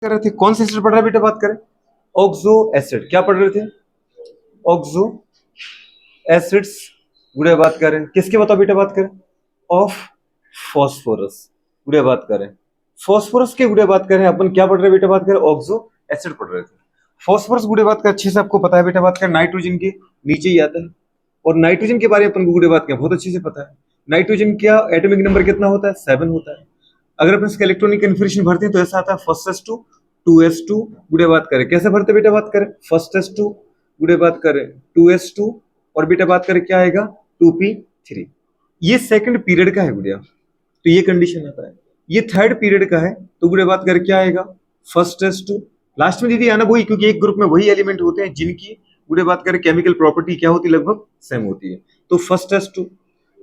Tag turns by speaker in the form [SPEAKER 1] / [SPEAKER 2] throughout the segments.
[SPEAKER 1] कर रहे थे, कौन सा एसिड पढ़ रहे बेटा, बात करें ऑक्सो एसिड। क्या पढ़ रहे थे? ऑक्सो एसिड्स गुड़े बात करें किसके, बताओ बेटा, बात करें ऑफ फॉस्फोरस गुड़े बात करें। फॉस्फोरस के गुड़े बात करें अपन क्या पढ़ रहे बेटा, बात करें ऑक्सो एसिड पढ़ रहे थे। फॉस्फोरस गुड़े बात कर अच्छे से आपको पता है बेटा, बात करें नाइट्रोजन के नीचे ही आता है। और नाइट्रोजन के बारे में अपन को गुड़े बात करें बहुत अच्छे से पता है। नाइट्रोजन का एटॉमिक नंबर कितना होता है? 7 होता है। अगर अपन इसका इलेक्ट्रॉनिक कन्फिग्रेशन भरते हैं तो ऐसा आता है फर्स्ट एस टू 2s2 गुड़े बात करें कैसे भरते बेटा, बात करें फर्स्ट s2 गुड़े बात करें 2s2 और बेटा बात करें क्या आएगा 2p3। ये सेकंड पीरियड का है गुड़िया, तो ये कंडीशन आता है। ये थर्ड पीरियड का है तो गुड़े बात करें क्या आएगा फर्स्ट s2। लास्ट में दीदी आना वही, क्योंकि एक ग्रुप में वही एलिमेंट होते हैं जिनकी गुड़े बात करें केमिकल प्रॉपर्टी क्या होती है, लगभग सेम होती है। तो फर्स्ट s2,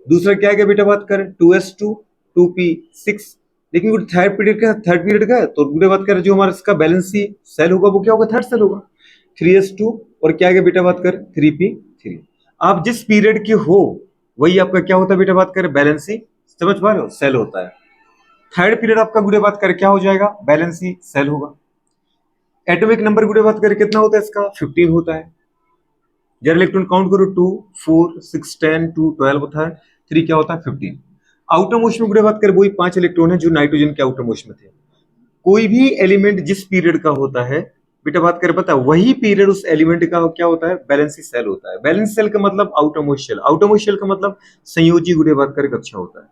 [SPEAKER 1] दूसरा क्या आएगा बेटा, बात करें 2s2 2p6। लेकिन वो थर्ड पीरियड का है तो गुड़े बात करें जो हमारा इसका बैलेंसी सेल होगा वो क्या होगा, थर्ड सेल होगा 3s2 और क्या आएगा बेटा, बात करें 3p3। आप जिस पीरियड के हो वही आपका क्या होता है बेटा, बात करें बैलेंसी, समझ पा रहे हो, सेल होता है। थर्ड पीरियड आपका गुड़े बात करें क्या हो जाएगा, बैलेंसी सेल होगा। एटॉमिक नंबर गुड़े बात करें कितना होता है इसका, 15 होता है। जरा इलेक्ट्रॉन काउंट करो 2 4 6 10 2 12 होता है, 3 क्या होता है 15। आउटर मोस्ट में गुड़े बात करें वही 5 इलेक्ट्रॉन है जो नाइट्रोजन के आउटर मोस्ट में थे। कोई भी एलिमेंट जिस पीरियड का होता है बेटा बात करें पता है वही पीरियड उस एलिमेंट का क्या होता है, बैलेंसी सेल होता है। बैलेंस सेल का मतलब outer most shell, outer most shell का मतलब संयोजी गुड़े बात करें कक्षा होता है।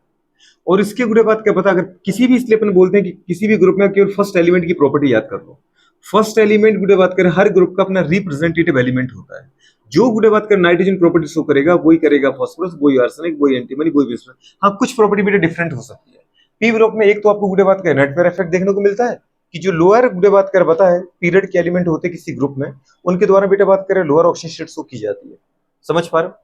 [SPEAKER 1] और इसके गुड़े बात क्या पता, अगर किसी भी, इसलिए अपन बोलते हैं कि किसी भी ग्रुप में केवल फर्स्ट एलिमेंट की प्रॉपर्टी याद कर लो। फर्स्ट एलिमेंट गुड़े बात करें हर ग्रुप का अपना रिप्रेजेंटेटिव एलिमेंट होता है। जो गुड़े बात करें नाइट्रोजन प्रॉपर्टी शो करेगा वही करेगा फॉस्फोरस, वही आर्सेनिक, वही एंटीमनी, वही विस्फोट। हाँ कुछ प्रॉपर्टी बेटा डिफरेंट हो सकती है। पी ग्रुप में एक तो आपको गुड़े बात करें नेटवर्क इफेक्ट देखने को मिलता है कि जो लोअर गुड़े बात कर बता है पीरियड के एलिमेंट होते हैं किसी ग्रुप में, उनके द्वारा बेटा बात करें लोअर ऑक्सीजन स्टेट शो की जाती है, समझ पा रहे हो।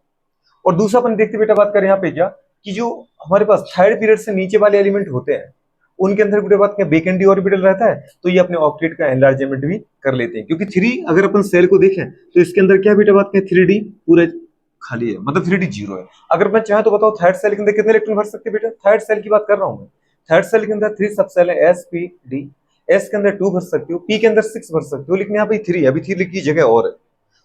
[SPEAKER 1] और दूसरा अपन देखते बेटा बात करें यहाँ पे क्या, कि जो हमारे पास थर्ड पीरियड से नीचे वाले एलिमेंट होते हैं उनके अंदर बेटा बात करें वेकेंट डी ऑर्बिटल रहता है, तो ये अपने ऑक्टेट का एनलार्जमेंट भी कर लेते हैं। क्योंकि 3 अगर अपन सेल को देखें तो इसके अंदर क्या बेटा बात करें 3D पूरा खाली है, मतलब 3D जीरो है। अगर मैं चाहे तो बताओ थर्ड सेल के अंदर कितने इलेक्ट्रॉन भर सकते हैं बेटा, थर्ड सेल की बात कर रहा हूं मैं। थर्ड सेल के अंदर 3 सब सेल है एस पी डी। एस के अंदर 2 भर सकते हो, पी के अंदर 6 भर सकते हो, लेकिन यहाँ पे 3 अभी 3 की जगह और है।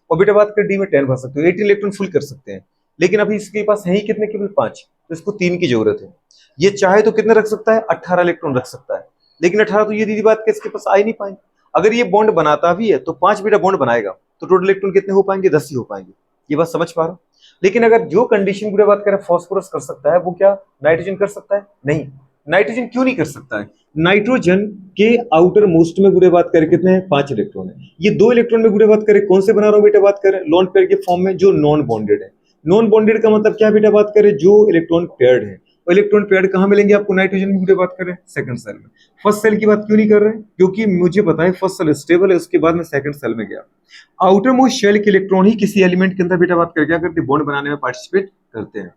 [SPEAKER 1] और बेटा बात कर डी में 10 भर सकते हो, 18 इलेक्ट्रॉन फुल कर सकते हैं। लेकिन अभी इसके पास है ही कितने, केवल 5, तो इसको 3 की जरूरत है। ये चाहे तो कितने रख सकता है, 18 इलेक्ट्रॉन रख सकता है। लेकिन 18 तो ये दीदी बात के इसके पास आ ही नहीं पाएंगे। अगर ये बॉन्ड बनाता भी है तो 5 बेटा बॉन्ड बनाएगा, तो टोटल इलेक्ट्रॉन कितने हो पाएंगे, 10 ही हो पाएंगे। ये बात समझ पा रहा हूं। लेकिन अगर जो कंडीशन की बात करें फॉस्फोरस कर सकता है, वो क्या नाइट्रोजन कर सकता है? नहीं। नाइट्रोजन क्यों नहीं कर सकता है? नाइट्रोजन के आउटर मोस्ट में गुड़े बात करें कितने हैं, 5 इलेक्ट्रॉन है। ये 2 इलेक्ट्रॉन में गुड़े बात करें कौन से बना रहा हूं बेटा, बात करें लॉन पेयर के फॉर्म में, जो नॉन बॉन्डेड है। नॉन बॉन्डेड का मतलब क्या बेटा, बात करें जो इलेक्ट्रॉन पेयर्ड है। और इलेक्ट्रॉन पेयर्ड कहां मिलेंगे आपको, नाइट्रोजन में गुड़े बात करें सेकंड सेल में। फर्स्ट सेल की बात क्यों नहीं कर रहे हैं, क्योंकि मुझे पता है फर्स्ट सेल स्टेबल है, उसके बाद मैं सेकंड सेल में गया। आउटर मोस्ट शेल के इलेक्ट्रॉन ही किसी एलिमेंट के अंदर बेटा बात कर क्या करते हैं, बॉन्ड बनाने में पार्टिसिपेट करते हैं,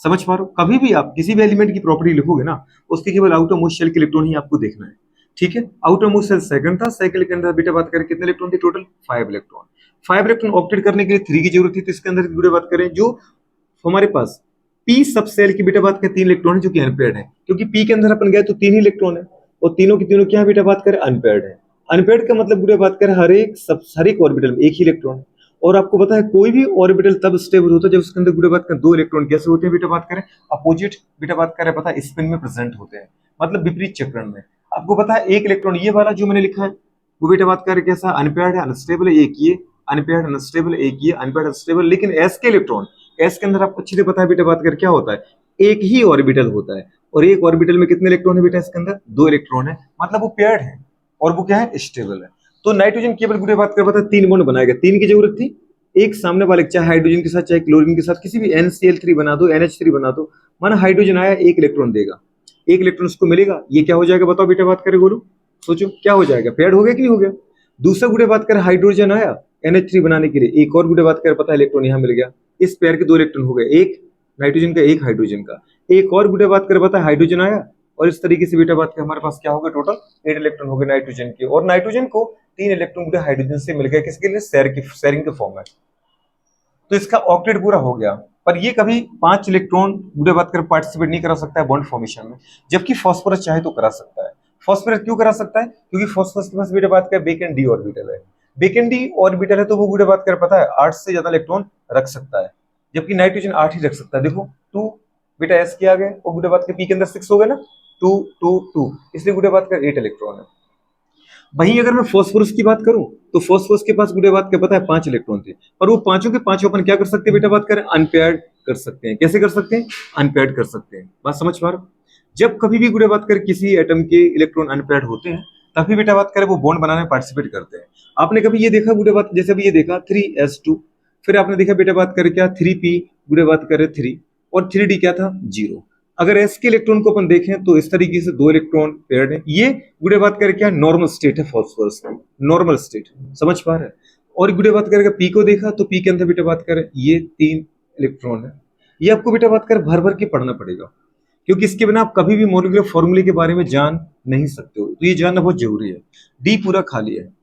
[SPEAKER 1] समझ पा रहे हो। कभी भी आप किसी भी एलिमेंट की प्रॉपर्टी लिखोगे ना, उसके केवल आउटर मोस्ट शेल के इलेक्ट्रॉन ही आपको देखना है, ठीक है। आउटर मोस्ट शेल सेकंड था, सेकंड के अंदर बेटा बात करें कितने इलेक्ट्रॉन थे, टोटल 5 इलेक्ट्रॉन। 5 इलेक्ट्रॉन ऑक्टेट करने के लिए 3 की जरूरत थी, तो इसके अंदर बेटा बात करें जो हमारे पास पी सब सेल की बेटा बात करें 3 इलेक्ट्रॉन है जो कि अनपेयर्ड है, क्योंकि पी के अंदर अपन गए तो 3 ही इलेक्ट्रॉन है, और तीनों की तीनों क्या बेटा बात करें अनपेयर्ड है। अनपेयर्ड का मतलब बेटा बात करें हर एक ऑर्बिटल में एक ही इलेक्ट्रॉन है। और आपको पता है कोई भी ऑर्बिटल तब स्टेबल होता है जब उसके अंदर बेटा बात करें 2 इलेक्ट्रॉन कैसे होते हैं बेटा बात करें, अपोजिट बेटा बात करें पता है स्पिन में प्रेजेंट होते हैं, मतलब विपरीत चक्रण में। आपको पता है एक इलेक्ट्रॉन ये वाला जो मैंने लिखा है वो बेटा बात करें कैसा, अनपेयर्ड है, अनस्टेबल है, एक ये अनपेयर्ड अनस्टेबल, एक ये अनपेयर्ड अनस्टेबल। लेकिन एस के इलेक्ट्रॉन, एस के अंदर आपको अच्छे से पता है बेटा बात कर क्या होता है, एक ही ऑर्बिटल होता है। और एक ऑर्बिटल में कितने इलेक्ट्रॉन है बेटा, इसके अंदर 2 इलेक्ट्रॉन है, मतलब वो पेयर्ड है और वो क्या है, स्टेबल है। तो नाइट्रोजन केवल गुड़े बात कर पता है 3 बॉन्ड बनाएगा, 3 की जरूरत थी। एक सामने वाले चाहे हाइड्रोजन के साथ चाहे क्लोरीन के साथ किसी भी NCl3 बना दो, NH3 बना दो, माना हाइड्रोजन आया 1 इलेक्ट्रॉन देगा, 1 इलेक्ट्रॉन उसको मिलेगा। ये क्या हो जाएगा बताओ बेटा बात करें, बोलो सोचो क्या हो जाएगा, पेयर्ड हो गया कि नहीं हो गया। दूसरा गुड़े बात करें हाइड्रोजन आया NH3 बनाने के लिए, एक और गुड़े बात करें पता है इलेक्ट्रॉन यहाँ मिल गया, इस पेयर के 2 इलेक्ट्रॉन हो गए, एक नाइट्रोजन का एक हाइड्रोजन का। एक और गुड़े बात करें पता है हाइड्रोजन आया, और इस तरीके से बेटा बात करें हमारे पास क्या हो गया, टोटल 8 इलेक्ट्रॉन हो गए नाइट्रोजन के। और नाइट्रोजन को 3 इलेक्ट्रॉन गुड़े हाइड्रोजन से मिल गया, किसके लिए, शेयरिंग के फॉर्म में। तो इसका ऑक्टेट पूरा हो गया। पर ये कभी 5 इलेक्ट्रॉन गुड़े बात कर पार्टिसिपेट नहीं करा सकता है बॉन्ड फॉर्मेशन में, जबकि फास्फोरस चाहे तो करा सकता है। फॉस्फोरस क्यों करा सकता है? क्योंकि फॉस्फोरस के पास बेटा बात कर वेकेंट डी ऑर्बिटल है, वेकेंट डी ऑर्बिटल है तो वो बेटा बात कर पता है 8 से ज्यादा इलेक्ट्रॉन रख सकता है, जबकि नाइट्रोजन 8 ही रख सकता है। देखो 2 बेटा एस के आ गए और बेटा बात कर पी के अंदर 6 हो गए ना, 2 2 2, इसलिए बेटा बात कर 8 इलेक्ट्रॉन है। वहीं अगर मैं फास्फोरस की बात करूं तो फास्फोरस के पास गुड़े बात के पता है 5 इलेक्ट्रॉन थे, पर वो पांचों के पांचों अपन क्या कर सकते हैं बेटा बात करें, अनपेयर्ड कर सकते हैं। कैसे कर सकते हैं? अनपेयर्ड कर सकते हैं। बात समझ पा रहे हो? जब कभी भी गुड़े बात कर किसी एटम के इलेक्ट्रॉन अनपेयर्ड होते हैं तभी बेटा बात करें वो बॉन्ड बनाने में पार्टिसिपेट करते हैं। आपने कभी ये देखा गुड़े बात, जैसे अभी ये देखा 3s2, फिर आपने देखा बेटा बात करें क्या 3p गुड़े बात करें 3 और 3d क्या था 0। अगर s के इलेक्ट्रॉन को अपन देखें तो इस तरीके से 2 इलेक्ट्रॉन पेयर्ड है। ये गुड़े बात करें क्या नॉर्मल स्टेट है फास्फोरस का, नॉर्मल स्टेट, समझ पा रहे हैं? और गुड़े बात करें पी को देखा तो पी के अंदर बेटा बात करें ये 3 इलेक्ट्रॉन है। ये आपको बेटा बात कर भर भर के पढ़ना पड़ेगा, क्योंकि इसके बिना आप कभी भी मॉलिक्यूलर फॉर्मूले के बारे में जान नहीं सकते हो, तो ये जानना बहुत जरूरी है। डी पूरा खाली है।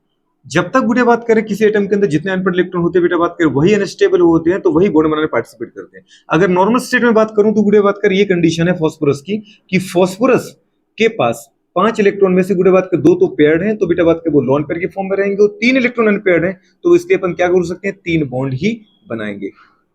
[SPEAKER 1] जब तक गुड़े बात करें किसी एटम के अंदर जितने अनपेयर्ड इलेक्ट्रॉन होते हैं बेटा बात करें वही अनस्टेबल होते हैं, तो वही बॉन्ड बनाने में पार्टिसिपेट करते हैं। अगर नॉर्मल स्टेट में बात करूं तो गुड़े बात करें ये कंडीशन है फास्फोरस की कि फास्फोरस के पास 5 इलेक्ट्रॉन में से गुड़े बात कर 2 तो पेयर्ड हैं, तो बेटा बात कर वो लॉन पेयर के फॉर्म में रहेंगे, और 3 इलेक्ट्रॉन अनपेयर्ड हैं, तो इसलिए अपन क्या कर सकते हैं 3 बॉन्ड ही बनाएंगे।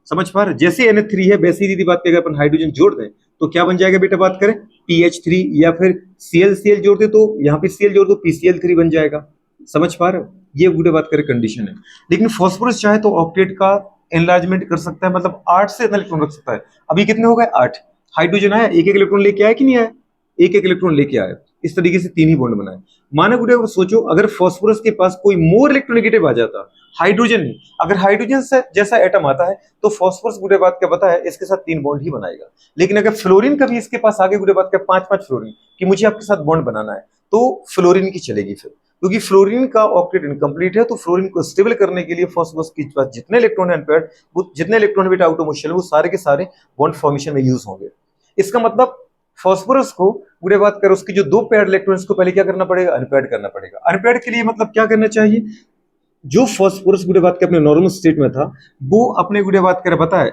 [SPEAKER 1] समझ पा रहे? जैसे NH3 है वैसे ही दीदी बात करें अपन हाइड्रोजन जोड़ दें तो क्या बन जाएगा बेटा बात करें PH3, या फिर Cl जोड़ दे तो यहाँ पे Cl जोड़ दो PCl3 बन जाएगा। समझ पा रहे हो? ये गुड़े बात करें कंडीशन है। लेकिन फास्फोरस चाहे तो ऑक्टेट का एनलार्जमेंट कर सकता है, मतलब 8 से इतना इलेक्ट्रॉन रख सकता है। अभी कितने हो गए 8। हाइड्रोजन आया एक एक इलेक्ट्रॉन लेके आया कि नहीं आया? एक एक इलेक्ट्रॉन लेके आया। इस तरीके से 3 ही बॉन्ड बनाए। माना गुड़े सोचो अगर फास्फोरस के पास कोई मोर इलेक्ट्रोनेगेटिव आ जाता, हाइड्रोजन नहीं, अगर हाइड्रोजन से जैसा एटम आता है तो फास्फोरस गुड़े बात क्या पता है इसके साथ 3 बॉन्ड ही बनाएगा। लेकिन अगर फ्लोरीन कभी इसके पास आगे गुड़े बात क्या 5-5 फ्लोरीन कि मुझे आपके साथ बॉन्ड बनाना है, तो फ्लोरीन की चलेगी फिर, क्योंकि फ्लोरीन का ऑक्टेट इनकम्प्लीट है। तो फ्लोरीन को स्टेबल करने के लिए फास्फोरस के पास जितने इलेक्ट्रॉन अनपेयर्ड, वो जितने इलेक्ट्रॉन बेटा आउट ऑफ मोशन है वो सारे के सारे बॉन्ड फॉर्मेशन में यूज होंगे। इसका मतलब फास्फोरस को गुड़े बात कर उसकी जो 2 पेयर्ड इलेक्ट्रॉन्स को पहले क्या करना पड़ेगा, अनपेयर्ड करना पड़ेगा। अनपेयर्ड के लिए मतलब क्या करना चाहिए, जो फास्फोरस गुड़े बात के अपने नॉर्मल स्टेट में था वो अपने गुड़े बात कर पता है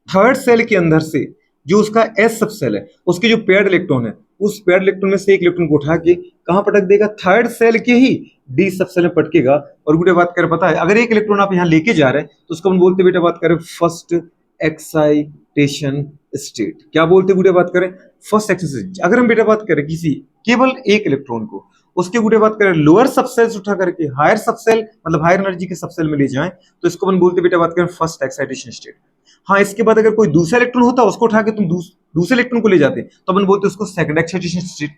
[SPEAKER 1] थर्ड सेल के अंदर से जो उसका एस सब सेल है उसके जो पेयर्ड इलेक्ट्रॉन है उस पेयर्ड इलेक्ट्रॉन में से एक इलेक्ट्रॉन को उठा के कहां पटक देगा, थर्ड सेल के ही डी सब सेल में पटकेगा। और गुड़े बात कर पता है अगर एक इलेक्ट्रॉन आप यहां लेके जा रहे हैं तो उसको हम बोलते बेटा बात करें फर्स्ट एक्साइटेशन स्टेट। क्या बोलते गुड़े बात करें, फर्स्ट एक्साइटेशन। अगर हम बेटा बात करें किसी केवल एक इलेक्ट्रॉन को उसके गुड़े बात करें लोअर सबसेल से उठा करके हायर सबसेल मतलब हायर एनर्जी के सबसेल में ले जाएं तो इसको अपन बोलते बेटा बात करें फर्स्ट एक्साइटेशन स्टेट। हाँ, इसके बाद अगर कोई दूसरा इलेक्ट्रॉन होता उसको उठा के तुम दूसरे इलेक्ट्रॉन को ले जाते तो अपन बोलते उसको सेकंड एक्साइटेशन स्टेट।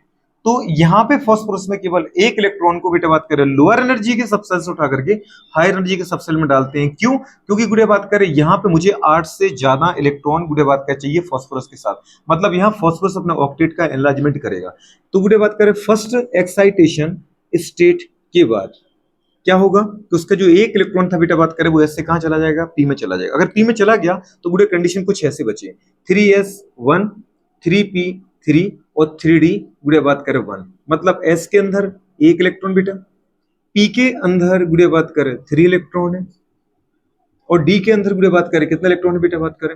[SPEAKER 1] तो यहाँ पे फास्फोरस में केवल एक इलेक्ट्रॉन को बेटा बात करें लोअर एनर्जी के सबसेल से उठा करके हायर एनर्जी के सबसेल में डालते हैं। क्यों? क्योंकि गुड़े बात करें यहाँ पे मुझे 8 से ज्यादा इलेक्ट्रॉन गुड़े बात कर चाहिए फास्फोरस के साथ, मतलब यहाँ फास्फोरस अपना ऑक्टेट का एनलार्जमेंट करेगा। तो गुड़े बात करें फर्स्ट एक्साइटेशन स्टेट के बाद क्या होगा कि उसका जो एक इलेक्ट्रॉन था बेटा बात करें वो ऐसे कहां चला जाएगा, पी में चला जाएगा। अगर पी में चला गया तो गुड़े कंडीशन कुछ ऐसे बचे 3s1 3p3 और 3d गुड़े बात करें 1, मतलब s के अंदर एक इलेक्ट्रॉन बेटा, p के अंदर गुड़े बात करें 3 इलेक्ट्रॉन है और d के अंदर गुड़े बात करें कितना इलेक्ट्रॉन है बेटा बात करें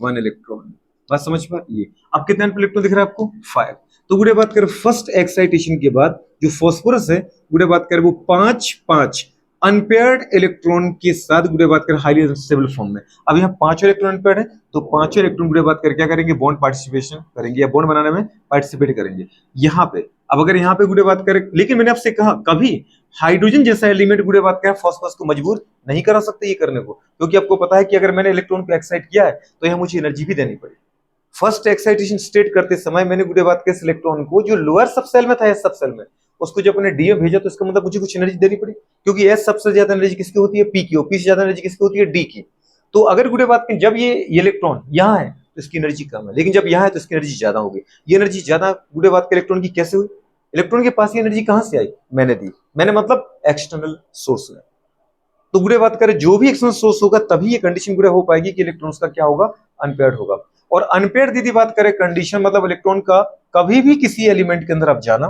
[SPEAKER 1] 1 इलेक्ट्रॉन। बात समझ पा? ये अब कितने इलेक्ट्रॉन दिख रहा है आपको 5। तो गुड़े बात करें फर्स्ट एक्साइटेशन के बाद जो फास्फोरस है गुड़े बात करें वो 5-5 अनपेयर्ड इलेक्ट्रॉन के साथ गुड़े बात करें हाईली अनस्टेबल फॉर्म में। अब यहाँ 5 इलेक्ट्रॉन अनपेयर्ड है तो 5 इलेक्ट्रॉन गुड़े बात कर क्या करेंगे, बॉन्ड पार्टिसिपेशन करेंगे या बॉन्ड बनाने में पार्टिसिपेट करेंगे यहाँ पे। अब अगर यहाँ पे गुड़े बात करें, लेकिन मैंने आपसे कहा कभी हाइड्रोजन जैसा एलिमेंट गुड़े बात करें फास्फोरस को मजबूर नहीं करा सकते ये करने को, क्योंकि आपको पता है कि अगर मैंने इलेक्ट्रॉन को एक्साइट किया है तो यहाँ मुझे एनर्जी भी देनी पड़ी। फर्स्ट एक्साइटेशन स्टेट करते समय मैंने गुड़े बात के इलेक्ट्रॉन को जो लोअर सबसेल में था एस सबसेल में उसको जब अपने डी में भेजा तो इसका मतलब मुझे कुछ एनर्जी देनी पड़ी, क्योंकि एस सबसे ज्यादा एनर्जी किसकी होती है, पी की, और पी से ज्यादा एनर्जी किसकी होती है, डी की। तो अगर गुड़े बात जब ये इलेक्ट्रॉन यहाँ है तो इसकी एनर्जी कम है, लेकिन जब यहाँ है तो इसकी एनर्जी ज्यादा होगी। ये एनर्जी ज्यादा गुड़े बात के इलेक्ट्रॉन की कैसे हुई, इलेक्ट्रॉन के पास ये एनर्जी कहां से आई, मैंने दी, मैंने मतलब एक्सटर्नल सोर्स में। तो गुड़े बात करें जो भी एक्सटर्नल सोर्स होगा तभी ये कंडीशन गुड़े हो पाएगी कि इलेक्ट्रॉन्स का क्या होगा, अनपेयर्ड होगा। और अनपेयर्ड दीदी बात करें कंडीशन मतलब इलेक्ट्रॉन का कभी भी किसी एलिमेंट के अंदर आप जाना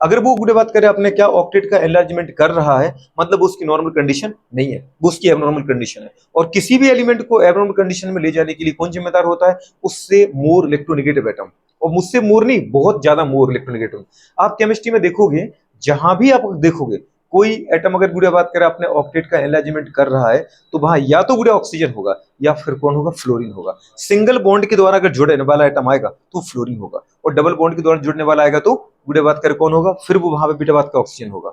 [SPEAKER 1] अगर वो गुड़े बात करें अपने क्या ऑक्टेट का एनलार्जमेंट कर रहा है, मतलब उसकी नॉर्मल कंडीशन नहीं है, वो उसकी एबनॉर्मल कंडीशन है। और किसी भी एलिमेंट को एबनॉर्मल कंडीशन में ले जाने के लिए कौन जिम्मेदार होता है? उससे मोर इलेक्ट्रोनेगेटिव एटम, और मुझसे मोर नहीं, बहुत ज्यादा मोर इलेक्ट्रोनेगेटिव। आप केमिस्ट्री में देखोगे, जहां भी आप देखोगे कोई एटम अगर गुड़े बात करें अपने ऑक्टेट का एनलार्जमेंट कर रहा है, तो वहां या तो गुड़े ऑक्सीजन होगा या फिर कौन होगा? फ्लोरीन होगा। सिंगल बॉन्ड के द्वारा अगर जुड़ने वाला एटम आएगा तो फ्लोरीन होगा, और डबल बॉन्ड के द्वारा जुड़ने वाला आएगा तो गुड़े बात करें कौन होगा? फिर वो वहां पे बीटा बात का ऑक्सीजन होगा।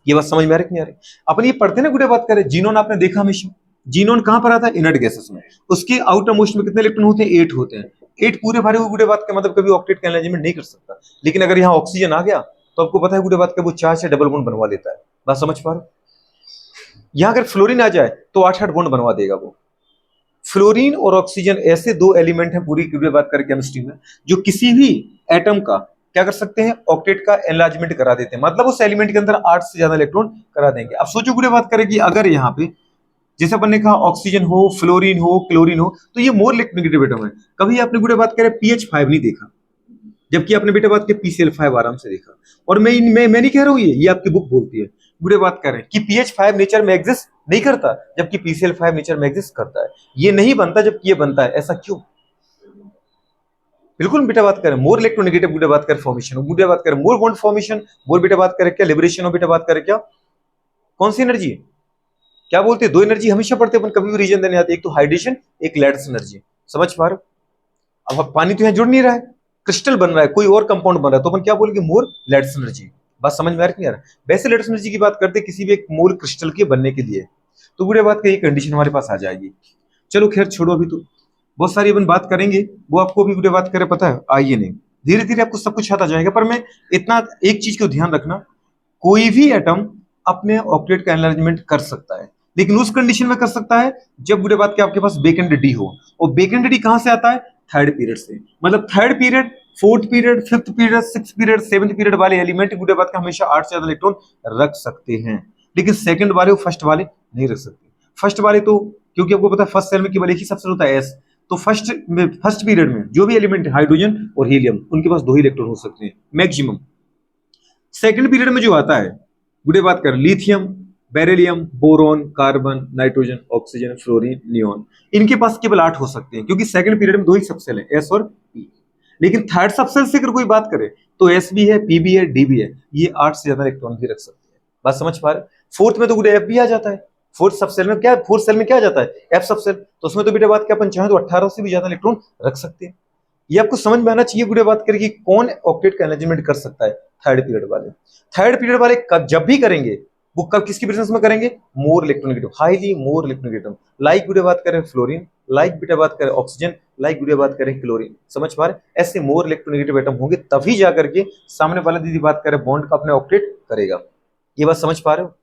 [SPEAKER 1] ये बात समझ में आ रही कि नहीं आ रही? अपन ये पढ़ते ना गुड़े बात करें, जीनोन आपने देखा हमेशा, जीनोन कहां पर आता है? इनर्ट गैसेस में। उसके आउटर मोस्ट में कितने इलेक्ट्रॉन होते हैं? 8 होते हैं। 8 पूरे भरे हुए गुड़े बात का मतलब कभी ऑक्टेट का एनलार्जमेंट नहीं कर सकता। लेकिन अगर यहाँ ऑक्सीजन आ गया तो आपको पता है गुड़े बात का वो 4 से डबल बॉन्ड बनवा लेता है। बात समझ पा रहे हो? यहां अगर फ्लोरीन आ जाए तो 8-8 बॉन्ड बनवा देगा वो। फ्लोरीन और ऑक्सीजन ऐसे दो एलिमेंट हैं पूरी बात करें केमिस्ट्री में, जो किसी भी एटम का क्या कर सकते हैं? ऑक्टेट का एनलार्जमेंट करा देते हैं, मतलब उस एलिमेंट के अंदर 8 से ज्यादा इलेक्ट्रॉन करा देंगे। अब सोचो गुड़े बात करें कि अगर यहाँ पे जैसे अपन ने कहा ऑक्सीजन हो, फ्लोरीन हो, क्लोरीन हो, तो ये मोर इलेक्ट्रोनेगेटिव एटम है। कभी आपने गुड़े बात करें pH5 नहीं देखा, जबकि आपने बेटा बात के PCl5 आराम से देखा। और मैं नहीं कह रहा हूं, ये आपकी बुक बोलती है। गुड़े बात करें कि pH5 नेचर में एग्जिस्ट नहीं करता, जबकि PCl5 नेचर में एग्जिस्ट करता है। ये नहीं बनता जबकि ये बनता है, ऐसा क्यों? बिल्कुल बेटा बात करें मोर इलेक्ट्रोनेगेटिव गुड़े बात करें फॉर्मेशन, गुड़े बात करें मोर बॉन्ड फॉर्मेशन, मोर बेटा बात करें क्या लिबरेशन, और बेटा बात करें क्या कौन सी एनर्जी? क्या बोलते हैं? दो एनर्जी हमेशा पढ़ते हैं अपन, कभी भी रीजन देने आते, एक तो हाइड्रेशन, एक लैटिस एनर्जी। समझ पा रहे हो? अब पानी तो यहाँ जुड़ नहीं रहा है, क्रिस्टल बन रहा है, कोई और कंपाउंड बन रहा है, तो अपन क्या बोलेंगे? मोर लैटिस एनर्जी। बात समझ में आ रही है? वैसे लैटिस एनर्जी की बात करते हैं किसी भी एक मोर क्रिस्टल के बनने के लिए, तो गुड़े बात का ये कंडीशन हमारे पास आ जाएगी। चलो खैर छोड़ो, अभी तो बहुत सारी अपन बात करेंगे, वो आपको भी गुड़े बात करें पता है आइए नहीं, धीरे धीरे आपको सब कुछ आता जाएगा। पर मैं इतना एक चीज को ध्यान रखना, कोई भी एटम अपने ऑक्टेट का एनलार्जमेंट कर सकता है, लेकिन उस कंडीशन में कर सकता है जब गुड़े बात के आपके पास बेकेंड डी हो। और बेकेंड डी कहां से आता है? थर्ड पीरियड से। मतलब third period, fourth period, fifth period, six period, seventh period वाले एलिमेंट गुड़े बात का हमेशा 8 से ज्यादा इलेक्ट्रॉन रख सकते हैं, लेकिन सेकंड वाले और फर्स्ट वाले नहीं रख सकते। फर्स्ट वाले तो क्योंकि आपको पता है फर्स्ट सेल में केवल एक ही सबसेल होता है एस, तो फर्स्ट पीरियड में जो भी एलिमेंट है हाइड्रोजन और हीलियम, उनके पास 2 ही इलेक्ट्रॉन हो सकते हैं मैक्सिमम। सेकंड पीरियड में जो आता है गुड़े बात कर lithium, beryllium, boron, carbon, nitrogen, oxygen, fluorine, neon, इनके पास केवल 8 हो सकते हैं, क्योंकि सेकंड पीरियड में 2 ही सबसेल है एस और पी। लेकिन थर्ड सबसेल से अगर कोई बात करे तो एस भी है, पी भी है, डी भी है, ये 8 से ज्यादा इलेक्ट्रॉन भी रख सकते हैं। बात समझ पा रहे? फोर्थ में तो गुड़े एफ भी आ जाता है। फोर्थ सबसेल में क्या, फोर्थ सेल में क्या आ जाता है? एफ सबसेल, तो उसमें तो बेटा बात क्या अपन चाहे तो 18 से भी ज्यादा इलेक्ट्रॉन रख सकते हैं। ये आपको समझ में आना चाहिए गुड़े बात करें कि कौन ऑक्टेट का एनलार्जमेंट कर सकता है? थर्ड पीरियड वाले। थर्ड पीरियड वाले कब जब भी करेंगे वो कब किसकी प्रेजेंस में करेंगे? More electronegative, highly more electronegative, like गुड़े बात करें फ्लोरीन, लाइक बेटा बात करें ऑक्सीजन, लाइक गुड़े बात करें क्लोरीन। समझ पा रहे? ऐसे मोर इलेक्ट्रोनेगेटिव एटम होंगे तभी जाकर के सामने वाला दीदी बात करे बॉन्ड का अपने ऑक्टेट करेगा। ये बात समझ पा रहे हो?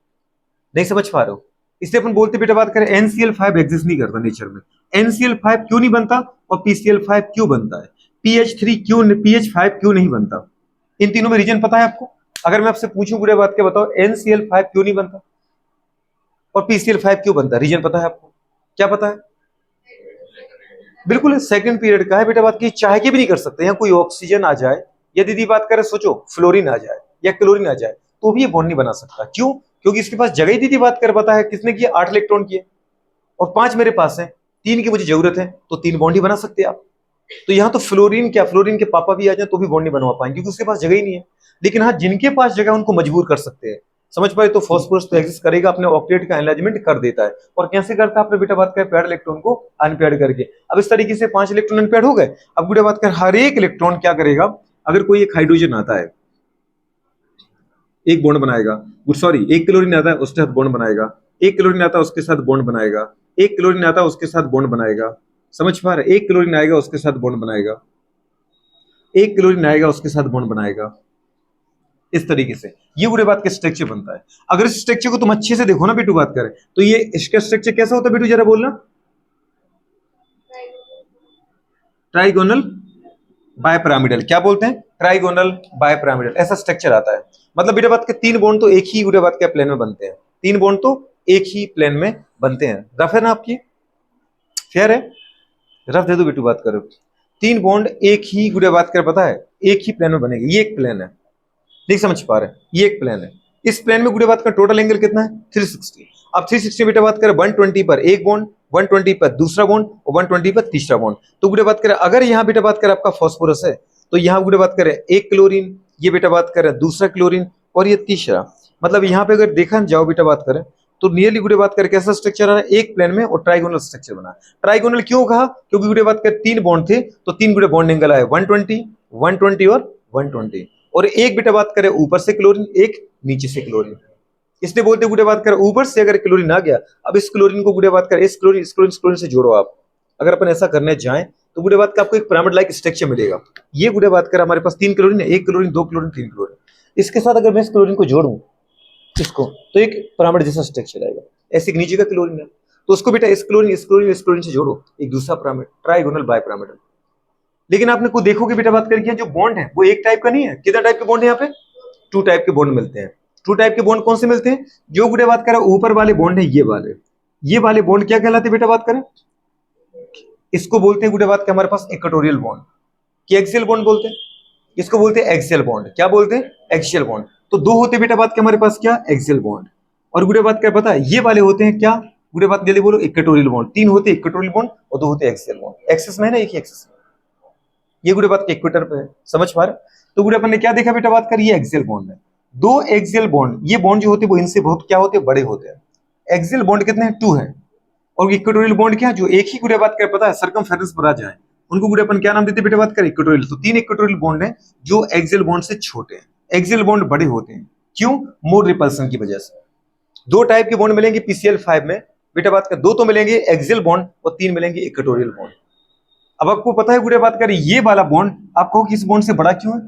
[SPEAKER 1] नहीं समझ पा रहे हो? इसलिए अपन बोलते बेटा बात करें NCl5 एग्जिस्ट नहीं करता नेचर में। NCl5 क्यों नहीं बनता और PCl5 क्यों बनता है? PH3 क्यों, PH5 क्यों नहीं बनता? इन तीनों में रीजन पता है आपको? अगर मैं आपसे पूछूं गुड़े बात के बताओ NCl5 क्यों नहीं बनता और PCl5 क्यों बनता है? रीजन पता है आपको? क्या पता है? बिल्कुल सेकंड पीरियड का है बेटा बात की, चाहे के भी नहीं कर सकते। यहाँ कोई ऑक्सीजन आ जाए या दीदी बात करें सोचो फ्लोरीन आ जाए या क्लोरीन आ जाए तो भी ये बॉन्ड नहीं बना सकता। क्यों? क्योंकि इसके पास जगह ही दीदी बात कर पता है किसने किया? 8 इलेक्ट्रॉन किए और 5 मेरे पास है, 3 की मुझे जरूरत है, तो 3 बॉन्ड ही बना सकते हैं आप। तो यहाँ तो फ्लोरीन क्या, फ्लोरीन के पापा भी आ जाए तो भी बॉन्ड नहीं बनवा पाएंगे क्योंकि उसके पास जगह ही नहीं है। लेकिन हाँ जिनके पास जगह उनको मजबूर कर सकते हैं। समझ पाए? तो फॉस्फोरस तो एग्जिस्ट करेगा, अपने ऑक्टेट का एनलार्जमेंट कर देता है। और कैसे करता है? आपने बेटा बात कर पेड इलेक्ट्रॉन को अनपेड करके। अब इस तरीके से 5 इलेक्ट्रॉन अनपेड हो गए। अब बेटा बात कर हर एक इलेक्ट्रॉन क्या करेगा? अगर कोई एक हाइड्रोजन आता है एक बॉन्ड बनाएगा, सॉरी एक क्लोरीन आता है उसके साथ बॉन्ड बनाएगा, एक क्लोरीन आता है उसके साथ बॉन्ड बनाएगा, एक क्लोरीन आता है उसके साथ बॉन्ड बनाएगा। समझ पा रहे? एक क्लोरीन आएगा उसके साथ बॉन्ड बनाएगा, एक क्लोरीन आएगा उसके साथ बॉन्ड बनाएगा। इस तरीके से ये पूरे बात का स्ट्रक्चर बनता है। अगर इस स्ट्रक्चर को तुम अच्छे से देखो ना बेटू बात करें तो ये इसका स्ट्रक्चर कैसा होता है बेटू जरा बोलना? Trigonal bipyramidal. क्या बोलते हैं? ट्राइगोनल बायपिरामिडल, ऐसा स्ट्रक्चर आता है। मतलब बेटा बात के 3 बॉन्ड तो एक ही बेटा बात के प्लेन में बनते हैं, 3 बॉन्ड तो एक ही प्लेन में बनते हैं। रफ है ना आपकी? फेयर है? रफ दे दो बेटू बात करो। 3 बॉन्ड एक ही गुड़े बात कर पता है एक ही प्लेन में बनेगी। ये एक प्लेन है, नहीं समझ पा रहे हैं? ये एक प्लेन है, इस प्लेन में गुड़े बात का टोटल एंगल कितना है 360। अब 360 बेटा बात करें 120 पर एक बॉन्ड, 120 पर दूसरा बॉन्ड और 120 पर तीसरा बॉन्ड। तो गुड़े बात करें अगर यहाँ बेटा बात करें आपका फास्फोरस है तो यहाँ गुड़े बात करें एक क्लोरीन, ये बेटा बात करें दूसरा क्लोरीन और ये तीसरा। मतलब यहाँ पे अगर देखा जाओ बेटा बात करें तो नियरली गुड़े बात करें कैसा स्ट्रक्चर है, एक प्लेन में और ट्राइगोनल स्ट्रक्चर बना। ट्राइगोनल क्यों कहा? क्योंकि गुड़े बात करें 3 बॉन्ड थे तो 3 गुड़े बॉन्ड एंगल आए 120, 120 और 120। और एक बेटा बात करें ऊपर से क्लोरीन, एक नीचे से क्लोरीन, इसलिए बोलते गुड़े बात करें ऊपर से अगर क्लोरीन आ गया, अब इस क्लोरीन को गुड़े बात करें इस क्लोरीन इस क्लोरीन इस क्लोरीन से जोड़ो आप। अगर अपन ऐसा करने जाएं तो गुड़े बात का आपको एक पिरामिड लाइक स्ट्रक्चर मिलेगा। ये गुड़े बात करें हमारे पास 3 क्लोरीन है, एक क्लोरीन, 2 क्लोरीन, 3 क्लोरीन। इसके साथ अगर मैं इस क्लोरीन को जोड़ूं इसको तो एक पिरामिड जैसा स्ट्रक्चर आएगा। ऐसे नीचे का क्लोरीन है तो उसको बेटा इस क्लोरीन इस क्लोरीन इस क्लोरीन से जोड़ो, एक दूसरा पिरामिड, ट्राइगोनल बाइपिरामिडल। लेकिन आपने को देखोगे बेटा बात करें जो बॉन्ड है वो एक टाइप का नहीं है। कितना टाइप के बॉन्ड है यहाँ पे? 2 टाइप के बॉन्ड मिलते हैं। 2 टाइप के बॉन्ड कौन से मिलते हैं? जो गुड़े बात करें ऊपर वाले बॉन्ड है ये वाले बॉन्ड क्या कहलाते हैं बेटा बात करें? इसको बोलते हैं गुड़े बात के हमारे पास इक्वेटोरियल बॉन्ड, कि एक्सियल बॉन्ड बोलते हैं। इसको बोलते हैं एक्सियल बॉन्ड। क्या बोलते हैं? Axial bond. तो 2 होते बेटा बात के हमारे पास क्या? Axial bond. और गुड़े बात क्या पता है ये वाले होते हैं क्या? गुड़े बात जल्दी बोलो, इक्वेटोरियल बॉन्ड। 3 होते इक्वेटोरियल बॉन्ड और 2 होते एक्सियल बॉन्ड। एक्सिस में है ना, एक ही एक्सिस में। ये गुड़े बात के इक्वेटर पे है, समझ पा रहे? तो गुड़े अपन ने क्या देखा बेटा बात कर, ये एक्सियल बॉन्ड है। 2 एक्सियल बॉन्ड, ये बॉन्ड जो होते हैं वो इनसे बहुत क्या होते हैं? बड़े होते हैं। एक्सियल बॉन्ड कितने हैं? 2 है। और इक्वेटोरियल बॉन्ड क्या? जो एक ही गुड़े बात कर पता है सर्कमफेरेंस पर आ जाए उनको गुड़े अपन क्या नाम देते हैं बेटा बात कर? इक्वेटोरियल। तो 3 इक्वेटोरियल बॉन्ड है जो एक्सियल बॉन्ड से छोटे हैं। एक्सियल बॉन्ड बड़े होते हैं, क्यों? मोर रिपल्सन की वजह से। 2 टाइप के बॉन्ड मिलेंगे PCl5 में बेटा बात कर, 2 तो मिलेंगे एक्सियल बॉन्ड और 3 मिलेंगे इक्वेटोरियल बॉन्ड। अब आपको पता है गुड़े बात कर ये वाला बॉन्ड आपको किस बॉन्ड से बड़ा क्यों है?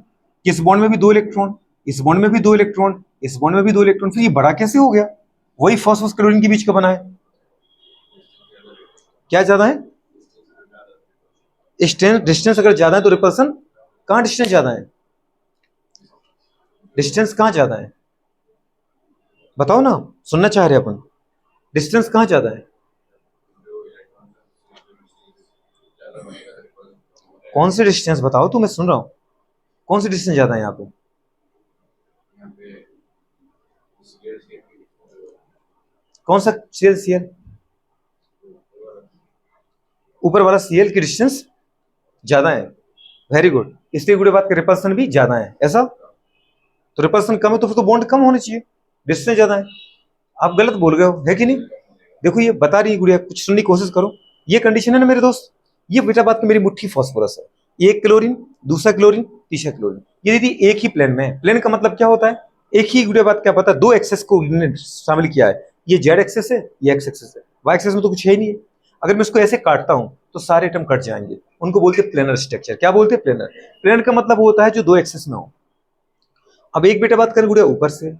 [SPEAKER 1] किस बॉन्ड में भी 2 इलेक्ट्रॉन, इस बॉन्ड में भी 2 इलेक्ट्रॉन, इस बॉन्ड में भी 2 इलेक्ट्रॉन, फिर ये बड़ा कैसे हो गया? वही फॉस्फोरस क्लोरीन के बीच का बना है। क्या ज्यादा है? डिस्टेंस अगर ज्यादा है तो रिपल्सन, कहां डिस्टेंस ज्यादा है? डिस्टेंस कहां ज्यादा है बताओ ना, सुनना चाह रहे अपन। डिस्टेंस कहां ज्यादा है? कौन सी डिस्टेंस बताओ तो, मैं सुन रहा हूं। कौन सी डिस्टेंस ज्यादा है यहाँ पे? कौन सा CL ऊपर वाला CL की डिस्टेंस ज्यादा है। Very good. इसलिए गुड़े बात का रिपल्सन भी ज्यादा है। ऐसा तो रिपल्सन कम है तो फिर तो बॉन्ड कम होने चाहिए, डिस्टेंस ज्यादा है। आप गलत बोल गए हो, है कि नहीं? देखो ये बता रही है गुड़िया, कुछ सुनने की कोशिश करो। ये कंडीशन है ना मेरे दोस्त, ये बेटा बात की मेरी मुट्ठी फास्फोरस है। एक क्लोरीन, दूसरा क्लोरीन, तीसरा क्लोरीन, ये दीदी एक ही प्लेन में है। प्लेन का मतलब क्या होता है? एक ही गुड़िया बात क्या पता है, 2 एक्सेस को शामिल किया है। ये जेड एक्सेस है, ये एक्स एक्सेस है। वाई एक्सेस में तो कुछ है ही नहीं है। अगर मैं इसको ऐसे काटता हूं तो सारे एटम कट जाएंगे। उनको बोलते हैं प्लेनर स्ट्रक्चर। क्या बोलते हैं? प्लेनर। प्लेनर का मतलब वो होता है जो 2 एक्सेस में हो। अब एक बेटा बात करें गुड़िया ऊपर से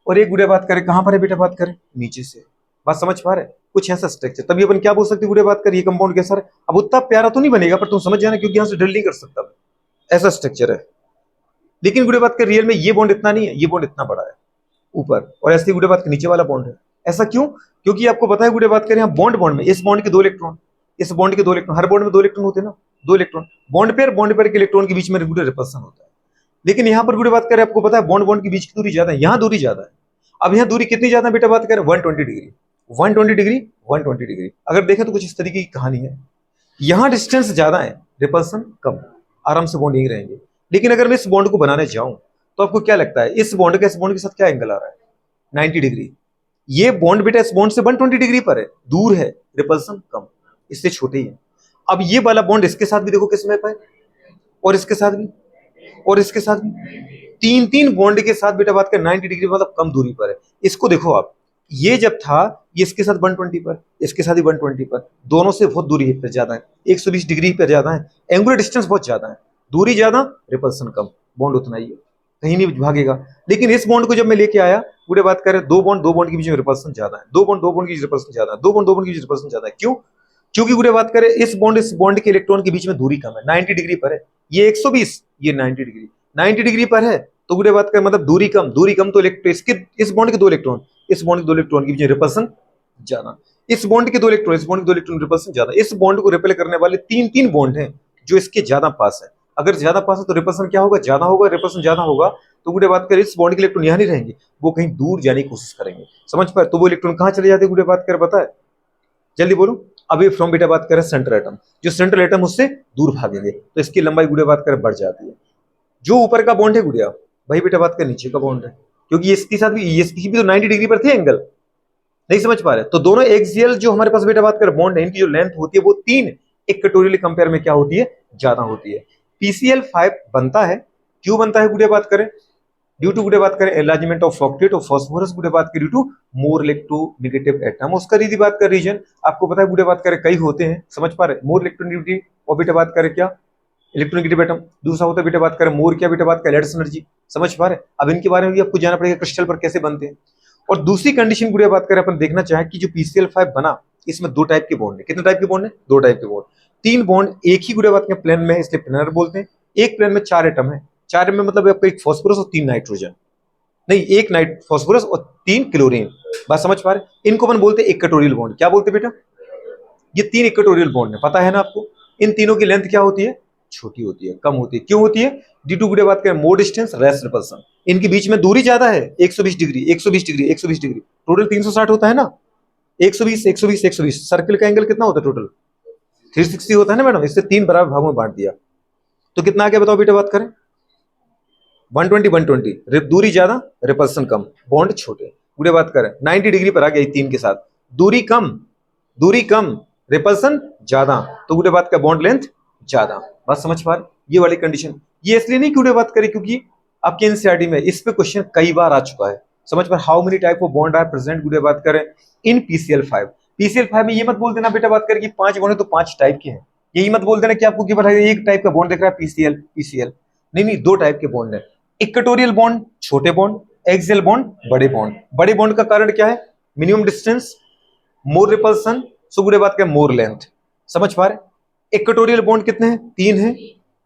[SPEAKER 1] और एक गुड़िया बात करें कहां पर है बेटा बात करें? नीचे से। बात समझ पा रहे? कुछ ऐसा स्ट्रक्चर, तभी अपन क्या बोल सकते गुड़िया बात कर, ये कंपाउंड कैसा है। अब उतना प्यारा तो नहीं बनेगा पर तुम समझ जाना, क्योंकि यहां से ड्रिल नहीं कर सकता, ऐसा स्ट्रक्चर है। लेकिन गुड़िया बात कर रियल में ये बॉन्ड इतना नहीं है, ये बॉन्ड इतना बड़ा है ऊपर, और ऐसे गुड़िया बात के नीचे वाला बॉन्ड है। ऐसा क्यों? क्योंकि आपको पता है गुड़िया बात करें यहाँ बॉन्ड बॉन्ड में इस बॉन्ड के 2 इलेक्ट्रॉन, इस बॉन्ड के 2 इलेक्ट्रॉन, हर बॉन्ड में 2 इलेक्ट्रॉन होते हैं ना, 2 इलेक्ट्रॉन। बॉन्ड पेयर के इलेक्ट्रॉन के बीच में गुड़िया रिपल्सन होता है। लेकिन यहाँ पर गुड़िया बात करें आपको पता है बॉन्ड बॉन्ड के बीच की दूरी ज्यादा है, यहाँ दूरी ज्यादा है। अब यहाँ दूरी कितनी ज्यादा है बेटा बात करें? 120 डिग्री, 120 डिग्री, 120 डिग्री। अगर देखें तो कुछ इस तरीके की कहानी है। यहाँ डिस्टेंस ज्यादा है, रिपल्सन कम, आराम से बॉन्ड यहीं रहेंगे। लेकिन अगर मैं इस बॉन्ड को बनाने जाऊं तो आपको क्या लगता है इस बॉन्ड के साथ क्या एंगल आ रहा है? 90 डिग्री। ये बॉन्ड बेटा इस बॉन्ड से 120 डिग्री पर है, दूर है, रिपल्सन कम, इससे छोटे ही है। अब ये वाला बॉन्ड इसके साथ भी देखो किस में है, और इसके साथ भी, और इसके साथ भी, 3 बॉन्ड के साथ बेटा बात कर 90 डिग्री मतलब कम दूरी पर है। इसको देखो आप, ये जब था ये इसके साथ 120 पर, इसके साथ ही 120 पर, दोनों से बहुत दूरी पर ज्यादा है, 120 डिग्री पर ज्यादा है। एंगुलर डिस्टेंस बहुत ज्यादा है, दूरी ज्यादा, रिपल्सन कम, बॉन्ड उतना ही है, कहीं नहीं भागेगा। लेकिन इस बॉन्ड को जब मैं लेके आया, पूरे बात करें 2 बॉन्ड के बीच में रिपल्सन ज्यादा है, 2 बॉन्ड के बीच रिपल्सन ज्यादा है, 2 बॉन्ड के बीच रिपल्सन ज्यादा है। क्यों? क्योंकि पूरे बात करें इस बॉन्ड के इलेक्ट्रॉन के बीच में दूरी कम है, 90 डिग्री पर है। ये 120, ये 90 डिग्री पर है। तो पूरे बात करें मतलब दूरी कम तो इस बॉन्ड के 2 इलेक्ट्रॉन, इस बॉन्ड के 2 इलेक्ट्रॉन के बीच रिपल्सन ज्यादा, इस बॉन्ड के 2 इलेक्ट्रॉन, इस बॉन्ड के 2 इलेक्ट्रॉन रिपल्सन ज्यादा। इस बॉन्ड को रिपेल करने वाले 3 बॉन्ड हैं जो इसके ज्यादा पास है। अगर ज्यादा पास है तो रिपल्सन क्या होगा, ज्यादा होगा, रिपल्सन ज्यादा होगा तो गुडे बात करें इस बॉन्ड के इलेक्ट्रॉन यहाँ नहीं रहेंगे, वो कहीं दूर जाने की कोशिश करेंगे, समझ पाए। तो वो इलेक्ट्रॉन कहाँ चले जाते हैं गुडे बात करें, पता है, जल्दी बोलो। अभी फ्रॉम बीटा बात करें सेंट्रल एटम, जो सेंट्रल एटम उससे दूर भागेंगे तो इसकी लंबाई गुडे बात करें बढ़ जाती है। जो ऊपर का बॉन्ड है गुड़िया, वही बेटा बात कर नीचे का बॉन्ड है, क्योंकि इसके साथ भी इसकी भी तो 90 डिग्री पर थे एंगल, नहीं समझ पा रहे। तो दोनों एक्सियल जो हमारे पास बेटा बात कर बॉन्ड है, इनकी जो लेंथ होती है वो 3 इक्वेटोरियल कंपेयर में क्या होती है, ज्यादा होती है। PCl5 बनता है, क्यों बनता है गुड़िया बात करें, ड्यू टू गुड़िया बात करें enlargement of octet of phosphorus, गुड़िया बात करें due to more electronegative atom. उसका रीति बात कर रीजन आपको पता है गुड़िया बात करें कई होते हैं, समझ पा रहे, मोर इलेक्ट्रोनेगेटिव और बेटा बात करें क्या इलेक्ट्रोनेगेटिव एटम, दूसरा होता है बेटा बात करें मोर क्या बेटा बात करें लेट्स एनर्जी, समझ पा रहे। अब इनके बारे में भी आपको जानना पड़ेगा क्रिस्टल पर कैसे बनते हैं। और दूसरी कंडीशन गुड़िया बात करें अपन देखना चाहें कि जो PCl5 बना इसमें 2 टाइप के बॉन्ड है, कितने टाइप के बॉन्ड है, 2 टाइप के बॉन्ड, 3 बॉन्ड एक ही गुड़िया बात करें प्लेन में है इसलिए प्लेनर बोलते हैं। एक प्लेन में 4 एटम है, 4 एटम में मतलब आपका एक फॉस्फोरस और 3 नाइट्रोजन, नहीं एक नाइट फॉस्फोरस और 3 क्लोरीन, बात समझ पा रहे। इनको अपन बोलते हैं इक्वेटोरियल बॉन्ड, क्या बोलते हैं बेटा, ये 3 इक्वेटोरियल बॉन्ड है, पता है ना आपको। इन तीनों की लेंथ क्या होती है, छोटी होती है, कम होती है, क्यों होती है, ड्यू टू गुड़िया बात करें मोर डिस्टेंस लेस रिपल्सन, इनके बीच में दूरी ज्यादा है, 120 डिग्री 120 डिग्री 120 डिग्री, टोटल 360 होता है ना, 120 120 120, सर्किल का एंगल कितना होता है टोटल 360 होता है ना मैडम, इससे 3 बराबर भागों में बांट दिया तो कितना आ गया बताओ बेटा बात करें 120 120, दूरी ज्यादा रिपल्सन कम, बॉन्ड छोटे, गुड़िया बात करें 90 डिग्री पर आ गया 3 के साथ, दूरी कम रिपल्सन ज्यादा, तो गुड़िया बात का बॉन्ड लेंथ ज्यादा, बात समझ पा रहे। ये वाली कंडीशन, ये इसलिए नहीं गुड़िया बात करें क्योंकि आपके एनसीईआरटी में इस पे क्वेश्चन कई बार आ चुका है, समझ पर। How many type of bond are present गुड़िया बात करें इन PCl5, PCl5 में ये मत बोल देना बेटा बात करें कि 5 बॉन्ड है तो 5 टाइप के हैं, यही मत बोल देना कि आपको क्या पता है एक टाइप का बॉन्ड दिख रहा है PCl, नहीं 2 टाइप के बॉन्ड है, इक्वेटोरियल बॉन्ड छोटे बॉन्ड, एक्सियल बॉन्ड बड़े बॉन्ड। बड़े बॉन्ड का कारण क्या है, मिनिमम डिस्टेंस, मोर रिपल्सन, सो गुड़िया बात करें मोर लेंथ, समझ पा रहे। इक्वेटोरियल बॉन्ड कितने हैं, 3 है,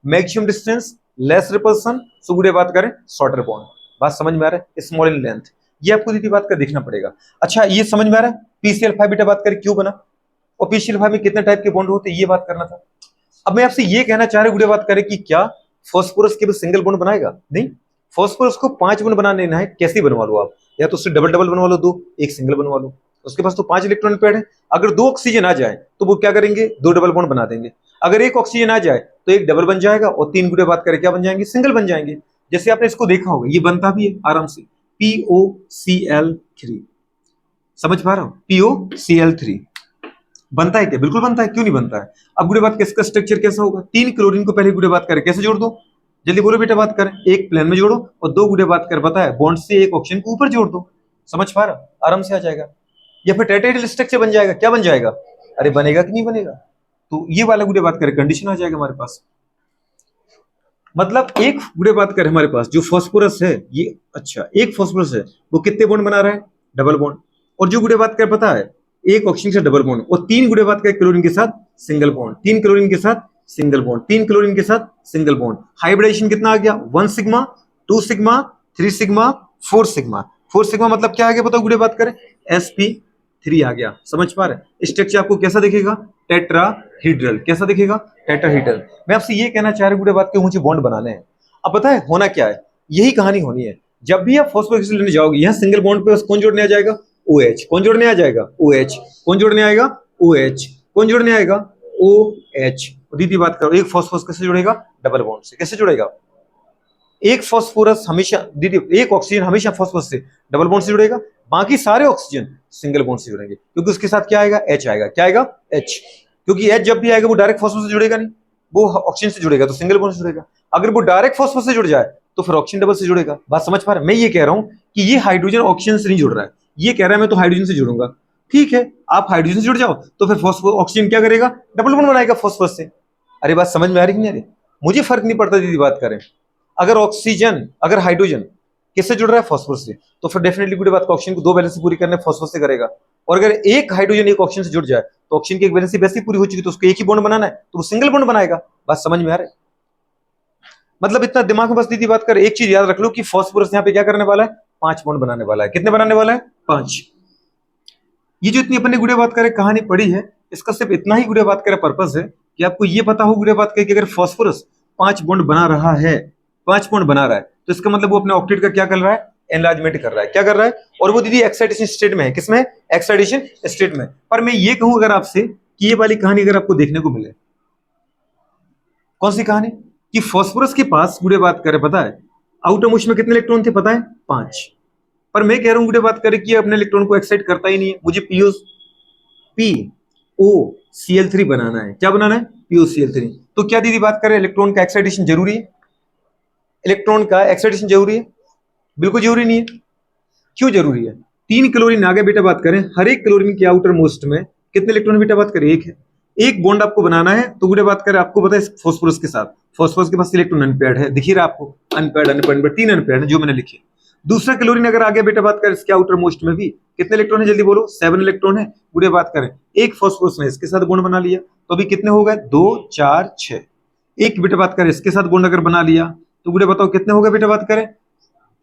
[SPEAKER 1] मैक्सिमम डिस्टेंस लेस रिपल्सन, सो गुड़िया बात करें शॉर्टर बॉन्ड, बात समझ में आ रहा है, स्मॉल इन लेंथ, ये आपको दीदी बात कर देखना पड़ेगा। अच्छा ये समझ में आ रहा है PCl5 बेटा बात करें क्यों बना और PCl5 में कितने टाइप के बॉन्ड होते हैं, ये बात करना था। अब मैं आपसे ये कहना चाह रहा हूं गुड़िया बात करें कि क्या फॉस्फोरस केवल सिंगल बॉन्ड बनाएगा, नहीं, फॉस्फोरस को 5 बॉन्ड बना लेना है, कैसे बनवा लो आप, या तो उससे डबल डबल बनवा लो, 2 एक सिंगल बनवा लो, उसके पास तो 5 इलेक्ट्रॉन पेयर है। अगर 2 ऑक्सीजन आ जाए तो वो क्या करेंगे, 2 डबल बॉन्ड बना देंगे, अगर 1 ऑक्सीजन आ जाए तो 1 डबल बन जाएगा और 3 गुड़े बात करें क्या बन जाएंगे, सिंगल बन जाएंगे। जैसे आपने इसको देखा होगा, ये बनता भी है आराम से POCl3, समझ पा रहा हूं, POCl3 बनता है क्या, बिल्कुल बनता है, क्यों नहीं बनता है। अब गुड़े बात किसका स्ट्रक्चर कैसा होगा, 3 क्लोरीन को पहले गुड़े बात करें कैसे जोड़ दो, जल्दी बोलो बेटा बात करें, एक प्लेन में जोड़ो और 2 गुड़े बात कर पता है बॉन्ड से एक ऑक्सीजन को ऊपर जोड़ दो, समझ पा रहा, आराम से आ जाएगा। या फिर टेट्राहेड्रल स्ट्रक्चर बन जाएगा, क्या बन जाएगा, अरे बनेगा कि नहीं बनेगा, तो ये वाला गुड़े बात करें कंडीशन आ जाएगा हमारे पास। मतलब एक गुड़े बात करें हमारे पास जो फास्फोरस है ये, अच्छा एक फास्फोरस है वो कितने बॉन्ड बना रहा है, डबल बॉन्ड, और जो गुड़े बात कर पता है एक ऑक्सीजन से डबल बॉन्ड, और 3 गुड़े बात करें क्लोरीन के साथ सिंगल बॉन्ड, 3 क्लोरीन के साथ सिंगल बॉन्ड, 3 क्लोरीन के साथ सिंगल बॉन्ड। हाइब्रिडेशन कितना आ गया, 1 sigma 2 sigma 3 sigma 4 sigma, 4 sigma मतलब क्या आ गया बताओ गुड़े बात करें, sp3 आ गया, समझ पा रहे। स्ट्रक्चर आपको कैसा दिखेगा, टेट्राहीड्रल, कैसा दिखेगा, टेट्राहीड्रल। मैं आपसे ये कहना चाह रहा हूं गुड़े बात के मुझे बॉन्ड बनाने हैं। अब पता है होना क्या है, यही कहानी होनी है। जब भी आप फॉस्फोरिक एसिड लेने जाओगे यहाँ सिंगल बॉन्ड पे कौन जोड़ने आ जाएगा, OH, कौन जोड़ने आ जाएगा, OH, कौन जोड़ने आएगा, OH, कौन जोड़ने आएगा, OH। दीदी बात करो एक फॉस्फोरस कैसे जुड़ेगा, डबल बॉन्ड से, कैसे जुड़ेगा, एक फॉस्फोरस हमेशा दीदी, एक ऑक्सीजन हमेशा फॉस्फोरस से डबल बॉन्ड से जुड़ेगा, बाकी सारे ऑक्सीजन सिंगल बॉन्ड से जुड़ेंगे, क्योंकि उसके साथ क्या आएगा, H आएगा, क्या आएगा, H, क्योंकि H जब भी आएगा वो डायरेक्ट फॉस्फोरस से जुड़ेगा नहीं, वो ऑक्सीजन से जुड़ेगा तो सिंगल बॉन्ड से जुड़ेगा। अगर वो डायरेक्ट फॉस्फोरस से जुड़ जाए तो फिर ऑक्सीजन डबल से जुड़ेगा, बात समझ पा रहे हैं। मैं ये कह रहा हूं कि ये हाइड्रोजन ऑक्सीजन से नहीं जुड़ रहा है, ये कह रहा है मैं तो हाइड्रोजन से जुड़ूंगा, ठीक है आप हाइड्रोजन से जुड़ जाओ तो फिर फॉस्फोरस ऑक्सीजन क्या करेगा, डबल बॉन्ड बनाएगा फॉस्फोरस से। अरे बात समझ में आ रही नहीं आ रही, मुझे फर्क नहीं पड़ता दीदी बात करें, अगर ऑक्सीजन अगर हाइड्रोजन किससे जुड़ रहा है, फॉस्फोरस से, तो फिर डेफिनेटली गुड बात ऑक्सीजन को 2 बैलेंस पूरी करने फॉस्फोरस से करेगा। और अगर एक हाइड्रोजन एक ऑक्सीजन से जुड़ जाए तो ऑक्सीजन की एक बैलेंस वैसे ही पूरी हो चुकी, तो उसको एक ही बॉन्ड बनाना है तो वो सिंगल बॉन्ड बनाएगा, बात समझ में आ रहा है। मतलब इतना दिमाग में बस दीदी बात कर, एक चीज याद रख लो कि फॉस्फोरस यहाँ पे क्या करने वाला है, 5 बॉन्ड बनाने वाला है, कितने बनाने वाला है, 5। ये जो इतनी अपने गुड़े बात करें कहानी पड़ी है, इसका सिर्फ इतना ही गुड़े बात करें पर्पस है कि आपको ये पता हो गुड़े बात करें कि अगर फॉस्फोरस 5 बॉन्ड बना रहा है, 5 बॉन्ड बना रहा है, तो इसका मतलब वो अपने ऑक्टेट का क्या कर रहा है, एनलार्जमेंट कर रहा है, क्या कर रहा है, और वो दीदी एक्साइटेशन स्टेट में है, किसमें, एक्साइटेशन स्टेट में। पर मैं ये कहूं अगर आपसे कि ये वाली कहानी अगर आपको देखने को मिले, कौन सी कहानी, कि फास्फोरस के पास गुड़े बात करें, पता है आउटर मोस्ट में कितने इलेक्ट्रॉन थे, पता है 5। पर मैं कह रहा हूं गुड़े बात करें कि अपने इलेक्ट्रॉन को एक्साइट करता ही नहीं है, मुझे POCl3 बनाना है, क्या बनाना है, POCl3। तो क्या दीदी बात करें इलेक्ट्रॉन का एक्साइटेशन जरूरी है, इलेक्ट्रॉन का एक्साइटेशन जरूरी है, बिल्कुल जरूरी नहीं है। क्यों जरूरी है, 3 क्लोरीन आगे बेटा बात करें, हर एक क्लोरीन के आउटर मोस्ट में कितने इलेक्ट्रॉन बेटा बात करें, एक है, एक बॉन्ड आपको बनाना है, तो बेटा बात करें आपको पता है फास्फोरस के साथ, फास्फोरस के पास इलेक्ट्रॉन अनपेयर्ड है, दिख ही रहा आपको, अनपेयर्ड अनपेयर्ड 3 अनपेयर्ड है जो मैंने लिखे। दूसरा क्लोरीन अगर आगे बेटा बात करें इसके आउटर मोस्ट में भी कितने इलेक्ट्रॉन है, जल्दी बोलो, 7 इलेक्ट्रॉन है। बुढ़े बात करें एक फास्फोरस ने इसके साथ बॉन्ड बना लिया, तो अभी कितने हो गए, 2 4 6। एक बेटा बात करें इसके साथ बॉन्ड अगर बना लिया, तो बुढ़े बताओ कितने हो गए बेटा बात करें,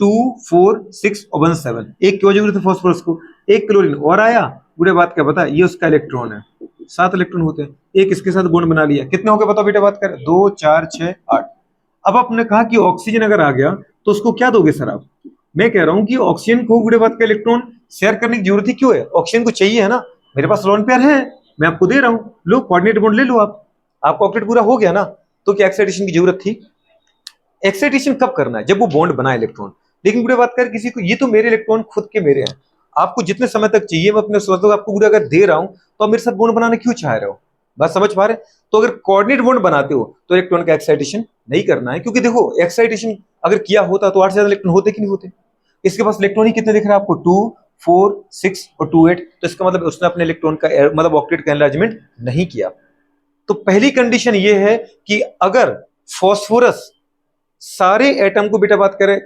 [SPEAKER 1] 2 4 6 और 1 7। एक क्यों जरूरत है फास्फोरस को, एक क्लोरीन और आया, बुढ़े बात क्या बता, ये उसका इलेक्ट्रॉन है, 7 इलेक्ट्रॉन होते हैं, एक इसके साथ बॉन्ड बना लिया, कितने हो गए बताओ बेटा बात करें, 2 4 6 8। अब आपने कहा कि ऑक्सीजन अगर आ गया तो उसको क्या दोगे सर आप, मैं कह रहा हूं कि ऑक्सीजन को गुड़े बात का इलेक्ट्रॉन शेयर करने की जरूरत ही क्यों है, ऑक्सीजन को चाहिए है ना, मेरे पास लोन पेयर है, मैं आपको दे रहा हूं, लो कोऑर्डिनेट बॉन्ड ले लो आप, आपका ऑक्टेट पूरा हो गया ना, तो क्या एक्साइटेशन की जरूरत थी, एक्साइटेशन कब करना है, जब वो बॉन्ड बनाए इलेक्ट्रॉन। लेकिन गुड़े बात कर किसी को, ये तो मेरे इलेक्ट्रॉन खुद के मेरे हैं, आपको जितने समय तक चाहिए मैं अपने सोचता हूँ आपको गुड़े अगर दे रहा हूं तो आप मेरे साथ बॉन्ड बनाने क्यों चाह रहे हो, बात समझ पा रहे, तो अगर कोऑर्डिनेट बॉन्ड बनाते हो तो इलेक्ट्रॉन का एक्साइटेशन नहीं करना है, क्योंकि देखो एक्साइटेशन अगर किया होता तो 8 से ज्यादा इलेक्ट्रॉन होते कि नहीं होते, इसके पास इलेक्ट्रॉन ही कितने दिख रहा है आपको, 2 4 6 और 2 8, तो इसका मतलब उसने अपने इलेक्ट्रॉन का मतलब ऑक्टेट का एनलार्जमेंट नहीं किया। तो पहली कंडीशन ये है कि अगर फास्फोरस सारे एटम को बेटा बात करें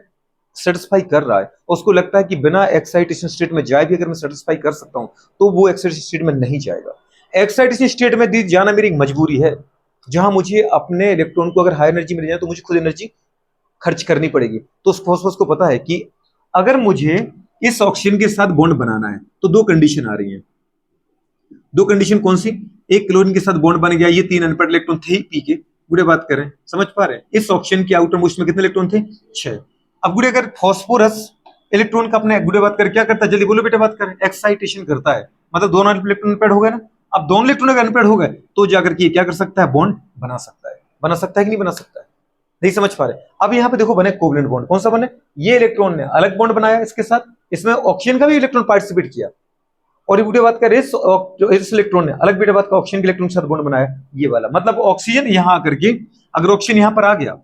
[SPEAKER 1] सेटिस्फाई कर रहा है, उसको लगता है कि बिना एक्साइटेशन स्टेट में जाए भी अगर मैं सेटिस्फाई कर सकता हूं, तो वो एक्साइटेशन स्टेट में नहीं जाएगा। एक्साइटेशन स्टेट में जाना मेरी एक मजबूरी है, जहां मुझे अपने इलेक्ट्रॉन को अगर हाई एनर्जी मिल जाए तो मुझे खुद एनर्जी खर्च करनी पड़ेगी। तो उस फास्फोरस को पता है कि अगर मुझे इस ऑक्सीजन के साथ बॉन्ड बनाना है तो 2 कंडीशन आ रही हैं, 2 कंडीशन कौन सी, एक क्लोरीन के साथ बॉन्ड बन गया, ये 3 अनपेयर्ड इलेक्ट्रॉन थे ही पी के, गुड़े बात करें समझ पा रहे हैं, इस ऑक्सीजन के आउटर मोस्ट में कितने इलेक्ट्रॉन थे, 6। अब गुड़े अगर फास्फोरस इलेक्ट्रॉन का अपने गुड़े बात कर क्या करता है, जल्दी बोलो बेटा बात करें, एक्साइटेशन करता है, मतलब दोनों इलेक्ट्रॉन अनपेयर्ड हो गए ना, अब दोनों इलेक्ट्रॉन अगर अनपेयर्ड हो गए तो जाकर के क्या कर सकता है, बॉन्ड बना सकता है, बना सकता है कि नहीं बना सकता है, नहीं समझ पा रहे। अब यहाँ पे देखो बने कोवलेंट बॉन्ड, कौन सा बने, ये इलेक्ट्रॉन ने अलग बॉन्ड बनाया इसके साथ, इसमें ऑक्सीजन का भी इलेक्ट्रॉन पार्टिसिपेट किया, और ये बात का इस इलेक्ट्रॉन ने अलग बेटा बात का ऑक्सीजन के इलेक्ट्रॉन के साथ बॉन्ड बनाया, ये वाला, मतलब ऑक्सीजन यहां आकर के अगर ऑक्सीजन यहां पर आ गया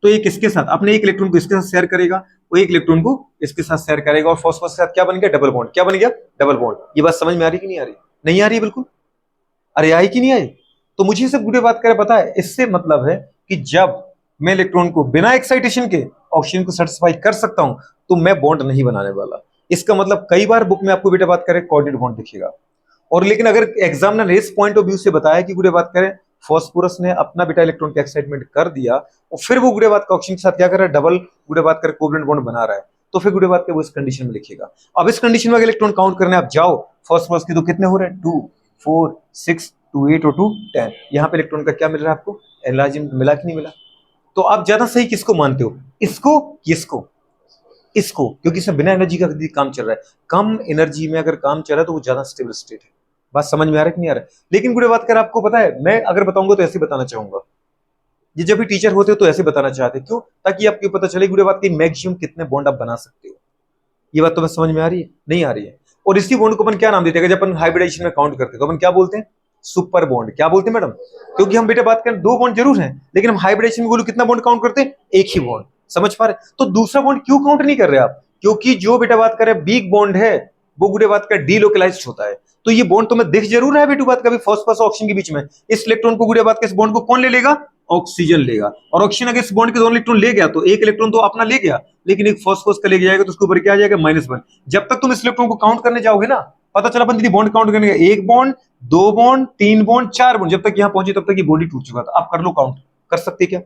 [SPEAKER 1] तो एक इसके साथ अपने एक इलेक्ट्रॉन को इसके साथ शेयर करेगा, वो एक इलेक्ट्रॉन को इसके साथ शेयर करेगा, और फास्फोरस के साथ क्या बन गया, डबल बॉन्ड, क्या बन गया, डबल बॉन्ड। ये बात समझ में आ रही कि नहीं आ रही, नहीं आ रही बिल्कुल, अरे आई कि नहीं आई। तो मुझे सब गुड़े बात करें पता है, इससे मतलब है कि जब मैं इलेक्ट्रॉन को बिना एक्साइटेशन के ऑक्सीजन को सेटिस्फाई कर सकता हूं तो मैं बॉन्ड नहीं बनाने वाला। इसका मतलब कई बार बुक में आपको बेटा बात करें कोऑर्डिनेट बॉन्ड दिखेगा, और लेकिन अगर एग्जामिनर इस पॉइंट ऑफ व्यू से बताया कि गुड़े बात करें फास्फोरस ने अपना बेटा इलेक्ट्रॉन का एक्साइटमेंट कर दिया और फिर वो गुड़े बात का ऑक्सीजन के साथ क्या कर रहा है, डबल गुड़े बात कर कोवलेंट बॉन्ड बना रहा है, तो फिर गुड़े बात के वो इस कंडीशन में लिखेगा। अब इस कंडीशन में इलेक्ट्रॉन काउंट करने आप जाओ फास्फोरस के, तो कितने हो रहे हैं, 2 4 6 2 8 और 2 10। यहाँ पे इलेक्ट्रॉन का क्या मिल रहा है आपको, एनलार्जमेंट मिला कि नहीं मिला। तो आप ज्यादा सही किसको मानते हो, इसको, किसको, इसको, क्योंकि इसमें बिना एनर्जी का काम चल रहा है, कम एनर्जी में अगर काम चल रहा है तो वो ज्यादा स्टेबल स्टेट है। बात समझ में आ रहा है कि नहीं आ रहा है। लेकिन गुड़े बात कर आपको पता है, मैं अगर बताऊंगा तो ऐसे बताना चाहूंगा, ये जब भी टीचर होते हो तो ऐसे बताना चाहते, क्यों, ताकि आपको पता चले गुड़े बात की मैक्सिमम कितने बॉन्ड आप बना सकते हो। ये बात तो मैं समझ में आ रही है, नहीं आ रही है। और इसी बॉन्ड को अपन क्या नाम देते हैं, जब अपन हाइब्रिडाइजेशन में काउंट करते हैं तो अपन क्या बोलते हैं, सुपर बॉन्ड। क्या बोलते हैं मैडम, क्योंकि हम बेटा बात करें 2 बॉन्ड जरूर हैं, लेकिन हम हाइब्रिडाइजेशन में बोलो कितना बॉन्ड काउंट करते हैं, एक ही बॉन्ड। समझ पा रहे, तो दूसरा बॉन्ड क्यों काउंट नहीं कर रहे आप, क्योंकि जो बेटा बात करें बिग बॉन्ड है वो गुड़े बात का डीलोकलाइज्ड होता है, तो ये बॉन्ड तुम्हें दिख जरूर रहा है बेटू बात का भी फास्फोरस ऑक्सीजन के बीच में, इस इलेक्ट्रॉन को गुड़े बात के इस बॉन्ड को कौन ले लेगा, ऑक्सीजन लेगा, और ऑक्सीजन अगर इस बॉन्ड के दोनों इलेक्ट्रॉन ले गया तो एक इलेक्ट्रॉन तो अपना ले गया, लेकिन एक फास्फोरस का ले जाएगा तो उसके ऊपर क्या आ जाएगा, -1। जब तक तुम इस इलेक्ट्रॉन को काउंट करने जाओगे ना, पता चला अपन दीदी बॉन्ड काउंट करने का, 1 बॉन्ड 2 बॉन्ड 3 बॉन्ड 4 बॉन्ड, जब तक यहां पहुंचे तब तक ये बॉडी टूट चुका था। आप कर लो काउंट, कर सकती क्या,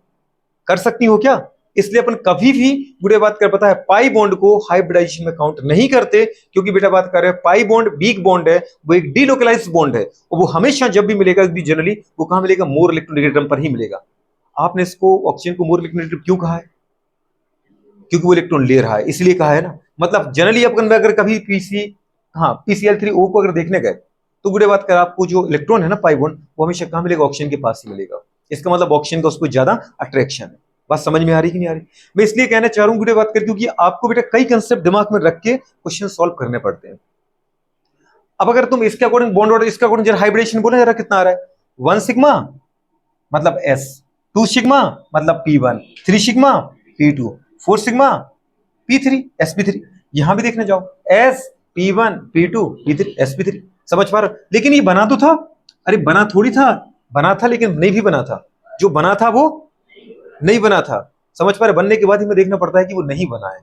[SPEAKER 1] कर सकती हो क्या। इसलिए अपन कभी भी गुड़े बात कर पता है पाई बॉन्ड को हाइब्रिडाइजेशन में काउंट नहीं करते, क्योंकि बेटा बात कर रहे हैं पाई बॉन्ड बिग बॉन्ड है, वो एक डीलोकलाइज्ड बॉन्ड है, और वो हमेशा जब भी मिलेगा भी जनरली वो कहां मिलेगा, मोर इलेक्ट्रॉन पर ही मिलेगा। आपने इसको ऑक्सीजन को मोर इलेक्ट्रोनेगेटिव क्यों कहा है? क्योंकि वो इलेक्ट्रॉन ले रहा है, इसलिए कहा है ना। मतलब जनरली अपन अगर कभी PCl3O को अगर देखने गए तो गुड़े बात कर आपको जो इलेक्ट्रॉन है ना पाई बॉन्ड, वो हमेशा कहां मिलेगा? ऑक्सीजन के पास ही मिलेगा। इसका मतलब ऑक्सीजन का उसको ज्यादा अट्रैक्शन है। बात समझ में आ रही कि नहीं आ रही? मैं इसलिए कहना चाह रहा हूं गुड़े बात कर, क्योंकि आपको बेटा कई कंसेप्ट दिमाग में रख के क्वेश्चन सॉल्व करने पड़ते हैं। अब अगर तुम इसके अकॉर्डिंग बॉन्ड ऑर्डर, इसके अकॉर्डिंग जरा हाइब्रिडेशन बोले जरा कितना आ रहा है? 1 सिग्मा मतलब S, 2 सिग्मा मतलब P1, 3 sigma P2, 4 sigma P3, sp3। यहां भी देखने जाओ S P1 P2 P3 sp3। समझ पा रहे हो? लेकिन ये बना तो था, अरे बना थोड़ी था, बना था लेकिन नहीं भी बना था। जो बना था वो नहीं बना था। समझ पा रहे? बनने के बाद ही हमें देखना पड़ता है कि वो नहीं बना है।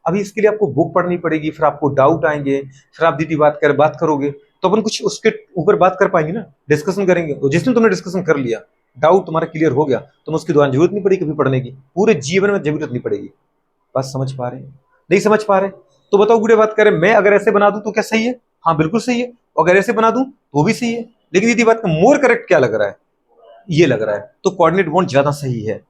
[SPEAKER 1] अभी इसके लिए आपको बुक पढ़नी पड़ेगी, फिर आपको डाउट आएंगे, फिर आप दीदी बात करोगे तो अपन कुछ उसके ऊपर बात कर पाएंगे ना, डिस्कशन करेंगे। तो जिस दिन तुमने डिस्कशन कर लिया, डाउट तुम्हारा क्लियर हो गया, तो उसकी दोबारा जरूरत नहीं पड़ेगी कभी पढ़ने की, पूरे जीवन में जरूरत नहीं पड़ेगी। बात समझ पा रहे हैं? नहीं समझ पा रहे? तो बताओ गुड़े बात करें, मैं अगर ऐसे बना दूं तो क्या सही है? हाँ बिल्कुल सही है। अगर ऐसे बना दूं तो भी सही है। लेकिन दीदी बात का मोर करेक्ट क्या लग रहा है? ये लग रहा है। तो कोऑर्डिनेट बॉन्ड ज्यादा सही है।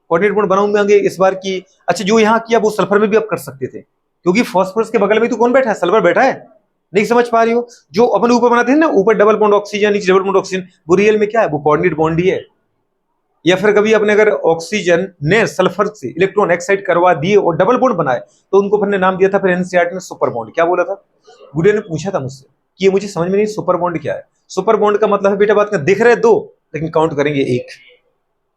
[SPEAKER 1] कोऑर्डिनेट बॉन्ड बनाऊंगे इस बार की। अच्छा, जो यहाँ किया वो सल्फर में भी आप कर सकते थे, क्योंकि फॉस्फोरस के बगल में तो कौन बैठा है? सल्फर बैठा है। नहीं समझ पा रही हो? जो अपन ऊपर बनाते हैं ना, ऊपर डबल बॉन्ड ऑक्सीजन, नीचे डबल बॉन्ड ऑक्सीजन, वो रियल में क्या है? वो कोऑर्डिनेट बॉन्ड ही है। या फिर कभी अपने अगर ऑक्सीजन ने सल्फर से इलेक्ट्रॉन एक्साइड करवा दिए और डबल बॉन्ड बनाए, तो उनको अपन ने नाम दिया था फिर एनसीईआरटी में सुपर बॉन्ड। क्या बोला था? गुड़िया ने पूछा था मुझसे कि ये मुझे समझ में नहीं, सुपर बॉन्ड क्या है? सुपर बॉन्ड का मतलब है बेटा बात का, दिख रहे दो लेकिन काउंट करेंगे एक,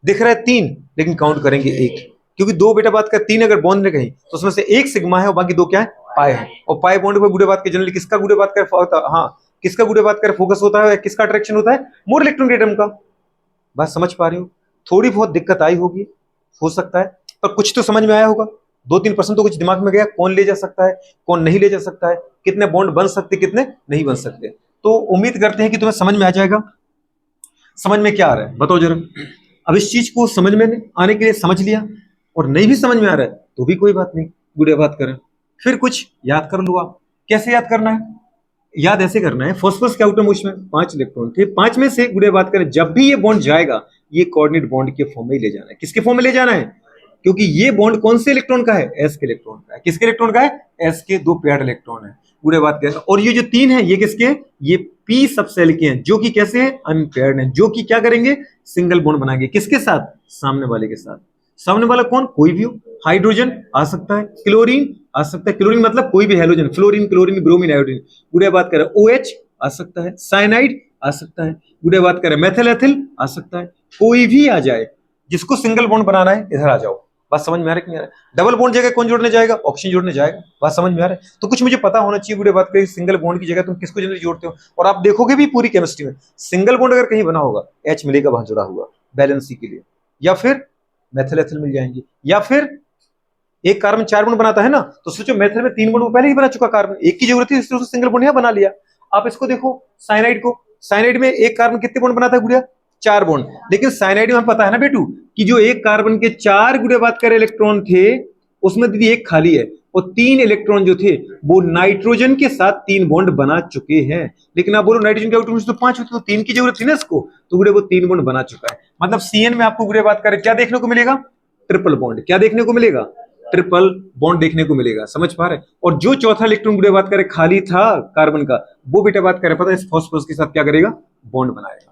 [SPEAKER 1] दिख रहा है 3 लेकिन काउंट करेंगे एक। क्योंकि दो बेटा बात का 3 अगर बॉन्ड ने कहीं तो उसमें से एक सिग्मा है और बाकी 2 क्या है? पाई है। और पाई बॉन्ड पे गुड़े बात के जनरली किसका गुड़े बात कर, हाँ किसका गुड़े बात कर फोकस होता है, किसका अट्रैक्शन होता है? मोर इलेक्ट्रॉन के एटम का। बात समझ पा रहे हो? थोड़ी बहुत दिक्कत आई होगी, हो सकता है, पर कुछ तो समझ में आया होगा। 2-3% तो कुछ दिमाग में गया, कौन ले जा सकता है, कौन नहीं ले जा सकता है, कितने बॉन्ड बन सकते, कितने नहीं बन सकते। तो उम्मीद करते हैं कि तुम्हें समझ में आ जाएगा। समझ में क्या आ रहा है बताओ जरा। अब इस चीज को समझ में आने के लिए समझ लिया, और नहीं भी समझ में आ रहा है तो भी कोई बात नहीं, गुड़िया बात करें। फिर कुछ याद कर लो आप। कैसे याद करना है? याद ऐसे करना है, फॉस्फोरस के आउटर मोस्ट में 5 इलेक्ट्रॉन थे, 5 में से गुड़िया बात करें जब भी ये बॉन्ड जाएगा, ये कोऑर्डिनेट बॉन्ड के फॉर्म में ही ले जाना है। किसके फॉर्म में ले जाना है? क्योंकि ये बॉन्ड कौन से इलेक्ट्रॉन का है? एस के इलेक्ट्रॉन का है। किसके इलेक्ट्रॉन का है? एस के 2 पेयर्ड इलेक्ट्रॉन है। गुड़े बात करें, और ये जो 3 है ये किसके हैं? ये पी सबसेल के हैं, जो कि कैसे हैं? अनपेयर्ड हैं, जो कि क्या करेंगे? सिंगल बॉन्ड बनाएंगे। किसके साथ? सामने वाले के साथ। सामने वाला कौन? कोई भी हो। हाइड्रोजन आ सकता है, क्लोरीन आ सकता है, क्लोरीन मतलब कोई भी halogen, fluorine, chlorine, bromine, iodine. गुड़िया बात करें OH आ सकता है, साइनाइड आ सकता है, गुड़िया बात करें मेथिल एथिल आ सकता है, कोई भी आ जाए। जिसको सिंगल बॉन्ड बनाना है इधर आ जाओ। बात समझ में आ रहा है कि नहीं आ रहा है? डबल बॉन्ड जगह कौन जोड़ने जाएगा? ऑक्सीजन जोड़ने जाएगा। बात समझ में आ रहा है? तो कुछ मुझे पता होना चाहिए गुड़िया बात करें, सिंगल बॉन्ड की जगह तुम किसको जनरली जोड़ते हो। और आप देखोगे भी पूरी केमिस्ट्री में, सिंगल बॉन्ड अगर कहीं बना होगा H मिलेगा वहां जुड़ा हुआ बैलेंसी के लिए, या फिर मेथिल एथिल मिल जाएंगे, या फिर एक कार्बन 4 बॉन्ड बनाता है ना, तो सोचो मेथिल में 3 बॉन्ड वो पहले ही बना चुका, कार्बन एक की जरूरत थी इसलिए उसने सिंगल बॉन्ड यहां बना लिया। आप इसको देखो साइनाइड को, साइनाइड में एक कार्बन कितने बॉन्ड बनाता है गुड़िया? 4 बॉन्ड। लेकिन साइनाइड में हमें पता है ना बेटू कि जो एक कार्बन के 4 गुड़िया बात करें इलेक्ट्रॉन थे, उसमें दीदी एक खाली है, और 3 इलेक्ट्रॉन जो थे वो नाइट्रोजन के साथ 3 बॉन्ड बना चुके हैं। लेकिन आप बोलो नाइट्रोजन के आउटर तो 5 होती, तो 3 की जरूरत थी ना इसको, तो गुड़िया वो 3 बॉन्ड बना चुका है। मतलब CN में आपको गुड़िया बात करें क्या देखने को मिलेगा? Triple bond. क्या देखने को मिलेगा? ट्रिपल बॉन्ड देखने को मिलेगा। समझ पा रहे? और जो चौथा इलेक्ट्रॉन गुड़िया बात करें खाली था कार्बन का, वो बेटा बात करें पता है इस फॉस्फोरस के साथ क्या करेगा? बॉन्ड बनाएगा।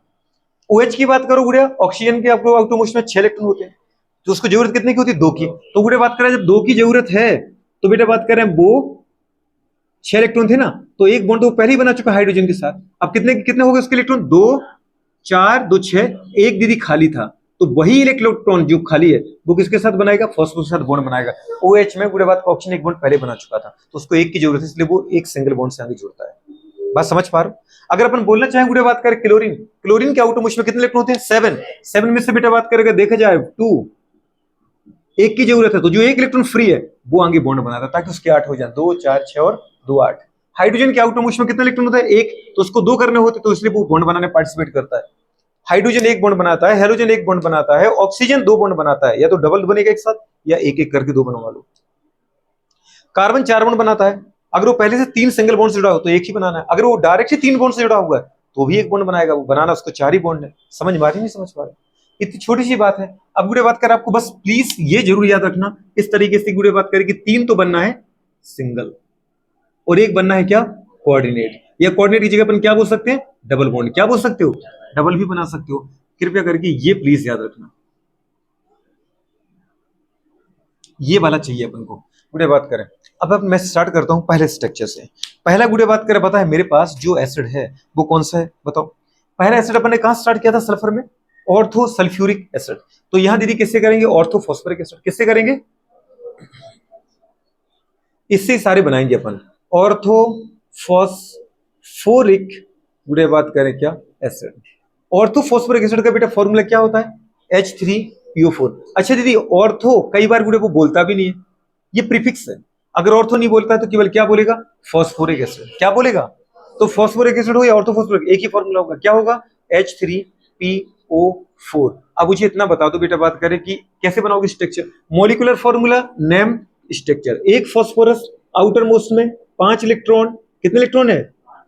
[SPEAKER 1] OH की बात करो गुड़िया, ऑक्सीजन के आपको आउटर मोस्ट में 6 इलेक्ट्रॉन होते हैं, तो उसको जरूरत कितने की होती है? 2 की। तो गुड़िया बात करें जब 2 की जरूरत है तो बेटा बात करें वो 6 इलेक्ट्रॉन थे ना, तो एक बॉन्ड तो पहले ही बना चुका हाइड्रोजन के साथ। अब कितने कितने हो गए उसके इलेक्ट्रॉन? 2 4 2 6, एक दीदी खाली था, तो वही इलेक्ट्रॉन जो खाली है वो किसके साथ बनाएगा? फॉस्फोरस के साथ बॉन्ड बनाएगा। OH में गुड़िया बात का ऑक्सीजन एक बॉन्ड पहले बना चुका था, तो उसको एक की जरूरत है, इसलिए वो एक सिंगल बॉन्ड से आगे जुड़ता है। बात समझ पा रहे हो? अगर अपन बोलना चाहें गुड़िया बात करें क्लोरीन, क्लोरीन के आउटर मोस्ट में कितने इलेक्ट्रॉन होते हैं? 7 में से बेटा बात करेगा देखा जाए 2, एक की जरूरत है, तो जो एक इलेक्ट्रॉन फ्री है वो आगे बॉन्ड बनाता है ताकि उसके 8 हो जाए, 2 4 6 और 2 8। हाइड्रोजन के आउटर मोस्ट में कितने इलेक्ट्रॉन होता है? एक, तो उसको 2 करने होते, तो इसलिए वो बॉन्ड बनाने पार्टिसिपेट करता है। हाइड्रोजन एक बॉन्ड बनाता है, हेलोजन एक बॉन्ड बनाता है, ऑक्सीजन 2 बॉन्ड बनाता है, या तो डबल बनेगा एक साथ या एक एक करके 2 बनवा लो। कार्बन 4 बॉन्ड बनाता है, अगर वो पहले से 3 सिंगल बॉन्ड से जुड़ा हो तो एक ही बनाना है, अगर वो डायरेक्ट ही 3 बॉन्ड से जुड़ा हुआ है तो भी एक बॉन्ड बनाएगा, वो बनाना उसको 4 ही बॉन्ड है। समझ में आ रही नहीं समझ पा रहे? इतनी छोटी सी बात है। अब गुड़े बात कर, आपको बस प्लीज ये जरूर याद रखना इस तरीके से गुड़े बात करें कि 3 तो बनना है सिंगल और एक बनना है क्या, कोऑर्डिनेट। या कोऑर्डिनेट की जगह अपन क्या बोल सकते हैं, डबल बॉन्ड। क्या बोल सकते हो, डबल भी बना सकते हो। कृपया करके ये प्लीज याद रखना, ये वाला चाहिए अपन को। गुड़े बात करें, अब मैं स्टार्ट करता हूं पहले स्ट्रक्चर से। पहला गुड़े बात करें, पता है मेरे पास जो एसिड है वो कौन सा है, बताओ। पहला एसिड अपन ने कहां स्टार्ट किया था, सल्फर में, ऑर्थो सल्फ्यूरिक एसिड। तो यहां दीदी किससे करेंगे, ऑर्थो फॉस्फोरिक एसिड। किससे करेंगे, इससे सारे बनाएंगे अपन, ऑर्थो फॉस्फोरिक गुड़े बात करें क्या, एसिड। ऑर्थो फॉस्फोरिक एसिड का बेटा फॉर्मूला क्या होता है, H3PO4। अच्छा दीदी, ऑर्थो कई बार गुड़े वो बोलता भी नहीं है, ये प्रीफिक्स है। अगर ऑर्थो नहीं बोलता है तो केवल क्या बोलेगा, फॉस्फोरिक एसिड। क्या बोलेगा, तो फॉस्फोरिक एसिड हो या ऑर्थो फॉस्फोरिक, एक ही फॉर्मूला होगा, क्या होगा, H3PO4। अब मुझे इतना बता दो बेटा बात करें कि कैसे बनाओगे structure, molecular formula, name, structure. एक फॉस्फोरस आउटर मोस्ट में 5 इलेक्ट्रॉन, कितने इलेक्ट्रॉन है,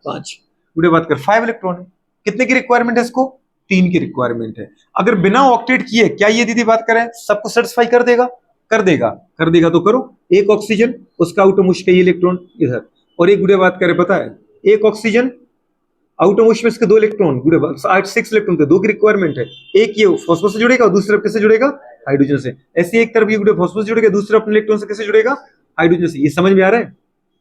[SPEAKER 1] 5। पूरे बात कर 5 इलेक्ट्रॉन है। कितने की रिक्वायरमेंट है इसको, 3 की रिक्वायरमेंट है। अगर बिना ऑक्टेट किए क्या ये दीदी बात करें सबको सेटिस्फाई कर देगा, कर देगा, कर देगा तो करो। एक ऑक्सीजन, उसका आउटर मोस्ट का ये इलेक्ट्रॉन इधर, और एक गुड़े बात करें पता है, एक ऑक्सीजन आउटर मोस्ट में इसके 2 इलेक्ट्रॉन, गुड़े 6 इलेक्ट्रॉन थे, 2 की रिक्वायरमेंट है। एक ये फॉस्फोरस से जुड़ेगा और दूसरी तरफ किससे जुड़ेगा, हाइड्रोजन से। ऐसे एक तरफ ये गुड़े फॉस्फोरस जुड़ेगा, दूसरी तरफ इलेक्ट्रॉन से किससे जुड़ेगा, हाइड्रोजन से। ये समझ में आ रहा है।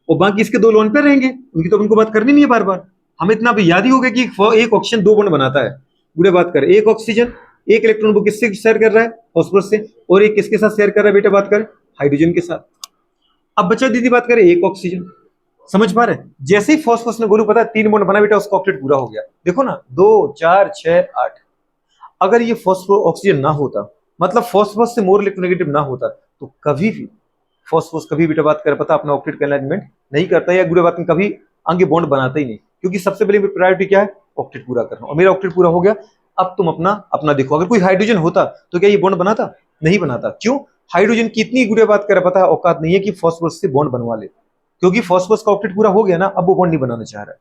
[SPEAKER 1] और बाकी इसके 2 लोन पे रहेंगे, उनकी तो उनको बात करनी नहीं है बार बार। हमें इतना भी याद ही होगा कि एक ऑक्सीजन 2 बॉन्ड बनाता है। गुड़े बात कर, एक ऑक्सीजन एक इलेक्ट्रॉन को किससे शेयर कर रहा है, फॉस्फोरस से, और एक किसके साथ शेयर कर रहा है बेटा बात कर, हाइड्रोजन के साथ। अब बच्चा दीदी बात करें एक ऑक्सीजन, समझ पा रहे, जैसे ही फॉस्फोरस ने गोलू पता 3 बॉन्ड बना बेटा, उसका ऑक्टेट पूरा हो गया। देखो ना, 2 4 6 8। अगर ये फॉस्फोर ऑक्सीजन ना होता, मतलब फॉस्फोरस से मोर इलेक्ट्रोनेगेटिव ना होता, तो कभी भी फॉस्फोरस कभी बेटा बात कर पता अपना ऑक्टेट का अलाइनमेंट नहीं करता, या गुड़े बात में कभी आगे बॉन्ड बनाता ही नहीं। क्योंकि सबसे पहले प्रायोरिटी क्या है, ऑक्टेट पूरा करना। और मेरा ऑक्टेट पूरा हो गया, अब तुम अपना अपना देखो। अगर कोई हाइड्रोजन होता तो क्या ये बॉन्ड बनाता, नहीं बनाता। क्यों, हाइड्रोजन की इतनी गुड़े बात कर पता है औकात नहीं है कि फॉस्फोरस से बॉन्ड बनवा ले, क्योंकि फॉस्फोरस का ऑक्टेट पूरा हो गया ना, अब वो बॉन्ड नहीं बनाना चाह रहा है।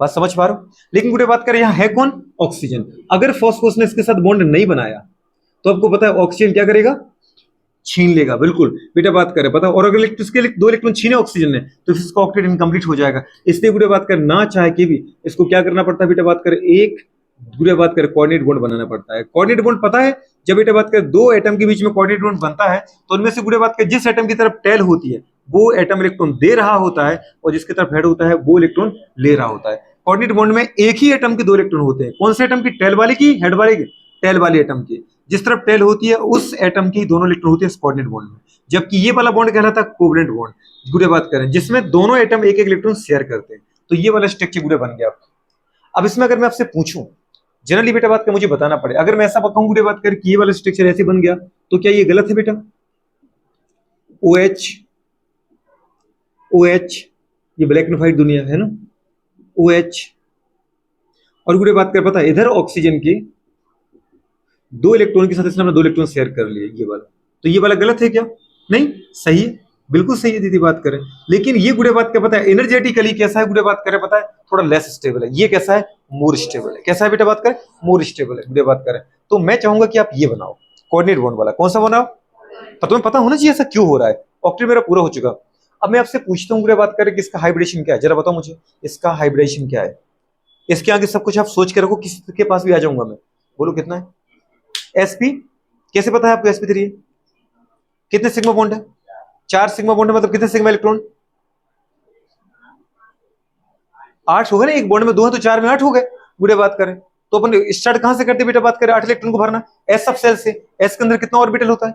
[SPEAKER 1] बात समझ पा रहे हो। लेकिन गुड़े बात करें, यहां है कौन, ऑक्सीजन। अगर फॉस्फोरस ने इसके साथ बॉन्ड नहीं बनाया तो आपको पता है ऑक्सीजन क्या करेगा, छीन लेगा। बिल्कुल बेटा बात करें पता, और अगर इसके 2 इलेक्ट्रॉन छीने ऑक्सीजन ने तो इसका ऑक्टेट इनकम्प्लीट हो जाएगा। इसलिए गुड़े बात कर ना चाहे के भी इसको क्या करना पड़ता है बेटा बात करें, एक गुड़े बात करें कोऑर्डिनेट बॉन्ड बनाना पड़ता है। कोऑर्डिनेट बॉन्ड पता है, जब बेटा बात करें 2 एटम के बीच में कोऑर्डिनेट बॉन्ड बनता है तो उनमें से गुड़े बात करें जिस एटम की तरफ टेल होती है वो एटम इलेक्ट्रॉन दे रहा होता है, और जिसकी तरफ हेड होता है वो इलेक्ट्रॉन ले रहा होता है। कोऑर्डिनेट बॉन्ड में एक ही एटम के 2 इलेक्ट्रॉन होते हैं। कौन से एटम की, टेल वाले की, हेड वाले की, टेल वाले एटम की। जिस तरफ टेल होती है उस एटम की दोनों इलेक्ट्रॉन होते हैं कोऑर्डिनेट बॉन्ड में। जबकि ये वाला बॉन्ड कहलाता है कोवलेंट बॉन्ड। गुड़े बात करें जिसमें दोनों एटम एक एक इलेक्ट्रॉन शेयर करते हैं। तो ये वाला स्ट्रक्चर गुड़े बन गया। अब इसमें अगर मैं आपसे पूछूं, जनरली बेटा बात कर मुझे बताना पड़े, अगर मैं ऐसा कहूं गुड़े बात कर कि ये वाला स्ट्रक्चर ऐसे बन गया, तो क्या ये गलत है बेटा, OH OH, ये ब्लैक एंड व्हाइट दुनिया है ना, OH। और गुड़े बात कर पता है इधर ऑक्सीजन के 2 इलेक्ट्रॉन के साथ इसने अपना 2 इलेक्ट्रॉन शेयर कर लिए, ये वाला। तो ये वाला गलत है क्या, नहीं, सही है, बिल्कुल सही है दीदी बात करें। लेकिन ये गुड़े बात क्या पता है, एनर्जेटिकली कैसा है गुड़े बात करें पता है, थोड़ा लेस स्टेबल है। ये कैसा है, मोर स्टेबल है। कैसा है बेटा बात करें, मोर स्टेबल है गुड़े बात करें। तो मैं चाहूंगा कि आप ये बनाओ कोऑर्डिनेट बॉन्ड वाला। कौन सा बनाओ, पर तुम्हें पता होना चाहिए ऐसा क्यों हो रहा है। ऑक्टेट मेरा पूरा हो चुका। अब मैं आपसे पूछता हूँ गुड़े बात करें कि इसका हाइब्रिडेशन क्या है, जरा बताओ मुझे, इसका हाइब्रिडेशन क्या है। इसके आगे सब कुछ आप सोच के रखो, किसी के पास भी आ जाऊंगा मैं, बोलो कितना है, sp। कैसे पता है आपको sp3 है, कितने सिग्मा बॉन्ड है, 4 सिग्मा बॉन्ड है, मतलब कितने सिग्मा इलेक्ट्रॉन, 8 हो गए ना। एक बॉन्ड में 2 है तो 4 में 8 हो गए। गुड़े बात करें तो अपन स्टार्ट कहां से करते बेटा बात करें, 8 इलेक्ट्रॉन को भरना s सब सेल से। s के अंदर कितना ऑर्बिटल होता है,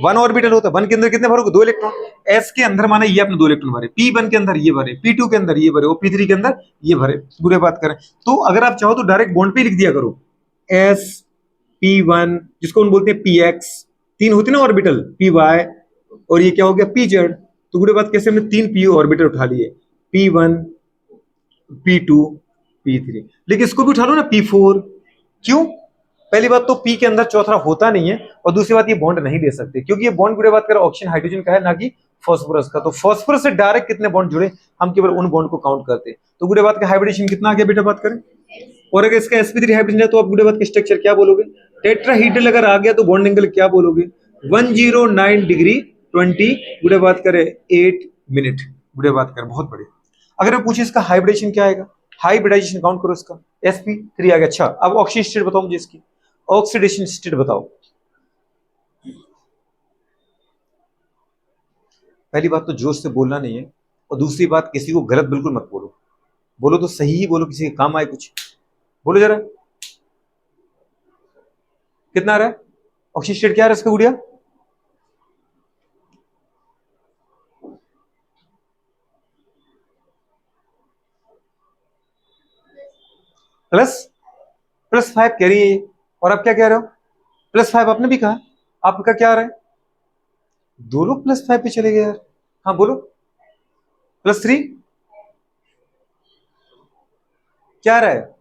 [SPEAKER 1] 1 ऑर्बिटल होता है। 1 के अंदर कितने भरोगे, 2 इलेक्ट्रॉन। s के अंदर माने ये अपने 2 इलेक्ट्रॉन भरे, p1 के अंदर ये भरे, p2 के अंदर ये भरे, और p3 के अंदर ये भरे। गुड़े बात करें तो अगर आप चाहो तो डायरेक्ट बॉन्ड पे लिख दिया करो sp1, जिसको हम बोलते हैं px, 3 होते ना ऑर्बिटल, py, और ये क्या हो गया pz। तो गुड़े बात कैसे हमने 3 p ऑर्बिटल उठा लिए, p1 p2 p3। लेकिन इसको भी उठा लो ना p4। क्यों, पहली बात तो p के अंदर चौथा होता नहीं है, और दूसरी बात ये बॉन्ड नहीं दे सकते क्योंकि ये बॉन्ड गुड़े बात करें ऑक्सीजन हाइड्रोजन का है, ना कि फॉस्फोरस का। तो फॉस्फोरस से डायरेक्ट कितने बॉन्ड जुड़े, हम केवल उन बॉन्ड को काउंट करते हैं। तो गुड़े बात का हाइब्रिडेशन कितना आ गया बेटा बात करें। और अगर इसका sp3 हाइब्रिडेशन है तो आप गुड़े बात का स्ट्रक्चर क्या बोलोगे, टेट्राहीड्रल अगर आ गया तो बॉन्ड एंगल क्या बोलोगे? 109 डिग्री 20 गुड़े बात करें 8 मिनट गुड़े बात करें। बहुत बढ़िया। अगर मैं पूछे इसका हाइब्रिडेशन क्या आएगा? हाइब्रिडाइजेशन काउंट करो इसका, sp3 आ गया। अच्छा अब ऑक्सीजन स्टेट बताओ मुझे इसकी, ऑक्सीडेशन स्टेट बताओ। पहली बात तो जोश से बोलना नहीं है, और दूसरी बात किसी को गलत बिल्कुल मत बोलो, बोलो तो सही ही बोलो, किसी के काम आए कुछ। बोलो जरा कितना आ रहा है ऑक्सीजन स्टेट, क्या आ रहा है इसका गुड़िया? प्लस +5 कह रही है ये, और आप क्या कह रहे हो? +5 आपने भी कहा, आपका क्या आ रहा है? दो लोग +5 पे चले गए यार। हाँ बोलो, +3 क्या आ रहा है?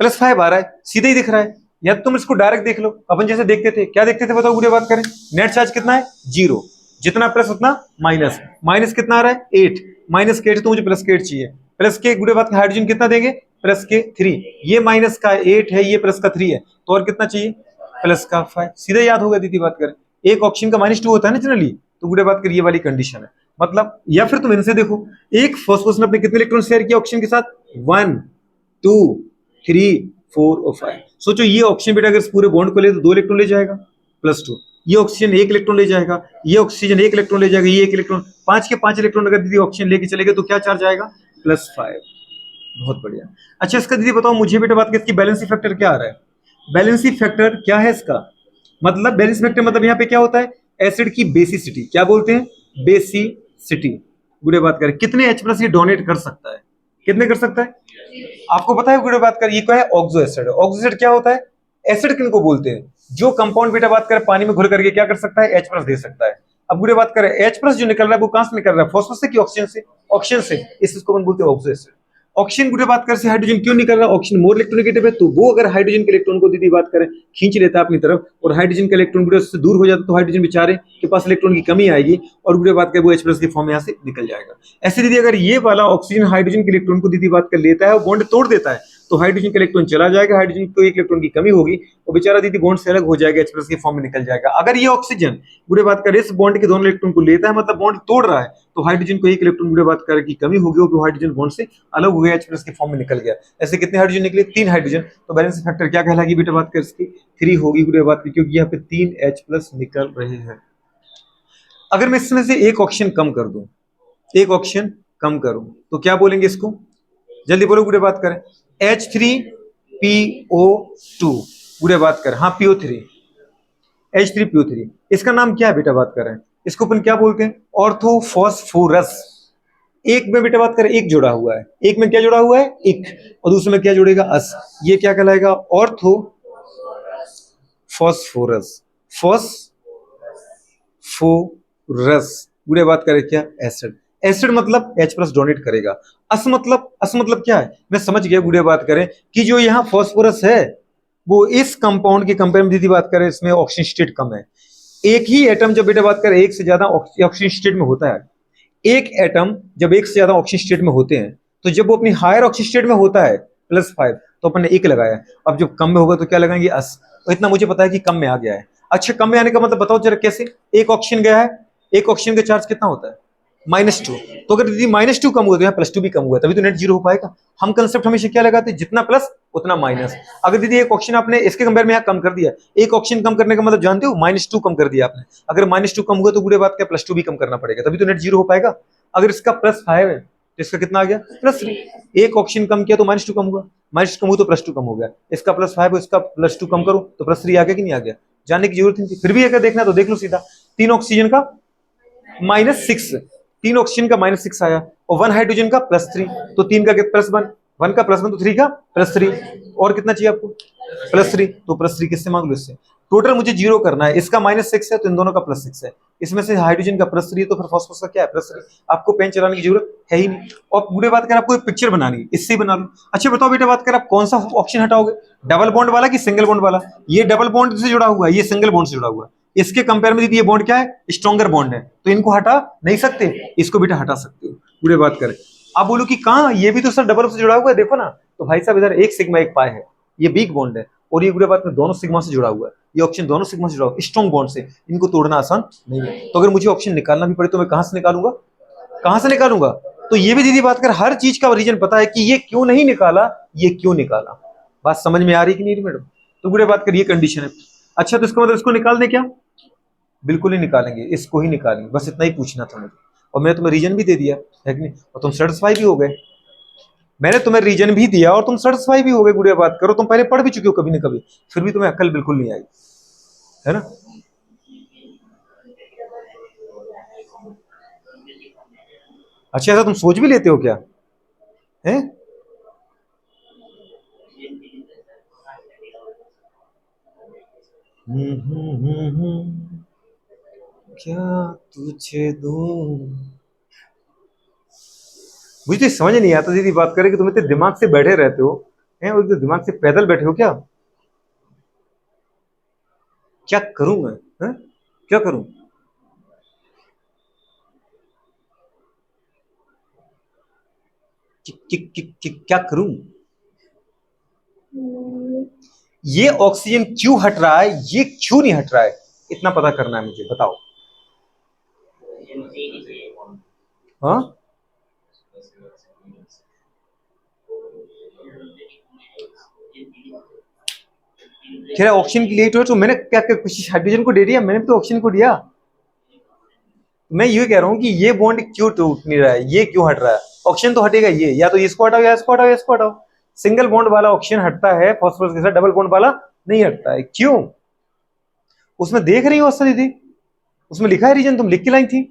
[SPEAKER 1] +5 आ रहा है, सीधे ही दिख रहा है। या तुम इसको डायरेक्ट देख लो, अपन जैसे देखते थे, क्या देखते थे बताओ? गुड़े बात करें, नेट चार्ज कितना है? 0, जितना प्लस उतना माइनस। माइनस कितना आ रहा है? 8, माइनस के 8 तो मुझे प्लस के 8 चाहिए। प्लस के गुड़े बात का हाइड्रोजन कितना देंगे? प्लस के 3। ये माइनस का 8 है, ये प्लस का 3 है, तो और कितना चाहिए? प्लस का 5। सीधे याद होगा दीदी बात करें, एक ऑक्सीजन का -2 होता है ना जनरली, तो गुड़े बात करिए ये वाली कंडीशन है। मतलब या फिर तुम इनसे देखो, एक फॉस्फोरस ने अपने कितने इलेक्ट्रॉन शेयर किया ऑक्सीजन के साथ? 1 2 3 4 और 5। सोचो ये ऑक्सीजन बेटा अगर इस पूरे बॉन्ड को ले तो 2 इलेक्ट्रॉन ले जाएगा, +2। ये ऑक्सीजन 1 इलेक्ट्रॉन ले जाएगा, ये ऑक्सीजन 1 इलेक्ट्रॉन ले जाएगा, ये 1 इलेक्ट्रॉन, 5 के 5 इलेक्ट्रॉन अगर दीदी ऑक्सीजन लेके चले गए तो क्या चार्ज आएगा? +5। बहुत बढ़िया। अच्छा इसका दीदी बताओ मुझे बेटा बात, इसकी बैलेंसी फैक्टर क्या आ रहा है? बैलेंसी फैक्टर क्या है इसका? मतलब बैलेंस फैक्टर मतलब यहाँ पे क्या होता है? एसिड की बेसिसिटी, क्या बोलते हैं? बेसिसिटी। गुड़े बात करें कितने H+ ये डोनेट कर सकता है? कितने कर सकता है? आपको पता है गुड़े बात करें ये क्या है? Oxo acid. ऑक्सो एसिड क्या होता है? एसिड किनको बोलते हैं? जो कंपाउंड बेटा बात करें पानी में घुल करके क्या कर सकता है? H+ दे सकता है। अब गुड़े बात करें H+ जो निकल रहा है वो कहां से निकल रहा है? फास्फोरस से कि ऑक्सीजन से? ऑक्सीजन से। इसको अपन बोलते हैं ऑक्सो एसिड। ऑक्सीजन गुड़े बात कर से हाइड्रोजन क्यों निकल रहा है? ऑक्सीजन मोर इलेक्ट्रोनेगेटिव है, तो वो अगर हाइड्रोजन के इलेक्ट्रॉन को दीदी बात करें खींच लेता है अपनी तरफ, और हाइड्रोजन का इलेक्ट्रॉन गुड़े उससे दूर हो जाता है, तो हाइड्रोजन बेचारे के पास इलेक्ट्रॉन की कमी आएगी, और गुड़े बात करें वो H+ की फॉर्म यहाँ से निकल जाएगा। ऐसे दीदी अगर ये वाला ऑक्सीजन हाइड्रोजन के इलेक्ट्रॉन को दीदी बात कर लेता है और बॉन्ड तोड़ देता है, तो हाइड्रोजन का इलेक्ट्रॉन चला जाएगा, हाइड्रोजन को 1 इलेक्ट्रॉन की कमी होगी, वो बेचारा दीदी बॉन्ड से अलग हो जाएगा, H+ की फॉर्म में निकल जाएगा। अगर ये ऑक्सीजन गुड़े बात कर इस बॉन्ड के दोनों इलेक्ट्रॉन को लेता है, मतलब बॉन्ड तोड़ रहा है, तो हाइड्रोजन को 1 इलेक्ट्रॉन गुड़े बात कर की कमी होगी, वो हाइड्रोजन बॉन्ड से अलग हो गया, H+ की फॉर्म में निकल गया। ऐसे कितने हाइड्रोजन निकले? 3 हाइड्रोजन। तो बैलेंस फैक्टर क्या कहलाएगी बेटा बात कर इसकी? 3 होगी गुड़े बात की, क्योंकि यहाँ पे 3 H+ निकल रहे हैं। अगर मैं इसमें से एक ऑक्सीजन कम कर दूं, एक ऑक्सीजन कम करूं, तो क्या बोलेंगे इसको? जल्दी बोलो गुड़े बात करें। H3PO2 गुड़े बात करें, हाँ PO3, H3PO3। इसका नाम क्या है बेटा बात करें? इसको अपन क्या बोलते हैं? ऑर्थोफॉस्फोरस। एक में बेटा बात करें एक जुड़ा हुआ है, एक में क्या जुड़ा हुआ है? एक, और दूसरे में क्या जुड़ेगा? अस। ये क्या कहलाएगा? ऑर्थोफॉस्फोरस। फॉस्फोरस गुड़े बात करें क्या? एसिड। एसिड मतलब H+ डोनेट करेगा। अस मतलब क्या है? मैं समझ गया गुड़े बात करें कि जो यहाँ फॉस्फोरस है वो इस कंपाउंड के कंपेयर में दीदी बात करें इसमें ऑक्सीजन स्टेट कम है। एक ही एटम जब बेटा बात करें एक से ज्यादा ऑक्सीजन स्टेट में होता है, एक एटम जब एक से ज्यादा ऑक्सीजन स्टेट में होते हैं, तो जब वो अपनी हायर ऑक्सीजन स्टेट में होता है +5, तो अपन ने 1 लगाया। अब जब कम में होगा तो क्या लगाएंगे? अस। तो इतना मुझे पता है कि कम में आ गया है। अच्छा कम में आने का मतलब बताओ जरा कैसे? एक ऑक्सीजन गया है, एक ऑक्सीजन का चार्ज कितना होता है? -2। तो अगर दीदी -2 कम हुआ तो यहाँ +2 भी कम हुआ, तभी तो नेट 0 हो पाएगा। हम कंसेप्ट हमेशा क्या लगाते हैं? जितना प्लस उतना माइनस। अगर दीदी एक ऑक्सीजन आपने इसके कंपेयर में यहाँ कम कर दिया, एक ऑक्सीजन कम करने का मतलब जानते हो? -2 कम कर दिया आपने। अगर -2 कम हुआ तो बुरे बात क्या +2 भी कम करना पड़ेगा, तभी तो नेट 0 हो पाएगा। अगर इसका +5 है तो इसका कितना आ गया? +3। एक ऑक्सीजन कम किया तो -2 कम हुआ, -2 कम हुआ तो +2 कम हो गया। इसका +5 है, इसका +2 कम करो तो +3 आ गया कि नहीं आ गया? जानने की जरूरत नहीं थी, फिर भी अगर देखना तो देख लो सीधा। 3 ऑक्सीजन का -6, 3 ऑक्सीजन का -6 आया, और 1 हाइड्रोजन का +3, तो 3 का +1, 1 का +1 तो 3 का +3, और कितना चाहिए आपको? +3। तो +3 किससे मांग लो? इससे। टोटल मुझे 0 करना है। इसका -6 है तो इन दोनों का +6 है, इसमें से हाइड्रोजन का +3 है तो फिर फास्फोरस का क्या है? +3। आपको पेन चलाने की जरूरत है ही नहीं। और पूरे बात कर आपको एक पिक्चर बनानी है, इससे ही बना लो। अच्छा बताओ बेटा बात कर आप कौन सा ऑप्शन हटाओगे? डबल बॉन्ड वाला कि सिंगल बॉन्ड वाला? ये डबल बॉन्ड से जुड़ा हुआ है, ये सिंगल बॉन्ड से जुड़ा हुआ है। इसके कंपेयर में ये बॉन्ड क्या है? स्ट्रॉन्गर बॉन्ड है, तो इनको हटा नहीं सकते, इसको बेटा हटा सकते हो। पूरे बात करें आप बोलो कि कहां, ये भी तो सर डबल से जुड़ा हुआ है, देखो ना। तो भाई साहब इधर एक सिग्मा एक पाई है, ये वीक बॉन्ड है, और ये गुड़िया बात में दोनों सिग्मा से जुड़ा हुआ है, ये ऑप्शन दोनों सिग्मा से जुड़ा हुआ है, स्ट्रॉन्ग बॉन्ड से, इनको तोड़ना आसान नहीं है। तो अगर मुझे ऑप्शन निकालना भी पड़े तो मैं कहां से निकालूंगा, कहां से निकालूंगा? तो ये भी दीदी बात कर, हर चीज का रीजन पता है कि ये क्यों नहीं निकाला, ये क्यों निकाला। बात समझ में आ रही कि नहीं मैडम? तो गुड़िया बात कर, ये कंडीशन है। अच्छा, तो इसका मतलब इसको निकाल दे क्या? बिल्कुल ही निकालेंगे, इसको ही निकालेंगे, बस इतना ही पूछना था मुझे। और मैंने तुम्हें रीजन भी दे दिया है कि नहीं, और तुम सेटिस्फाई भी हो गए। मैंने तुम्हें रीजन भी दिया और तुम सेटिस्फाई भी हो गए। गुड़िया बात करो, तुम पहले पढ़ भी चुके हो कभी ना कभी, फिर भी तुम्हें अक्ल बिल्कुल नहीं आई, है ना? अच्छा, ऐसा तुम सोच भी लेते हो क्या है? क्या तुझे दूं? मुझे तो समझ नहीं आता दीदी बात करें कि तुम इतने दिमाग से बैठे रहते हो, हैं, और इतने दिमाग से पैदल बैठे हो क्या? क्या करूं मैं, हैं? क्या करूं? क्या करूं? ये ऑक्सीजन क्यों हट रहा है, ये क्यों नहीं हट रहा है, इतना पता करना है मुझे, बताओ। हाँ, कह रहा ऑक्सीजन की लेट हो तो मैंने क्या क्या कुछ हाइड्रोजन को दे दिया, मैंने भी तो ऑक्सीजन को दिया। मैं ये कह रहा हूँ कि ये बॉन्ड क्यों टूट नहीं रहा है, ये क्यों हट रहा है? ऑक्सीजन तो हटेगा, ये या तो इसको हटाओ या इसको हटाओ या इसको हटाओ। सिंगल बॉन्ड वाला ऑक्सीजन हटता है फॉस्फोरस के साथ, डबल बॉन्ड वाला नहीं हटता है, क्यों? उसमें देख रही हो असल दीदी, उसमें लिखा है रीजन, तुम लिख के लाई थी।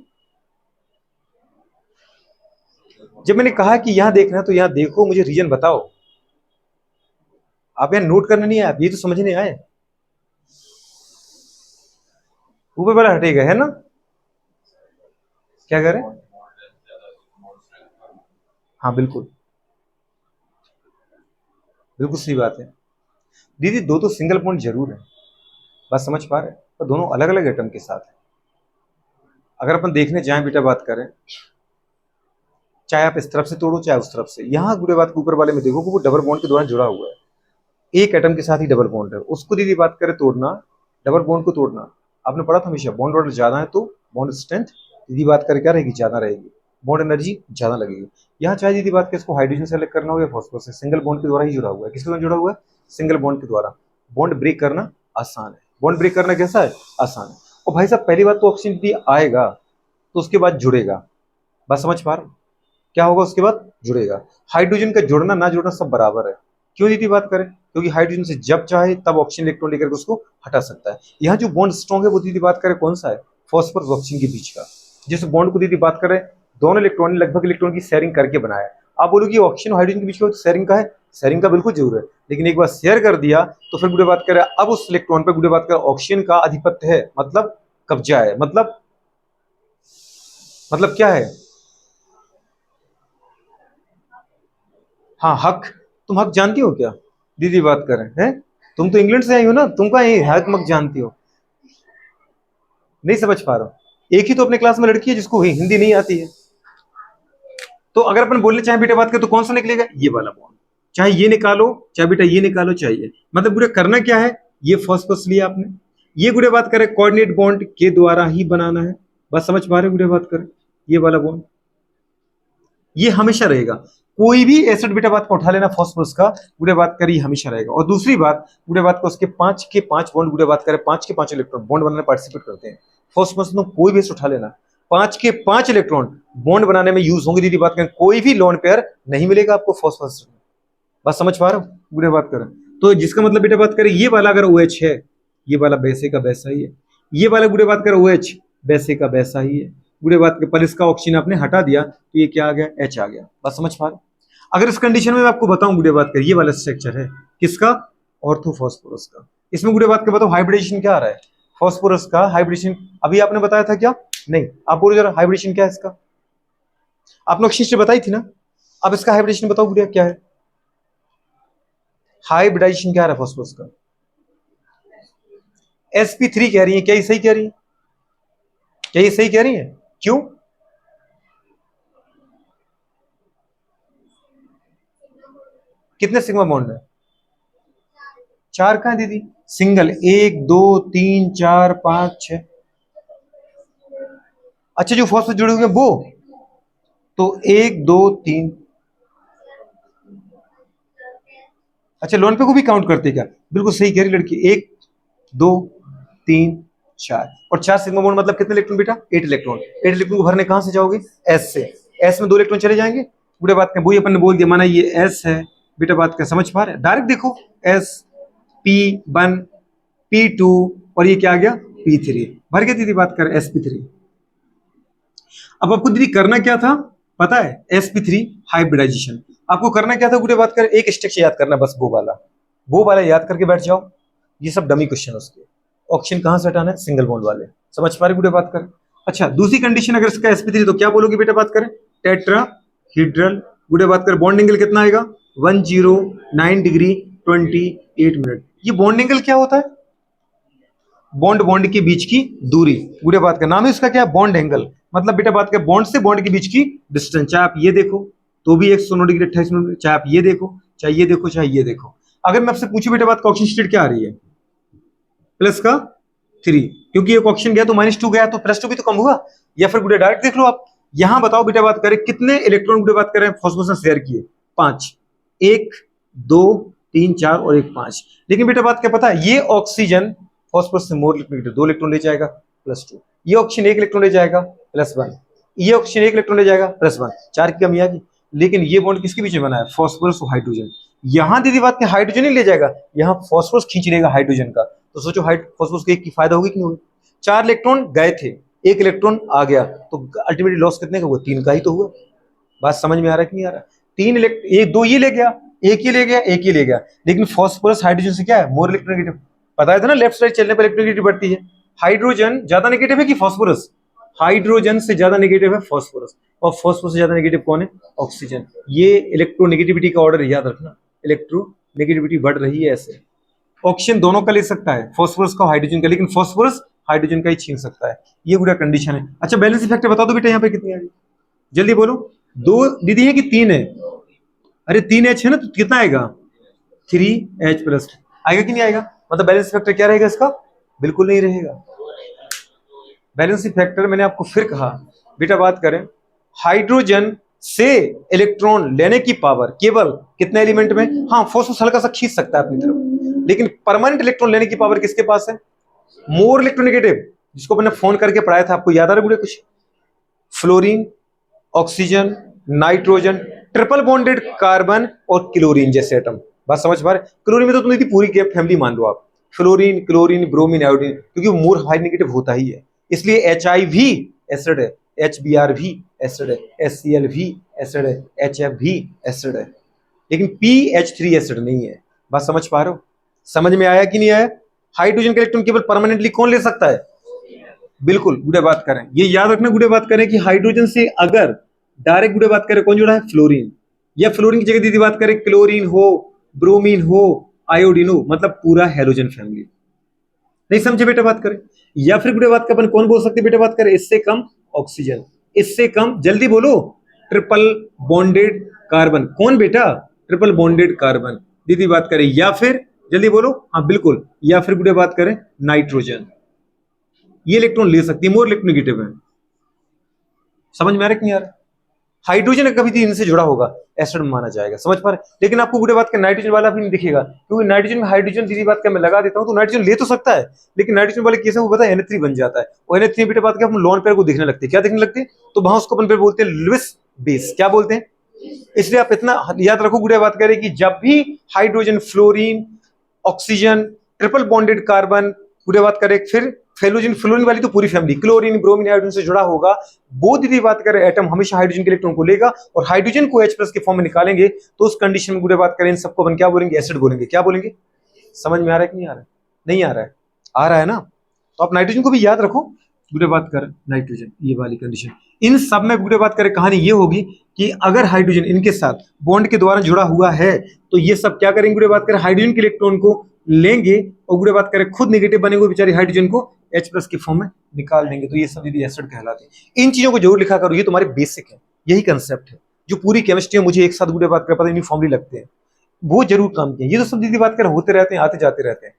[SPEAKER 1] जब मैंने कहा कि यहां देखना है तो यहां देखो, मुझे रीजन बताओ। आप यहां नोट करने नहीं आए, आप ये तो समझने आए। ऊपर वाला हटेगा, है ना? क्या करें? हाँ बिल्कुल, बिल्कुल सही बात है दीदी, दो तो सिंगल बॉन्ड जरूर है, बात समझ पा रहे हैं, पर दोनों अलग अलग एटम के साथ है। अगर अपन देखने जाएं बेटा बात करें, चाहे आप इस तरफ से तोड़ो चाहे उस तरफ से, यहाँ गुड़े बात के ऊपर वाले में देखो कि वो डबल बॉन्ड के दौरान जुड़ा हुआ है, एक एटम के साथ ही डबल बॉन्ड है, उसको दीदी बात करें तोड़ना, डबल बॉन्ड को तोड़ना। आपने पढ़ा था हमेशा, बॉन्ड ऑर्डर ज्यादा है तो बॉन्ड स्ट्रेंथ दीदी बात करें क्या रहेगी, ज्यादा रहेगी, बॉन्ड एनर्जी ज्यादा लगेगी। यहाँ चाहे दीदी बात करें इसको हाइड्रोजन सेलेक्ट करना हो या फॉस्फोरस से, सिंगल बॉन्ड के द्वारा ही जुड़ा हुआ है, किसके द्वारा जुड़ा हुआ है? सिंगल बॉन्ड के द्वारा। बॉन्ड ब्रेक करना आसान है, बॉन्ड ब्रेक करना कैसा है, आसान है। और भाई साहब पहली बात तो ऑक्सीजन भी आएगा तो उसके बाद जुड़ेगा, बात समझ पा रहे हो? क्या होगा उसके बाद, जुड़ेगा। हाइड्रोजन का जुड़ना ना जुड़ना सब बराबर है। क्यों दीदी बात करें, क्योंकि हाइड्रोजन से जब चाहे तब ऑक्सीजन इलेक्ट्रॉन लेकर के उसको हटा सकता है। यहाँ जो बॉन्ड स्ट्रॉन्ग है वो दीदी बात करें कौन सा है, फॉस्फोरस ऑक्सीजन के बीच का, जिस बॉन्ड को दीदी बात करें दोनों इलेक्ट्रॉन लगभग इलेक्ट्रॉन की शेयरिंग करके बनाया है। आप बोलोगे ऑक्सीजन और हाइड्रोजन के बीच का शेयरिंग का है, शेयरिंग का बिल्कुल जरूर है, लेकिन एक बार शेयर कर दिया तो फिर गुड़े बात करें अब उस इलेक्ट्रॉन पर गुड़े बात करें ऑक्सीजन का आधिपत्य है, मतलब कब्जा है, मतलब क्या है? हाँ, हक। तुम हक जानती हो क्या, दीदी बात करें हैं? तुम तो इंग्लैंड से आई हो ना, तुम का ये हक मक जानती हो? नहीं समझ पा रहा हो, एक ही तो अपने क्लास में लड़की है जिसको हिंदी नहीं आती है। तो अगर अपन बोलने चाहे बेटा बात करें तो कौन सा निकलेगा, ये वाला बॉन्ड। चाहे ये निकालो, चाहे बेटा ये निकालो, चाहिए मतलब गुड़े करना क्या है, ये फॉस्फोरस लिया आपने, ये गुड़े बात करें कोऑर्डिनेट बॉन्ड के द्वारा ही बनाना है। बस समझ पा रहे गुड़े बात करें, ये वाला बॉन्ड ये हमेशा रहेगा। कोई भी एसिड बेटा बात को उठा लेना फॉस्फोरस का, गुड़े बात करिए हमेशा रहेगा। और दूसरी बात गुड़े बात को उसके 5 के 5 बॉन्ड गुड़े बात करें 5 के 5 इलेक्ट्रॉन बॉन्ड बनाने में पार्टिसिपेट करते हैं। फॉस्फोरस में कोई भी एसिड उठा लेना, 5 के 5 इलेक्ट्रॉन बॉन्ड बनाने में यूज होंगे। दीदी बात करें कोई भी लोन पेयर नहीं मिलेगा आपको फॉस्फोरस में। बात समझ पा रहे हो गुड़े बात करें? तो जिसका मतलब बेटा बात करें ये वाला अगर OH है, ये वाला वैसे का वैसा ही है, ये वाला गुड़े बात करें OH वैसे का वैसा ही है। गुड़े बात के पर इसका ऑक्सीजन आपने हटा दिया तो ये क्या आ गया, H आ गया। बात समझ पा रहे हो? अगर इस कंडीशन में मैं आपको बताऊं गुड़े बात करें ये वाला स्ट्रक्चर है किसका, ऑर्थोफॉस्फोरस का। इसमें गुड़े बात के बताओ हाइब्रिडेशन क्या आ रहा है, फॉस्फोरस का हाइब्रिडेशन अभी आपने बताया था क्या, नहीं आप बोलो जरा हाइब्रिडेशन क्या है इसका, आपने ऑक्सीजन बताई थी ना, अब इसका हाइब्रिडेशन बताओ गुड़िया क्या है, हाइब्रिडाइजेशन क्या रहा है फॉस्फोरस का, sp3 कह रही है, क्या ये सही कह रही है, क्या ये सही कह रही है? क्यों? कितने सिग्मा बॉन्ड है, चार कहाँ दीदी, सिंगल, 1 2 3 4 5 6। अच्छा जो फॉस्फेट जुड़े हुए हैं वो, तो 1 2 3। अच्छा लोन पे को भी काउंट करते क्या, बिल्कुल सही कह रही लड़की, 1 2 3 4, और 4 सिग्मा बॉन्ड मतलब कितने इलेक्ट्रॉन बेटा, 8 इलेक्ट्रॉन। 8 इलेक्ट्रॉन को भरने कहां से जाओगे, एस से। एस में 2 इलेक्ट्रॉन चले जाएंगे, पूरे बात करें, वही अपन ने बोल दिया, माना ये एस है बेटा, बात कर समझ पा रहे, डायरेक्ट देखो, एस P1 P2 और ये क्या आ गया P3, भर के दीदी बात कर sp3। अब आपको दीदी करना क्या था पता है, sp3 हाइब्रिडाइजेशन। आपको करना क्या था गुड़े बात कर, एक स्ट्रक्चर याद करना बस, वो वाला याद करके बैठ जाओ, ये सब डमी क्वेश्चन उसके। ऑक्सीजन कहां से हटाना है, सिंगल बॉन्ड वाले, समझ पा रहे गुड़े बात कर। अच्छा दूसरी कंडीशन अगर इसका sp3 तो क्या बोलोगे बेटा बात करें, टेट्राहीड्रल। गुड़े बात कर बॉन्ड एंगल कितना आएगा, 109 डिग्री 28 मिनट। ये बॉन्ड एंगल क्या होता है, बॉन्ड बॉन्ड के बीच की दूरी, गुड़े बात का नाम है उसका क्या, बॉन्ड एंगल। मतलब बेटा बात कर बॉन्ड से बॉन्ड के बीच की डिस्टेंस, चाहे आप ये देखो तो भी 109 डिग्री 28 मिनट, चाहे आप ये देखो, चाहे ये देखो, चाहे ये देखो। अगर मैं आपसे पूछूं बेटा बात का ऑक्सीजन स्टेट क्या आ रही है, प्लस का 3, क्योंकि एक ऑक्सीजन गया तो -2 गया, तो +2 भी तो कम हुआ। या फिर गुड़े डायरेक्ट देख लो आप, यहां बताओ बेटा बात करें कितने इलेक्ट्रॉन गुड़े बात करें फॉस्फोरस ने शेयर किए, 5, 1 2 3 4 और 1 5। लेकिन बेटा बात क्या पता है, ये ऑक्सीजन फॉस्फोरस से मोर इलेक्ट्रॉन, 2 इलेक्ट्रॉन ले जाएगा +2, ये ऑक्सीजन 1 इलेक्ट्रॉन ले जाएगा +1, ये ऑक्सीजन 1 इलेक्ट्रॉन ले जाएगा +1, 4 की कमी आ गई। लेकिन ये बॉन्ड किसके बीच में बना है, फॉस्फोरस और हाइड्रोजन। यहां दीदी बात की हाइड्रोजन ही ले जाएगा, यहां फॉस्फोरस खींच लेगा हाइड्रोजन का, तो सोचो फॉस्फोरस को एक की फायदा होगी कि नहीं होगी। 4 इलेक्ट्रॉन गए थे, 1 इलेक्ट्रॉन आ गया, तो अल्टीमेटली लॉस कितने का हुआ, 3 का ही तो हुआ। बात समझ में आ रहा है कि नहीं आ रहा, 3 एक 2 ये ले गया, एक ही ले गया, एक ही ले गया, लेकिन फॉस्फोरस हाइड्रोजन से क्या है, मोर इलेक्ट्रोनेगेटिव। बताया था ना लेफ्ट साइड चलने पर इलेक्ट्रोनेगेटिव बढ़ती है। हाइड्रोजन ज्यादा नेगेटिव है कि फॉस्फोरस, हाइड्रोजन से ज्यादा नेगेटिव है फॉस्फोरस, और फॉस्फोरस से ज्यादा नेगेटिव कौन है, ऑक्सीजन। ये इलेक्ट्रोनेगेटिविटी का ऑर्डर याद रखना, इलेक्ट्रोनेगेटिविटी बढ़ रही है ऐसे। ऑक्सीजन दोनों का ले सकता है, फॉस्फोरस का हाइड्रोजन का, लेकिन फॉस्फोरस हाइड्रोजन का ही छीन सकता है, ये पूरा कंडीशन है। अच्छा बैलेंस फैक्टर बता दो बेटा यहाँ पे कितनी आ गई, जल्दी बोलो। 2 दीदी है कि 3 है, अरे 3H है ना, तो कितना आएगा 3H+ आएगा कि नहीं आएगा, मतलब बैलेंस फैक्टर क्या रहेगा इसका, बिल्कुल नहीं रहेगा। बैलेंस फैक्टर मैंने आपको फिर कहा बेटा बात करें, हाइड्रोजन से इलेक्ट्रॉन लेने की पावर केवल कितने एलिमेंट में, हाँ फॉस्फोरस हल्का सा खींच सकता है अपनी तरफ, लेकिन परमानेंट इलेक्ट्रॉन लेने की पावर किसके पास है, मोर इलेक्ट्रोनेगेटिव, जिसको मैंने फोन करके पढ़ाया था, आपको याद आ रहा है कुछ, fluorine, oxygen, nitrogen, triple bonded carbon और क्लोरीन जैसे एटम। बात समझ पा रहे, क्लोरीन में तो तुम्हें पूरी फैमिली मान लो आप, फ्लोरीन क्लोरीन ब्रोमीन आयोडीन, क्योंकि वो मोर हाई नेगेटिव होता ही है, इसलिए HI भी एसिड है, HBr भी एसिड है, HCl भी एसिड है, HF भी एसिड है, लेकिन PH3 एसिड नहीं है। बात समझ पा रहे हो, समझ में आया कि नहीं आया। हाइड्रोजन का इलेक्ट्रॉन केवल परमानेंटली कौन ले सकता है, बिल्कुल गुड़े बात करें, ये याद रखना गुड़े बात करें कि हाइड्रोजन से अगर डायरेक्ट गुड़े बात करें कौन जुड़ा है, फ्लोरीन, या फ्लोरीन की जगह दीदी बात करें क्लोरीन हो, ब्रोमीन हो, आयोडीन हो, मतलब पूरा हेलोजन फैमिली। नहीं समझे बेटा बात करें, या फिर गुड़े बात का अपन कौन बोल सकते बेटा बात करें, इससे कम ऑक्सीजन, इससे कम, जल्दी बोलो, ट्रिपल बॉन्डेड कार्बन, कौन बेटा, ट्रिपल बॉन्डेड कार्बन, दीदी बात करें, या फिर जल्दी बोलो, हाँ बिल्कुल, या फिर गुड़े बात करें नाइट्रोजन, ये इलेक्ट्रॉन ले सकती है, मोर इलेक्ट्रोनेगेटिव है। समझ में आ रहा है कि नहीं आ रहा, हाइड्रोजन कभी भी इनसे जुड़ा होगा एसिड में माना जाएगा, समझ पा रहे। लेकिन आपको गुड़े बात का नाइट्रोजन वाला भी नहीं दिखेगा, क्योंकि नाइट्रोजन में हाइड्रोजन दीदी बात का मैं लगा देता हूं तो नाइट्रोजन ले तो सकता है, लेकिन नाइट्रोजन वाले केस में वो पता है NH3 बन जाता है, और NH3 बेटे बात क्या हम लॉन पेयर को दिखने लगते हैं, क्या दिखने लगते हैं, तो वहां उसको अपन पेयर बोलते हैं लुईस बेस, क्या बोलते हैं। इसलिए आप इतना याद रखो गुड़े बात करें कि जब भी hydrogen, fluorine, oxygen, triple bonded carbon, गुड़े बात करें, फिर फेलोजिन, फ्लोरीन वाली तो पूरी फैमिली, क्लोरीन ब्रोमीन आयोडीन से जुड़ा होगा, वो दीदी बात करें एटम हमेशा हाइड्रोजन के इलेक्ट्रॉन को लेगा, और हाइड्रोजन को H+ के फॉर्म में निकालेंगे, तो उस कंडीशन में गुड़े बात करें इन सबको अपन क्या बोलेंगे, एसिड बोलेंगे, क्या बोलेंगे। समझ में आ रहा है कि नहीं आ रहा है, नहीं आ रहा है, आ रहा है ना, तो आप नाइट्रोजन को भी याद रखो, गुड़े बात करें नाइट्रोजन, ये वाली कंडीशन। इन सब में गुड़े बात करें कहानी ये होगी कि अगर हाइड्रोजन इनके साथ बॉन्ड के द्वारा जुड़ा हुआ है, तो ये सब क्या करेंगे गुड़े बात करें, हाइड्रोजन के इलेक्ट्रॉन को लेंगे, और गुड़े बात करें खुद नेगेटिव बनेंगे बेचारी हाइड्रोजन को H+ के फॉर्म में निकाल देंगे, तो ये सब दीदी एसिड कहलाते हैं। इन चीजों को जरूर लिखा करो, ये तुम्हारे बेसिक है, यही कंसेप्ट है जो पूरी केमिस्ट्री में मुझे एक साथ गुड़े बात कर पता नहीं फॉर्मूले लगते हैं, वो जरूर काम किया। ये तो सब दीदी बात कर होते रहते हैं, आते जाते रहते हैं।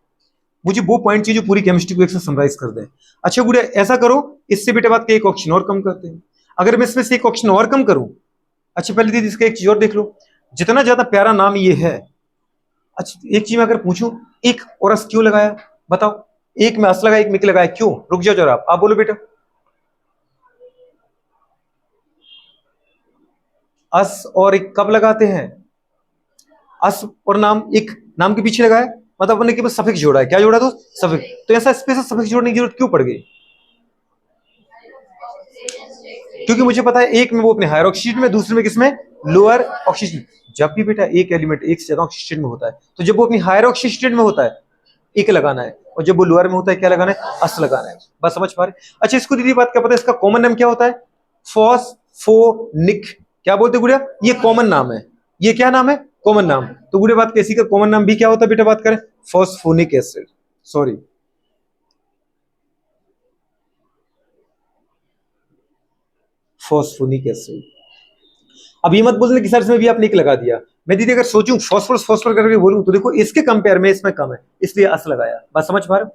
[SPEAKER 1] मुझे वो पॉइंट चाहिए जो पूरी केमिस्ट्री को एक साथ समराइज कर दे। अच्छा गुड़िया ऐसा करो, इससे बेटा बात के एक ऑप्शन और कम करते हैं। अगर मैं इसमें से एक ऑप्शन और कम करूं, अच्छा पहले दीदी इसका एक चीज और देख लो, जितना ज्यादा प्यारा नाम ये है। अच्छा एक चीज मैं अगर पूछूं, एक और अस क्यों लगाया बताओ? एक में अस लगाया, एक में के लगाया, क्यों? रुक जाओ जरा, आप बोलो बेटा। अस और एक कब लगाते हैं? अस और नाम, एक नाम के पीछे लगाया, मतलब अपने के पास सफिक्स जोड़ा है। क्या जोड़ा? तो सफिक्स। तो ऐसा स्पेशल सफिक्स जोड़ने की जरूरत क्यों पड़ गई? क्योंकि मुझे पता है एक में वो अपने हायर ऑक्सीजन में, दूसरे में किसमें? Lower oxygen. जब भी बेटा एक एलिमेंट एक से ज्यादा ऑक्सीजन में होता है, तो जब वो अपनी हायर ऑक्सीजन में होता है एक लगाना है, और जब वो लोअर में होता है क्या लगाना है? अस लगाना है। बस समझ पा रहे? अच्छा इसको दीदी बात क्या पता है, इसका कॉमन नेम क्या होता है? फॉस्फोनिक। क्या बोलते गुड़िया? ये कॉमन नाम है। ये क्या नाम है? कॉमन नाम। तो गुड़िया बात कैसी का कॉमन नाम भी क्या होता है बेटा बात करें? Phosphonic acid. Sorry, phosphonic acid. अब ये मत बोलना कि सर इसमें भी आपने एक लगा दिया। मैं दीदी अगर सोचूं फॉस्फोरस फॉस्फोर करके बोलूं, तो देखो इसके कंपेयर में इसमें कम है, इसलिए अस लगाया। बात समझ पा रहे हो?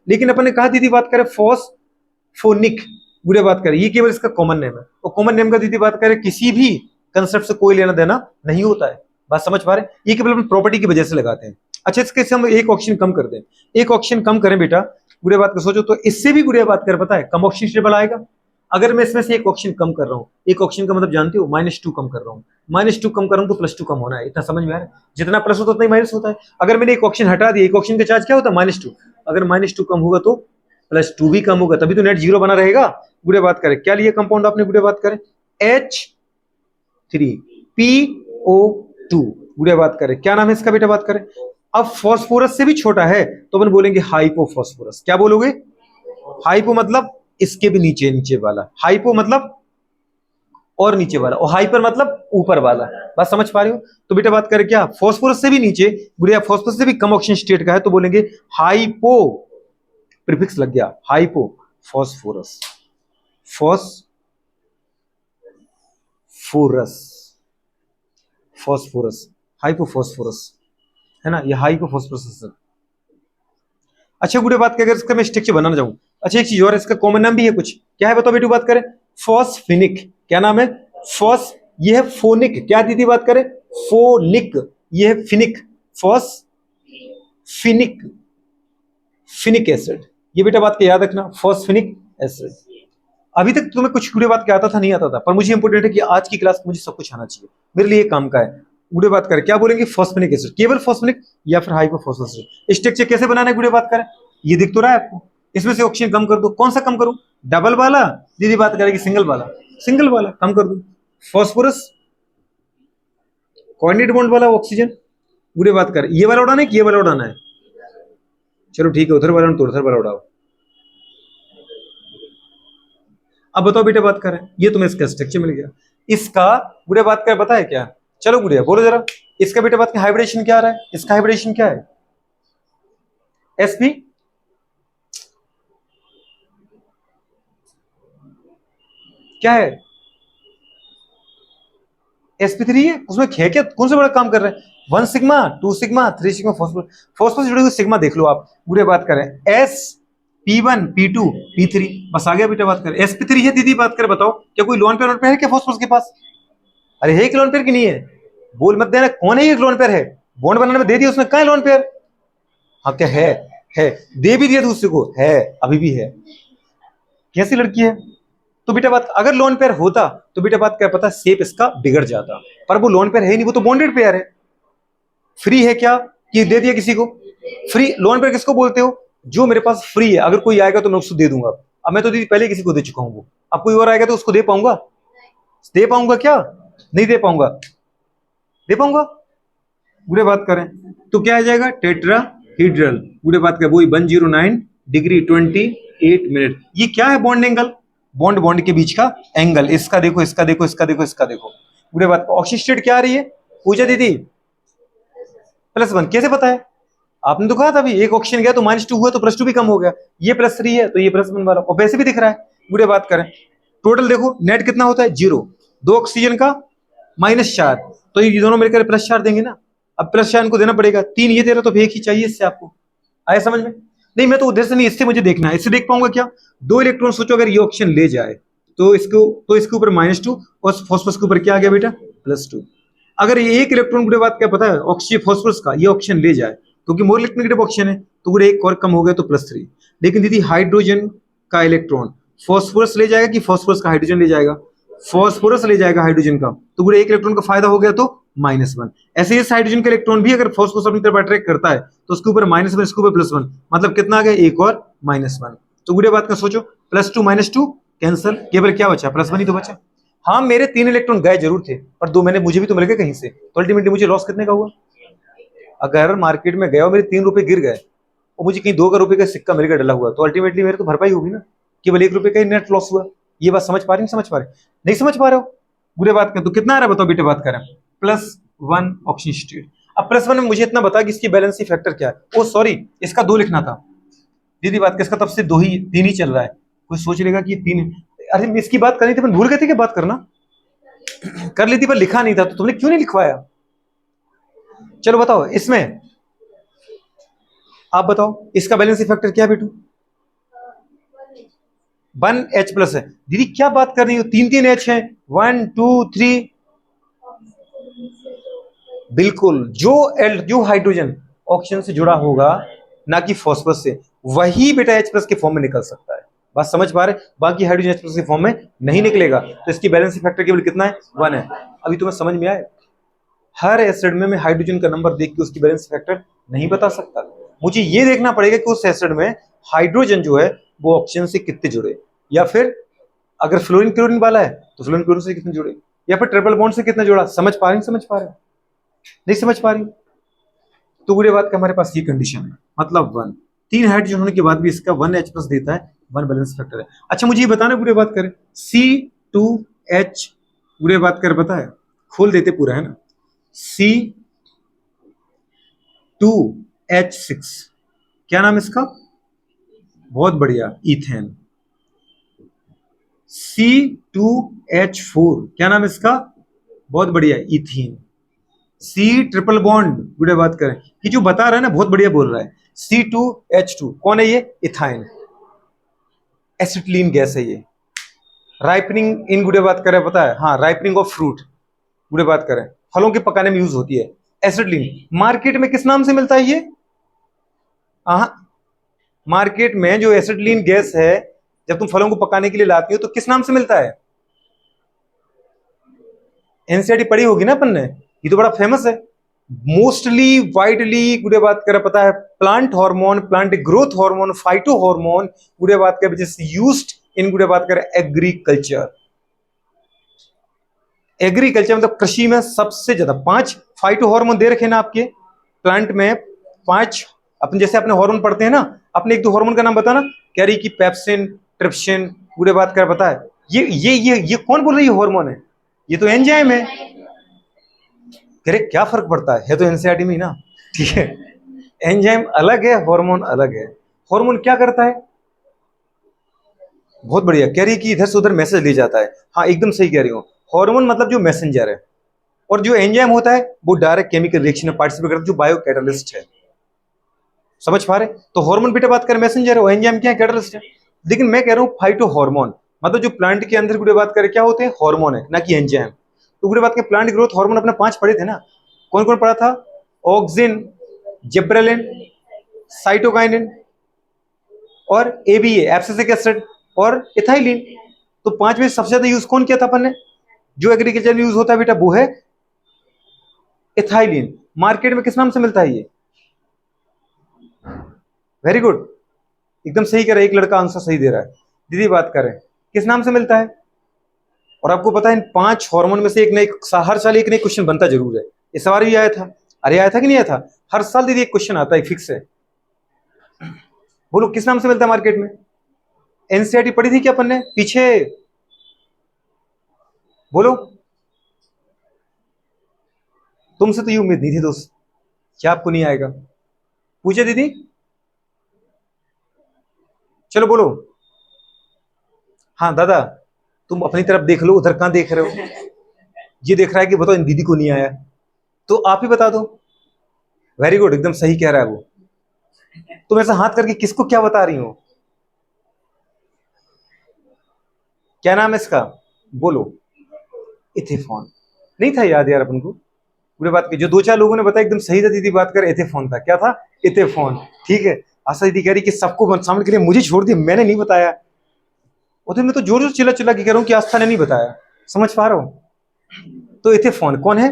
[SPEAKER 1] लेकिन अपन ने कहा दीदी बात करें फॉस्फोनिक, बुरे बात करें, ये केवल इसका कॉमन नेम है। और कॉमन नेम का दीदी बात करें किसी भी कंसेप्ट से कोई लेना देना नहीं होता है। बात समझ पा रहे हैं? ये केवल अपन प्रॉपर्टी की वजह से लगाते हैं। अच्छा इसके से हम एक ऑप्शन कम कर दें, एक ऑप्शन कम करें बेटा, गुड़िया बात को सोचो, तो इससे भी गुड़िया बात कर पता है कम ऑक्सीजन स्टेबल आएगा। अगर मैं इसमें से एक ऑप्शन कम कर रहा हूं, एक ऑप्शन का मतलब जानते हो? -2 कम कर रहा हूं। -2 कम कर रहा हूं तो +2 कम होना है। इतना समझ में आ रहा है? जितना प्लस होता है उतना ही माइनस होता है। अगर मैंने एक ऑप्शन हटा दिया, एक ऑप्शन का चार्ज क्या होता है? -2। अगर -2 कम होगा तो +2 भी कम होगा, तभी तो नेट जीरो बना रहेगा। गुड़िया बात करें क्या लिए कंपाउंड आपने? गुड़िया बात करें H3PO2। गुड़िया बात करें क्या नाम है इसका बेटा बात करें? अब फॉस्फोरस से भी छोटा है तो अपन बोलेंगे हाइपोफॉस्फोरस। क्या बोलोगे? हाइपो मतलब इसके भी नीचे नीचे वाला, हाइपो मतलब और नीचे वाला, और हाइपर मतलब ऊपर वाला। बात समझ पा रहे हो? तो बेटा बात करें क्या फॉस्फोरस से भी नीचे, गुड़िया फॉस्फोरस से भी कम ऑक्सीजन स्टेट का है तो बोलेंगे हाइपो, प्रीफिक्स लग गया, hypo phosphorus. Phosphorus, phosphorus, hypophosphorous है ना, ये हाइपोफॉस्फोरस। अच्छा गुड़िया बात अगर इसका मैं स्ट्रक्चर बनाना चाहूं, अच्छा एक चीज और, इसका कॉमन नाम भी है कुछ, क्या है बताओ बेटू बात करें? फॉस्फिनिक। क्या नाम है? फॉस, ये है फोनिक। क्या दीदी बात करें? फोनिक। ये है फिनिक, फॉस्फिनिक, फिनिक एसिड। ये बेटा बात के याद रखना, फॉस्फिनिक एसिड। अभी तक तुम्हें कुछ गुड़े बात के आता था नहीं आता था, पर मुझे इंपोर्टेंट है कि आज की क्लास में मुझे सब कुछ आना चाहिए, मेरे लिए काम का है। गुड़े बात करें क्या बोलेंगे? फॉस्फेनिक एसिड, केवल फॉस्फेनिक या फिर हाइपोफॉस्फेनिक। स्ट्रक्चर कैसे बनाना है गुड़े बात करें? ये दिख तो रहा है आपको। इसमें से ऑक्सीजन कम कर दो, कौन सा कम करूं? डबल वाला दीदी बात करेगी, सिंगल वाला? सिंगल वाला कम कर दो। फॉस्फोरस कोऑर्डिनेट बॉन्ड वाला ऑक्सीजन, गुड़े बात करें ये वाला उड़ाना है कि ये वाला उड़ाना है? चलो ठीक है, उधर वाला तो उधर वाला उड़ाओ। अब बताओ बेटा बात करें, ये तुम्हें इसका स्ट्रक्चर मिल गया। इसका गुड़िया बात कर पता है क्या? चलो गुड़िया बोलो जरा, इसका बेटा बात का हाइब्रिडेशन क्या आ रहा है? इसका हाइब्रिडेशन क्या है? sp, क्या है? sp3 है। उसमें है क्या, कौन सा बड़ा काम कर रहे हैं? 1 sigma, 2 sigma, 3 sigma phosphorus. Phosphorus जुड़े हुए सिग्मा देख लो आप। गुड़िया बात करें sp1 p2 p3, बस आ गया बेटा बात करें। sp3 है दीदी बात करें, बताओ क्या कोई लोन पेयर है क्या फॉस्फोरस के पास? अरे है कि लोन पेयर की नहीं है? बोल मत देना कौन है ये लोन पेयर है, बॉन्ड बनाने में दे दिया उसने, कहा है लोन पेयर? हाँ क्या है दे भी दिया दूसरे को, है अभी भी है। कैसी लड़की है? तो बेटा बात अगर लोन पेयर होता तो बेटा बात क्या पता शेप इसका बिगड़ जाता, पर वो लोन पेयर है नहीं, वो तो बॉन्डेड पेयर है। फ्री है क्या कि दे दिया किसी को? फ्री लोन पेयर किसको बोलते हो? जो मेरे पास फ्री है, अगर कोई आएगा तो मैं उसको दे दूंगा। अब मैं तो दीदी पहले किसी को दे चुका हूं, वो अब कोई और आएगा तो उसको दे पाऊंगा? दे पाऊंगा क्या? नहीं दे पाऊंगा। दे पाऊंगा? बुरे बात करें तो क्या आ जाएगा? टेट्राहीड्रल। बुरे बात करें वही 109 डिग्री 28 मिनट। ये क्या है? बॉन्ड एंगल, बॉन्ड बॉन्ड के बीच का एंगल। इसका देखो, इसका देखो, इसका देखो, इसका देखो। बुरे बात ऑक्सीजन स्टेट क्या आ रही है पूजा दीदी? +1। कैसे पता है? आपने तो कहा था अभी, एक ऑक्सीजन गया तो -2 हुआ तो +2 भी कम हो गया। ये +3 है तो ये +1 वाला, और वैसे भी दिख रहा है। बुरे बात करें टोटल देखो नेट कितना होता है? 0। 2 ऑक्सीजन का -4, तो ये दोनों मिलकर +4 देंगे ना।
[SPEAKER 2] अब प्लस साइन को देना पड़ेगा, 3 ये दे रहा तो एक ही चाहिए इससे आपको, आया समझ में? नहीं मैं तो उधर से नहीं, इससे मुझे देखना है, इससे देख पाऊंगा क्या? 2 इलेक्ट्रॉन सोचो अगर ये ऑप्शन ले जाए तो इसके ऊपर -2 और फॉस्फोरस के ऊपर क्या आ गया बेटा, +2। अगर ये एक इलेक्ट्रॉन गुड़े बात क्या पता है, ऑक्सीजन फॉस्फोरस का ये ऑप्शन ले जाए क्योंकि मोर इलेक्ट्रोनेगेटिव ऑप्शन है तो गुड़े एक और कम हो गया तो +3। लेकिन दीदी हाइड्रोजन का इलेक्ट्रॉन फॉस्फोरस ले जाएगा कि फॉस्फोरस का हाइड्रोजन ले जाएगा, फॉस्फोरस ले जाएगा हाइड्रोजन का, तो गुड़े एक इलेक्ट्रॉन का फायदा हो गया तो -1। ऐसे ही इस हाइड्रोजन का इलेक्ट्रॉन भी अगर फॉस्फोरस अपनी तरफ अट्रैक्ट करता है तो उसके ऊपर -1 इसके ऊपर +1, मतलब कितना आ गया, एक और -1। तो गुड़े बात का सोचो, +2 -2 कैंसल, केवल क्या बचा, +1 ही तो बचा। हाँ मेरे 3 इलेक्ट्रॉन गए जरूर थे पर 2 मैंने मुझे भी तो मिल गए कहीं से, तो अल्टीमेटली मुझे लॉस कितने का हुआ? अगर मार्केट में गया और मेरे 3 रुपए गिर गए और मुझे कहीं 2 रुपए का सिक्का मिल गया डला हुआ, तो अल्टीमेटली मेरे तो भरपाई होगी ना, केवल 1 रुपए का ही नेट लॉस हुआ। ये बात समझ पा रहे, नहीं समझ पा रहे? नहीं समझ पा रहे हो? बुरे बात करें तो कितना आ रहा है बताओ बेटे, बात करें +1 ऑक्सीजन स्टेट। अब +1 में मुझे इतना बता कि इसकी बैलेंसी फैक्टर क्या है। ओ सॉरी, इसका 2 लिखना था दीदी, बात का इसका तब से 3 ही चल रहा है। कोई सोच लेगा कि 3, अरे इसकी बात करनी थी, भूल गए थे क्या बात करना, कर ली थी पर लिखा नहीं था, तो तुमने क्यों नहीं लिखवाया? चलो बताओ इसमें, आप बताओ इसका बैलेंसी फैक्टर क्या है बेटू? 1H+ है। दीदी क्या बात कर रही हो, 3 H है, 1 2 3, बिल्कुल जो हाइड्रोजन ऑक्सीजन से जुड़ा होगा ना कि फॉस्फोरस से, वही बेटा H+ के फॉर्म में निकल सकता है। बात समझ पा रहे? बाकी हाइड्रोजन H+ के फॉर्म में नहीं निकलेगा, तो इसकी बैलेंसिंग फैक्टर केवल कितना है, 1 है। अभी तुम्हें समझ में आए? हर एसिड में मैं हाइड्रोजन का नंबर देख के उसकी बैलेंसिंग फैक्टर नहीं बता सकता, मुझे ये देखना पड़ेगा कि उस एसिड में हाइड्रोजन जो है वो ऑक्सीजन से कितने जुड़े, या फिर अगर फ्लोरीन क्लोरीन वाला है तो फ्लोरीन क्लोरीन से कितने जुड़े, या फिर ट्रिपल बॉन्ड से कितना जुड़ा। समझ पा रही, समझ पा रहे, नहीं समझ पा रही? तो बुरे बात का हमारे पास ये कंडीशन है, मतलब 1, 3 हाइड्रोजन होने के बाद भी इसका 1H+ देता है, 1 बैलेंस फैक्टर है। अच्छा मुझे ये बताना, बुरे बात करें C2H, बुरे बात कर पता है, खोल देते पूरा है ना, C2H6, क्या नाम इसका, बहुत बढ़िया, इथेन। C2H4, क्या नाम इसका, बहुत बढ़िया, इथीन। C ट्रिपल बॉन्ड, बुढ़े बात करें, कि जो बता रहा है ना बहुत बढ़िया बोल रहा है, C2H2 कौन है ये, इथाइन, एसिटिलीन गैस है ये। राइपनिंग इन, बुढ़े बात करें पता है, हाँ राइपनिंग ऑफ फ्रूट, बुढ़े बात करें फलों के पकाने में यूज होती है एसिटिलीन। मार्केट में किस नाम से मिलता है ये, मार्केट में जो एसिटिलीन गैस है जब तुम फलों को पकाने के लिए लाती हो तो किस नाम से मिलता है? एनसीईआरटी पढ़ी होगी ना अपन ने, ये तो बड़ा फेमस है, मोस्टली वाइडली, गुड़े बात कर पता है, plant hormone, plant growth hormone, phyto hormone, गुड़े बात कर विच इज यूज्ड इन, गुड़े बात कर एग्रीकल्चर। एग्रीकल्चर मतलब कृषि में सबसे ज्यादा 5 फाइटो हार्मोन दे रखे ना आपके प्लांट में, 5 अपन जैसे अपने हार्मोन पढ़ते हैं ना, अपने 1-2 हार्मोन का नाम बताना, कह रही कि पेप्सिन, ट्रिप्सिन, गुड़े बात कर पता है, ये कौन बोल रही है हार्मोन है, ये तो एंजाइम है। कह रहे क्या फर्क पड़ता है तो एनसीईआरटी में ही ना, ठीक है, एंजाइम अलग है, हार्मोन अलग है। हार्मोन क्या करता है, बहुत बढ़िया, कह रही कि इधर से उधर मैसेज ले जाता है, हाँ एकदम सही कह रही हूँ, हार्मोन मतलब जो मैसेंजर है, और जो एंजाइम होता है वो डायरेक्ट केमिकल रिएक्शन में पार्टिसिपेट करता है, जो बायो कैटलिस्ट है। समझ पा रहे? तो हार्मोन बेटा बात करें मैसेंजर है, एंजाइम क्या है, कैटलिस्ट है। लेकिन मैं कह रहा हूँ फाइटो हार्मोन मतलब जो प्लांट के अंदर गुड़े बात करें क्या होते हैं, हार्मोन है ना कि एंजाइम। तो गुड़े बात के प्लांट ग्रोथ हार्मोन अपने 5 पढ़े थे ना, कौन कौन पढ़ा था, ऑक्सिन, जिब्रेलिन, साइटोकाइनिन और एबीए एब्सिसिक एसिड और इथाइलिन। तो 5 में सबसे ज्यादा यूज कौन किया था अपन ने, जो एग्रीकल्चर में यूज होता है बेटा वो है इथाइलिन। मार्केट में किस नाम से मिलता है ये, वेरी गुड, एकदम सही कह रहा है, एक लड़का आंसर सही दे रहा है। दीदी बात करें किस नाम से मिलता है, और आपको पता है इन 5 हार्मोन में से एक नई, हर साल एक नई क्वेश्चन बनता जरूर है, इस बार भी आया था, अरे आया था कि नहीं आया था, हर साल दीदी एक क्वेश्चन आता है फिक्स है। बोलो किस नाम से मिलता है मार्केट में, एनसीईआरटी पढ़ी थी क्या अपन ने पीछे, बोलो, तुमसे तो ये उम्मीद नहीं थी दोस्त, क्या आपको नहीं आएगा, पूछे दीदी, चलो बोलो। हाँ दादा तुम अपनी तरफ देख लो, उधर कहां देख रहे हो, ये देख रहा है कि बताओ इन दीदी को नहीं आया, तो आप ही बता दो। वेरी गुड, एकदम सही कह रहा है वो। तुम ऐसा हाथ करके किसको क्या बता रही हो? क्या नाम है इसका? बोलो। इथेफॉन। नहीं था याद यार अपन को पूरी बात की। जो दो चार लोगों ने बताया एकदम सही था, दीदी बात कर एथेफॉन था। क्या था? इथेफॉन। ठीक है। आशा दीदी कह रही कि सबको सामने के लिए मुझे छोड़ दिया, मैंने नहीं बताया। उधर मैं तो जोर जोर चिल्ला चिल्ला के कह रहा हूँ कि आस्था ने नहीं बताया। समझ पा रहा हूँ? तो इथेफॉन कौन है?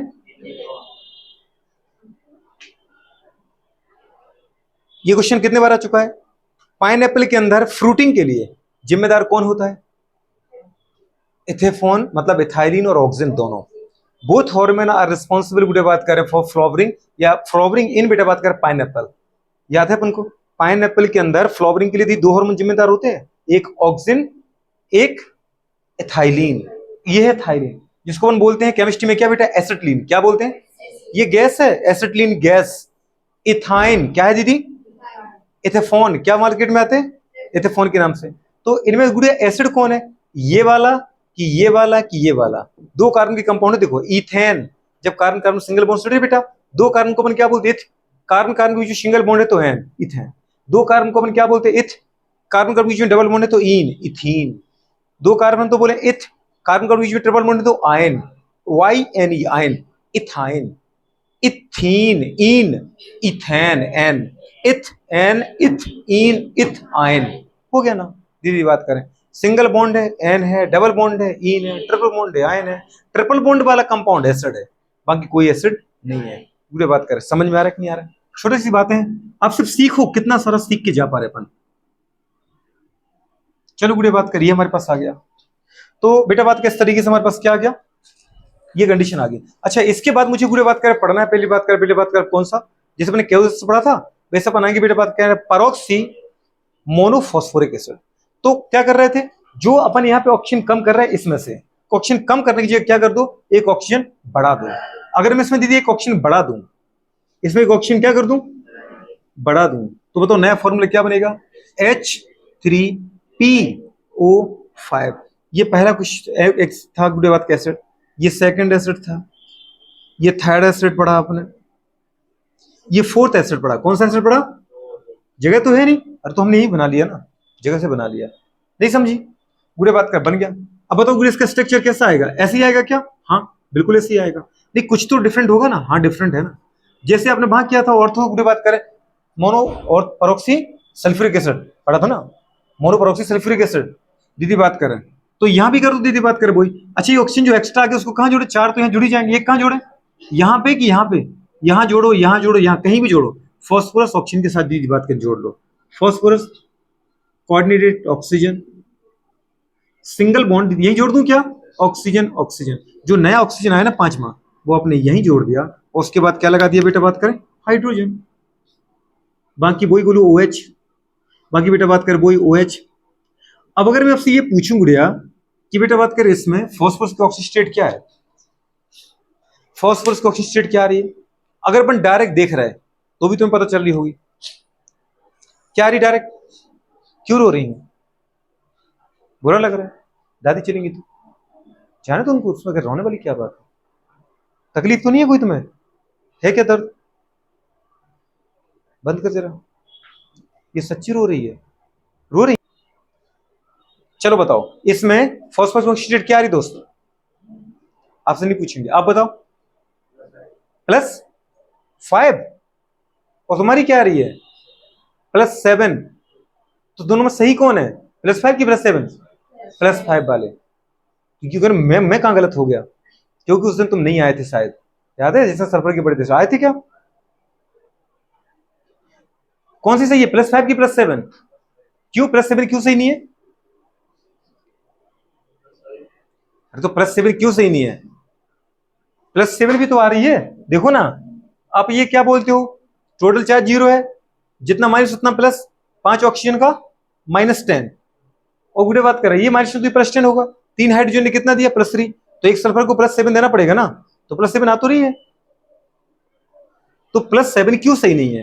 [SPEAKER 2] ये क्वेश्चन कितने बार आ चुका है? पाइनएप्पल के अंदर फ्रूटिंग के लिए जिम्मेदार कौन होता है? इथेफॉन मतलब इथाइलिन और ऑक्सीजन दोनों। बोथ हार्मोन आर रिस्पॉन्सिबल बेटा बात करें फॉर फ्लावरिंग या फ्लावरिंग इन बेटा बात करें पाइनएप्पल। याद है अपन को? पाइनएप्पल के अंदर फ्लावरिंग के लिए दो हार्मोन जिम्मेदार होते हैं, एक ऑक्सीजन, एक इथाइलिन। ये है थाइलिन, जिसको अपन बोलते हैं केमिस्ट्री में क्या बेटा? एसिटिलीन। क्या बोलते हैं? ये गैस है, एसिटिलीन गैस। इथाइन क्या है दीदी? इथेफॉन। क्या मार्केट में आते हैं? इथेफॉन के नाम से। तो इनमें गुड़िया एसिड कौन है? ये वाला कि ये वाला कि ये वाला? दो कार्बन की कंपाउंड है, देखो इथेन। जब कार्बन कार्बन सिंगल बॉन्ड से बेटा, दो कार्बन को अपन क्या बोलते हैं? इथ। कार्बन कार्बन के बीच में सिंगल बॉन्ड है तो एन, इथेन। दो कार्बन को अपन क्या बोलते हैं? इथ। कार्बन कार्बन के बीच में डबल बॉन्ड है तो इन, इथीन। दो कार्बन तो बोले इथ, कार्बन कार्बन के बीच में ट्रिपल बॉन्ड है तो yne, Y N E, yne. Ethyne, ethene, in, ethane, en, eth, en, eth, in, इथ, आयन। हो गया ना? दीदी बात करें, सिंगल बॉन्ड है एन है, डबल बॉन्ड है इन है, ट्रिपल बॉन्ड है आयन है। ट्रिपल बॉन्ड वाला कंपाउंड एसिड है, बाकी कोई एसिड नहीं है। पूरी बात करें, समझ में आ रहा है कि नहीं आ रहा है? छोटी सी बातें हैं, आप सिर्फ सीखो, कितना सारा सीख के जा पा रहे अपन। चलो गुड़िया बात करिए, हमारे पास आ गया। तो बेटा बात किस तरीके से हमारे पास क्या आ गया? ये कंडीशन आ गई। अच्छा, इसके बाद मुझे पूरी बात कर पढ़ना है। पहली बात कर कौन सा? जैसे मैंने केओस पढ़ा था वैसे अपन आएंगे बेटा बात कर पैरोक्सी मोनोफॉस्फोरिक एसिड। तो क्या कर रहे थे? जो अपन यहाँ पे ऑक्सीजन कम कर रहे हैं, इसमें से ऑक्सीजन कम करने की जगह क्या कर दो? एक ऑक्सीजन बढ़ा दो। अगर मैं इसमें दीदी एक ऑक्सीजन बढ़ा दूं, इसमें एक ऑक्सीजन क्या कर दूं? बढ़ा दूं, तो बताओ नया फॉर्मूला क्या बनेगा? H3PO5। ये पहला कुछ एक था गुड बात का एसिड, ये सेकंड एसिड था, ये थर्ड एसिड पढ़ा आपने, ये फोर्थ एसिड पढ़ा। कौन सा एसिड पढ़ा? जगह तो है नहीं, अरे तो हमने यही बना लिया ना, जगह से बना लिया। नहीं समझी? गुड़े बात कर बन गया। अब बताओ गुड़े इसका स्ट्रक्चर कैसा आएगा? ऐसे ही आएगा क्या? हाँ बिल्कुल ऐसे ही आएगा। नहीं कुछ तो डिफरेंट होगा ना? हाँ डिफरेंट है ना। जैसे आपने वहां किया था ऑर्थो, गुड़े बात करें मोनो और परोक्सी सल्फ्यूरिक एसिड पढ़ा था ना, मोनो परोक्सी सल्फ्यूरिक एसिड। दीदी बात करें तो यहां भी कर दो, दीदी बात करें वही। अच्छा, ये ऑक्सीजन जो एक्स्ट्रा आ गया उसको कहां जोड़े? चार तो यहाँ जुड़ी जाएंगे, एक कहां जोड़े? यहाँ पे कि यहाँ पे? यहाँ जोड़ो, यहाँ जोड़ो, यहाँ कहीं भी जोड़ो। फॉस्फोरस ऑक्सीजन के साथ दीदी बात कर जोड़ लो। Phosphorus coordinated oxygen, single bond यही जोड़ दूं क्या? Oxygen oxygen. जो नया ऑक्सीजन आया ना पांचवा, वो आपने यही जोड़ दिया और उसके बाद क्या लगा दिया बेटा बात करें? हाइड्रोजन। बाकी वही बोलो OH, बाकी बेटा बात करें वही OH। अब अगर मैं आपसे ये पूछूं गुड़िया कि बेटा बात करें इसमें फॉस्फोरस की ऑक्सीजन स्टेट क्या है? फॉस्फोरस की ऑक्सीजन स्टेट क्या आ रही है? अगर अपन डायरेक्ट देख रहे हैं तो भी तुम्हें पता चल रही होगी। क्या आ रही डायरेक्ट? क्यों रो रही है? बुरा लग रहा है? दादी चलेंगी तो जाने तो उनको, उसमें रोने वाली क्या बात है? तकलीफ तो नहीं है कोई तुम्हें? है क्या दर्द? बंद कर जरा, ये सच्ची रो रही है, रो रही। चलो बताओ इसमें फॉस्फोरस की ऑक्सीजन स्टेट क्या आ रही दोस्तों? आपसे नहीं पूछेंगे, आप बताओ। +5। और तुम्हारी क्या आ रही है? +7। तो दोनों में सही कौन है? +5 की +7? +5 वाले। क्योंकि अगर मैं कहां गलत हो गया? क्योंकि उस दिन तुम नहीं आए थे शायद, याद है? जैसे सफर के बड़े थे, आए थे क्या? कौन सी सही है, +5 की +7? क्यों +7 क्यों सही नहीं है? अरे तो +7 क्यों सही नहीं है? +7 भी तो आ रही है, देखो ना। आप ये क्या बोलते हो? टोटल चार्ज 0 है, जितना माइनस उतना प्लस। 5 ऑक्सीजन का -10। और गुड़े बात कर रहे हैं ये माइनस +10 होगा। 3 हाइड्रोजन ने कितना दिया? +3। तो एक सल्फर को +7 देना पड़ेगा ना, तो +7 आ तो रही है। तो +7 क्यों सही नहीं है?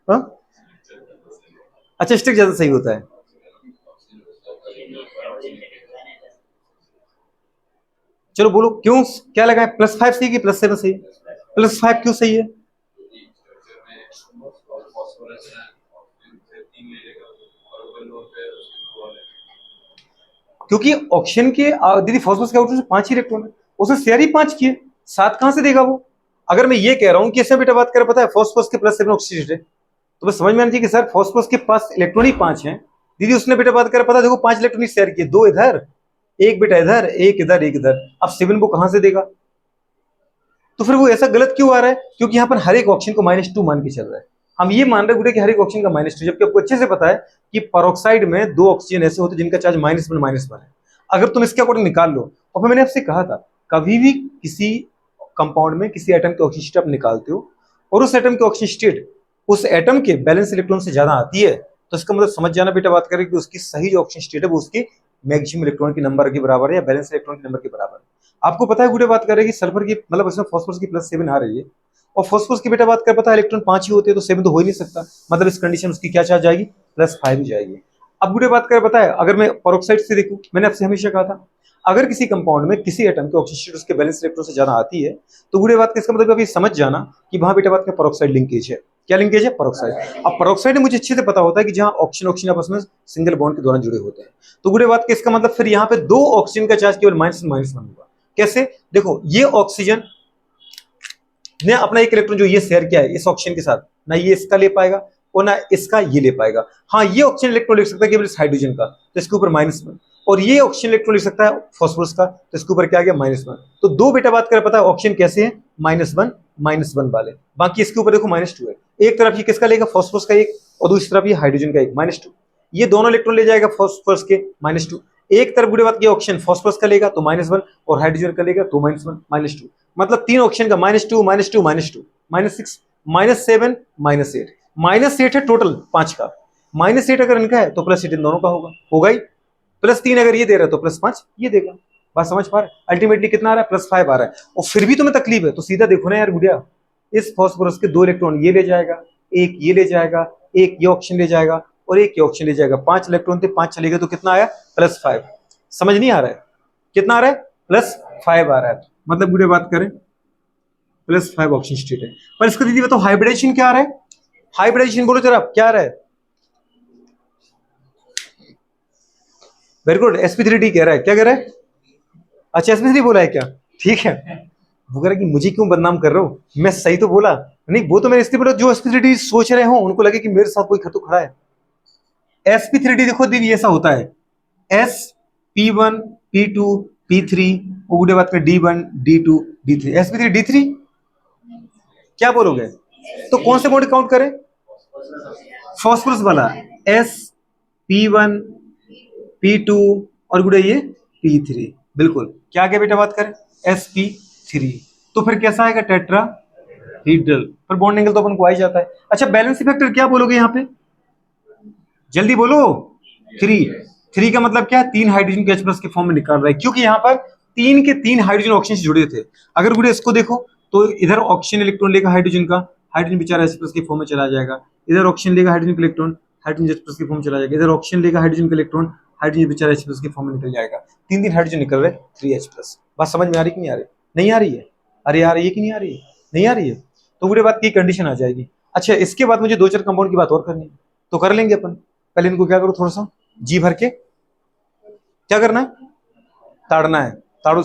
[SPEAKER 2] हा? अच्छा, स्टिक ज्यादा सही होता है। चलो बोलो क्यों, क्या लगा है? +5 सही कि +7 सही? +5 क्यों सही है? क्योंकि ऑक्सीजन के दीदी फास्फोरस के आउटपुट 5 इलेक्ट्रॉन है, उसने शेयर ही 5 किए, 7 कहां से देगा वो? अगर मैं ये कह रहा हूं कि इसमें बेटा बात कर पता है फास्फोरस के +7 ऑक्सीजन है, तो बस समझ में आना चाहिए कि सर फास्फोरस के पास इलेक्ट्रॉन ही 5 हैं। दीदी उसने बेटा बात कर पता है देखो 5 इलेक्ट्रॉन शेयर किए, 2 इधर, एक बेटा इधर, एक इधर, एक इधर। अब 7 वो कहां से देगा? तो फिर वो ऐसा गलत क्यों आ रहा है? क्योंकि यहाँ पर हर एक ऑक्सीजन को -2 मान के चल रहा है। हम ये मान रहे हैं कि हर एक ऑक्सीजन का -2, जबकि आपको अच्छे से पता है कि पेरोक्साइड में 2 ऑक्सीजन ऐसे होते हैं जिनका चार्ज -1 है। अगर तुम इसके अकॉर्डिंग निकाल लो, और फिर मैंने आपसे कहा था कभी भी किसी कंपाउंड में किसी एटम के ऑक्सीजन स्टेट आप निकालते हो और उस एटम के ऑक्सीजन स्टेट उस एटम के बैलेंस इलेक्ट्रॉन से ज्यादा आती है, तो इसका मतलब समझ जाना बेटा बात करें कि उसकी सही जो ऑक्सीजन स्टेट है वो उसकी मैक्सिमम इलेक्ट्रॉन के नंबर के बराबर है या बैलेंस इलेक्ट्रॉन के नंबर के बराबर है। आपको पता है बेटा बात कर रहे हैं कि सल्फर की मतलब इसमें फास्फोरस की +7 आ रही है, और फास्फोरस की बेटा बात कर पता है इलेक्ट्रॉन 5 ही होते हैं, तो 7 तो हो ही नहीं सकता। मतलब इस कंडीशन उसकी क्या चार्ज जाएगी? +5 ही जाएगी। अब बेटा बात कर पता है अगर मैं पेरोक्साइड से देखूं, मैंने आपसे हमेशा कहा था अगर किसी कंपाउंड में किसी एटम के ऑक्सीजन स्टेट उसके बैलेंस इलेक्ट्रॉन से ज्यादा आती है, तो बुरे बात का इसका मतलब अभी समझ जाना कि वहां बेटा बात का पेरोक्साइड लिंकेज है। क्या लिंकेज है? पेरोक्साइड। अब पेरोक्साइड में मुझे अच्छे से पता होता है कि जहां ऑक्सीजन ऑक्सीजन आपस में सिंगल बॉन्ड के द्वारा जुड़े होते हैं, तो बुरे बात का इसका मतलब फिर यहाँ पे 2 ऑक्सीजन का चार्ज केवल -1 होगा। कैसे? देखो ये ऑक्सीजन ने अपना एक इलेक्ट्रॉन जो ये शेयर किया है इस ऑक्सीजन के साथ, ना ये इसका ले पाएगा और ना इसका ये ले पाएगा। हाँ ये ऑक्सीजन इलेक्ट्रॉन ले सकता है केवल इस हाइड्रोजन का, तो इसके ऊपर -1, और ये ऑक्सीजन इलेक्ट्रॉन ले सकता है फास्फोरस का, तो इसके ऊपर क्या आ गया? -1। तो 2 बेटा बात कर पता है ऑक्सीजन कैसे है? -1 वाले। बाकी इसके ऊपर देखो -2 है। एक तरफ ये किसका लेगा? फास्फोरस का एक, और दूसरी तरफ ये हाइड्रोजन का एक, -2। ये दोनों इलेक्ट्रॉन ले जाएगा फास्फोरस के -2। एक तरफ बुढ़े बात की ऑक्सीजन फास्फोरस का लेगा तो -1, और हाइड्रोजन का लेगा तो -1 -2। मतलब 3 ऑक्सीजन का -2 -2 -2 -6 -7 -8 -8 है टोटल 5 का। -8 अगर इनका है तो +8 इन दोनों का होगा ही। +3 अगर ये दे रहा है तो +5 ये देगा। बात समझ पा रहे? अल्टीमेटली कितना आ रहा है? +5 आ रहा है। और फिर भी तुम्हें तकलीफ है तो सीधा देखो ना यार गुड़िया, इस फास्फोरस के 2 इलेक्ट्रॉन ये ले जाएगा, एक ये ले जाएगा, एक ये ऑक्सीजन ले जाएगा और एक ये ऑक्सीजन ले जाएगा। 5 इलेक्ट्रॉन थे, 5 चले गए, तो कितना आया? +5। समझ नहीं आ रहा है? कितना आ रहा है? +5 आ रहा है। मतलब गुड़िया बात करें +5 ऑक्सीजन स्टेट है। पर इसको दीदी बताओ हाइब्रिडेशन क्या आ रहा है? हाइब्रिडेशन बोलो जरा क्या आ रहा है? वेरी गुड, sp3d कह रहा है। क्या कह रहा है? अच्छा sp3 बोला है क्या? ठीक है। वो कह रहा है कि मुझे क्यों बदनाम कर रहे हो, मैं सही तो बोला नहीं। वो तो मैंने इसलिए बोला जो sp3d सोच रहे हो उनको लगे कि मेरे साथ कोई खतु खड़ा है। sp3d देखो दीदी ऐसा होता है sp1 p2 p3 और बात कर d1 d2 d3 sp3 d3। क्या बोलोगे? तो कौन से बॉन्ड काउंट करें? फास्फोरस वाला sp1 P2 और गुड़े ये P3। बिल्कुल। क्या आगे बेटा बात करें? sp3। तो फिर कैसा आएगा? टेट्राहीड्रल। पर बॉन्ड एंगल तो अपन को आ ही जाता है। अच्छा बैलेंस फैक्टर क्या बोलोगे यहाँ पे? जल्दी बोलो। 3 का मतलब क्या है? 3 हाइड्रोजन के H+ के फॉर्म में निकाल रहा है, क्योंकि यहाँ पर 3 के 3 हाइड्रोजन ऑक्सीजन से जुड़े थे। अगर गुड़े इसको देखो तो इधर ऑक्सीजन इलेक्ट्रॉन लेगा हाइड्रोजन का, हाइड्रोजन बेचारा H+ के फॉर्म में चला जाएगा। इधर ऑक्सीजन लेगा हाइड्रोजन का इलेक्ट्रॉन, हाइड्रोजन H+ के फॉर्म में चला जाएगा। इधर ऑक्सीजन लेगा हाइड्रोजन का इलेक्ट्रॉन, हाइड्रोजन बेचारा H+ के फॉर्म में निकल जाएगा। 3 हाइड्रोजन निकल रहे 3H+। बात समझ में आ रही कि नहीं आ रही? नहीं आ रही है? अरे आ रही है कि नहीं आ रही है? नहीं आ रही है तो बुरे बात की कंडीशन आ जाएगी। अच्छा इसके बाद मुझे 2-4 कंपाउंड की बात और करनी है, तो कर लेंगे अपन। पहले इनको क्या करो, थोड़ा सा जी भर के क्या करना है? ताड़ना है। ताड़ो।